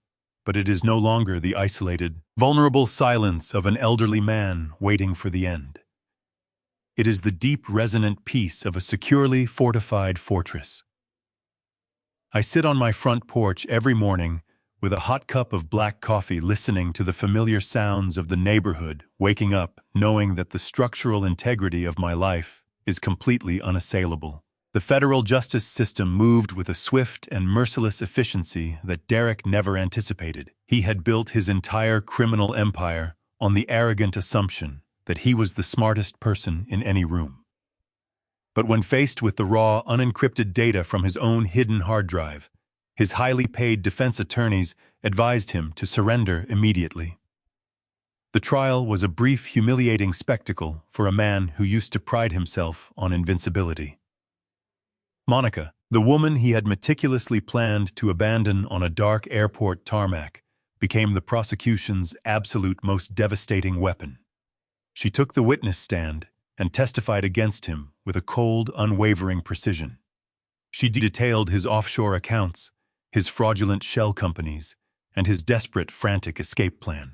but it is no longer the isolated, vulnerable silence of an elderly man waiting for the end. It is the deep, resonant peace of a securely fortified fortress. I sit on my front porch every morning with a hot cup of black coffee, listening to the familiar sounds of the neighborhood, waking up knowing that the structural integrity of my life is completely unassailable. The federal justice system moved with a swift and merciless efficiency that Derek never anticipated. He had built his entire criminal empire on the arrogant assumption that he was the smartest person in any room. But when faced with the raw, unencrypted data from his own hidden hard drive, his highly paid defense attorneys advised him to surrender immediately. The trial was a brief, humiliating spectacle for a man who used to pride himself on invincibility. Monica, the woman he had meticulously planned to abandon on a dark airport tarmac, became the prosecution's absolute most devastating weapon. She took the witness stand and testified against him with a cold, unwavering precision. She detailed his offshore accounts, his fraudulent shell companies, and his desperate, frantic escape plan.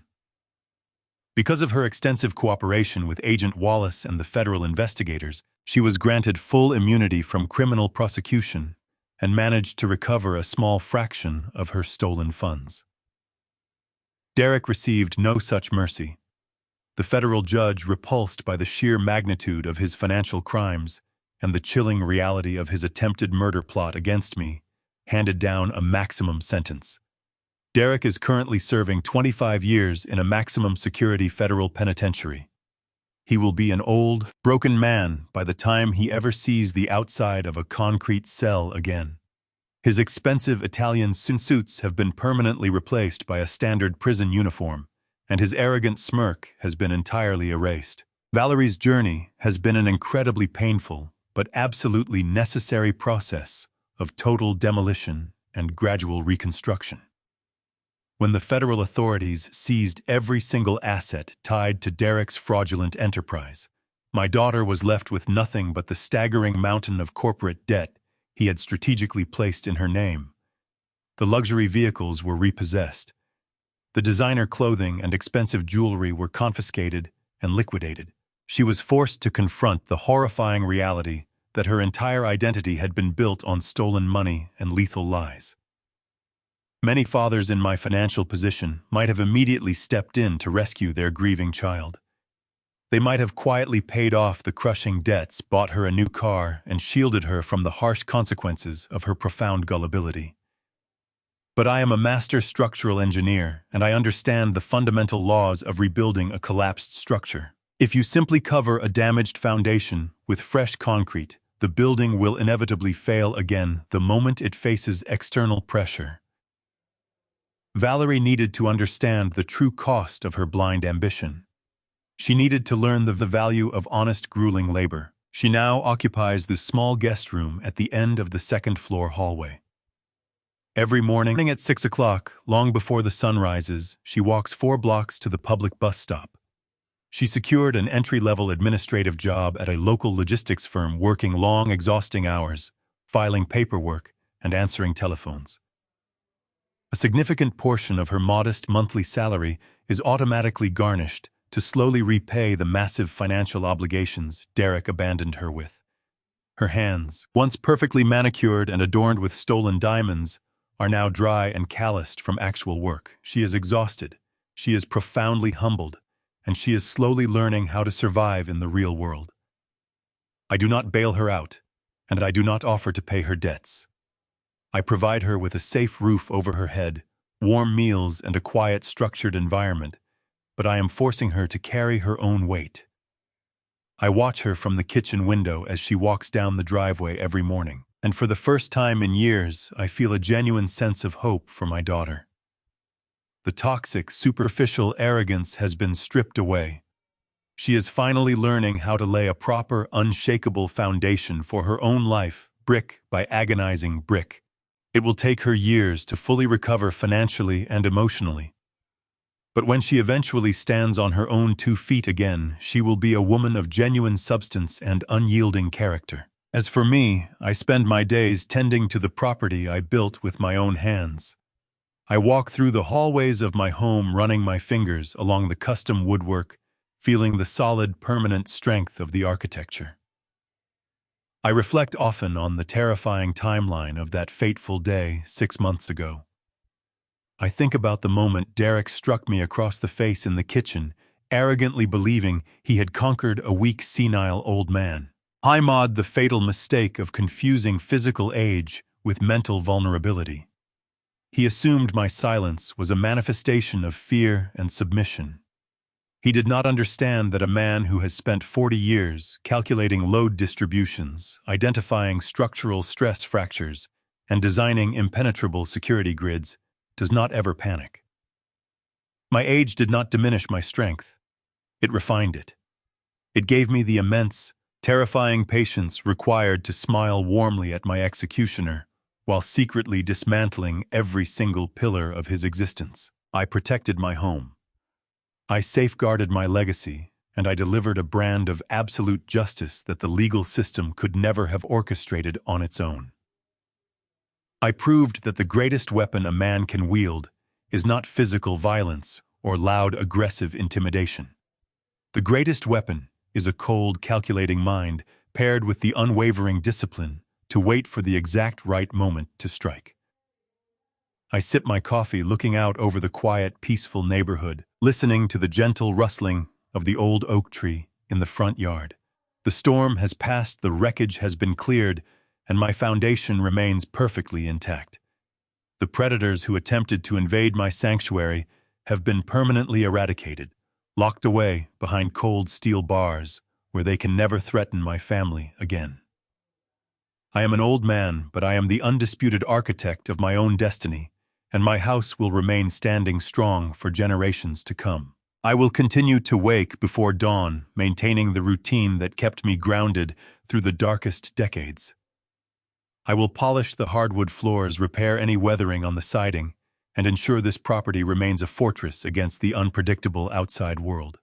Because of her extensive cooperation with Agent Wallace and the federal investigators, she was granted full immunity from criminal prosecution and managed to recover a small fraction of her stolen funds. Derek received no such mercy. The federal judge, repulsed by the sheer magnitude of his financial crimes and the chilling reality of his attempted murder plot against me, handed down a maximum sentence. Derek is currently serving 25 years in a maximum security federal penitentiary. He will be an old, broken man by the time he ever sees the outside of a concrete cell again. His expensive Italian suits have been permanently replaced by a standard prison uniform, and his arrogant smirk has been entirely erased. Valerie's journey has been an incredibly painful but absolutely necessary process of total demolition and gradual reconstruction. When the federal authorities seized every single asset tied to Derek's fraudulent enterprise, my daughter was left with nothing but the staggering mountain of corporate debt he had strategically placed in her name. The luxury vehicles were repossessed. The designer clothing and expensive jewelry were confiscated and liquidated. She was forced to confront the horrifying reality that her entire identity had been built on stolen money and lethal lies. Many fathers in my financial position might have immediately stepped in to rescue their grieving child. They might have quietly paid off the crushing debts, bought her a new car, and shielded her from the harsh consequences of her profound gullibility. But I am a master structural engineer, and I understand the fundamental laws of rebuilding a collapsed structure. If you simply cover a damaged foundation with fresh concrete, the building will inevitably fail again the moment it faces external pressure. Valerie needed to understand the true cost of her blind ambition. She needed to learn the value of honest, grueling labor. She now occupies the small guest room at the end of the second-floor hallway. Every morning at 6 o'clock, long before the sun rises, she walks 4 blocks to the public bus stop. She secured an entry-level administrative job at a local logistics firm, working long, exhausting hours, filing paperwork, and answering telephones. A significant portion of her modest monthly salary is automatically garnished to slowly repay the massive financial obligations Derek abandoned her with. Her hands, once perfectly manicured and adorned with stolen diamonds, are now dry and calloused from actual work. She is exhausted, she is profoundly humbled, and she is slowly learning how to survive in the real world. I do not bail her out, and I do not offer to pay her debts. I provide her with a safe roof over her head, warm meals, and a quiet, structured environment, but I am forcing her to carry her own weight. I watch her from the kitchen window as she walks down the driveway every morning, and for the first time in years, I feel a genuine sense of hope for my daughter. The toxic, superficial arrogance has been stripped away. She is finally learning how to lay a proper, unshakable foundation for her own life, brick by agonizing brick. It will take her years to fully recover financially and emotionally. But when she eventually stands on her own 2 feet again, she will be a woman of genuine substance and unyielding character. As for me, I spend my days tending to the property I built with my own hands. I walk through the hallways of my home, running my fingers along the custom woodwork, feeling the solid, permanent strength of the architecture. I reflect often on the terrifying timeline of that fateful day 6 months ago. I think about the moment Derek struck me across the face in the kitchen, arrogantly believing he had conquered a weak, senile old man. I made the fatal mistake of confusing physical age with mental vulnerability. He assumed my silence was a manifestation of fear and submission. He did not understand that a man who has spent 40 years calculating load distributions, identifying structural stress fractures, and designing impenetrable security grids does not ever panic. My age did not diminish my strength. It refined it. It gave me the immense, terrifying patience required to smile warmly at my executioner while secretly dismantling every single pillar of his existence. I protected my home. I safeguarded my legacy, and I delivered a brand of absolute justice that the legal system could never have orchestrated on its own. I proved that the greatest weapon a man can wield is not physical violence or loud, aggressive intimidation. The greatest weapon is a cold, calculating mind paired with the unwavering discipline to wait for the exact right moment to strike. I sip my coffee looking out over the quiet, peaceful neighborhood, listening to the gentle rustling of the old oak tree in the front yard. The storm has passed, the wreckage has been cleared, and my foundation remains perfectly intact. The predators who attempted to invade my sanctuary have been permanently eradicated, locked away behind cold steel bars where they can never threaten my family again. I am an old man, but I am the undisputed architect of my own destiny, and my house will remain standing strong for generations to come. I will continue to wake before dawn, maintaining the routine that kept me grounded through the darkest decades. I will polish the hardwood floors, repair any weathering on the siding, and ensure this property remains a fortress against the unpredictable outside world.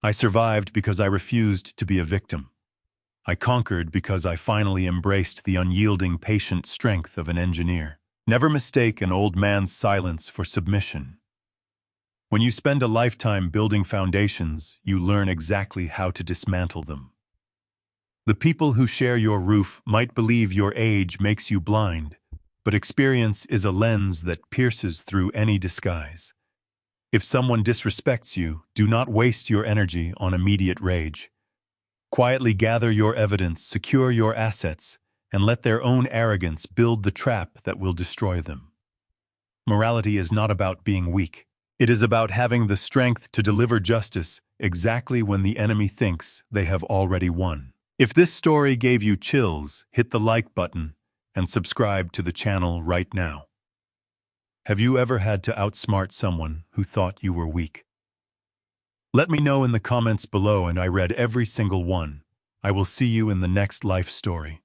I survived because I refused to be a victim. I conquered because I finally embraced the unyielding, patient strength of an engineer. Never mistake an old man's silence for submission. When you spend a lifetime building foundations, you learn exactly how to dismantle them. The people who share your roof might believe your age makes you blind, but experience is a lens that pierces through any disguise. If someone disrespects you, do not waste your energy on immediate rage. Quietly gather your evidence, secure your assets, and let their own arrogance build the trap that will destroy them. Morality is not about being weak. It is about having the strength to deliver justice exactly when the enemy thinks they have already won. If this story gave you chills, hit the like button and subscribe to the channel right now. Have you ever had to outsmart someone who thought you were weak? Let me know in the comments below, and I read every single one. I will see you in the next life story.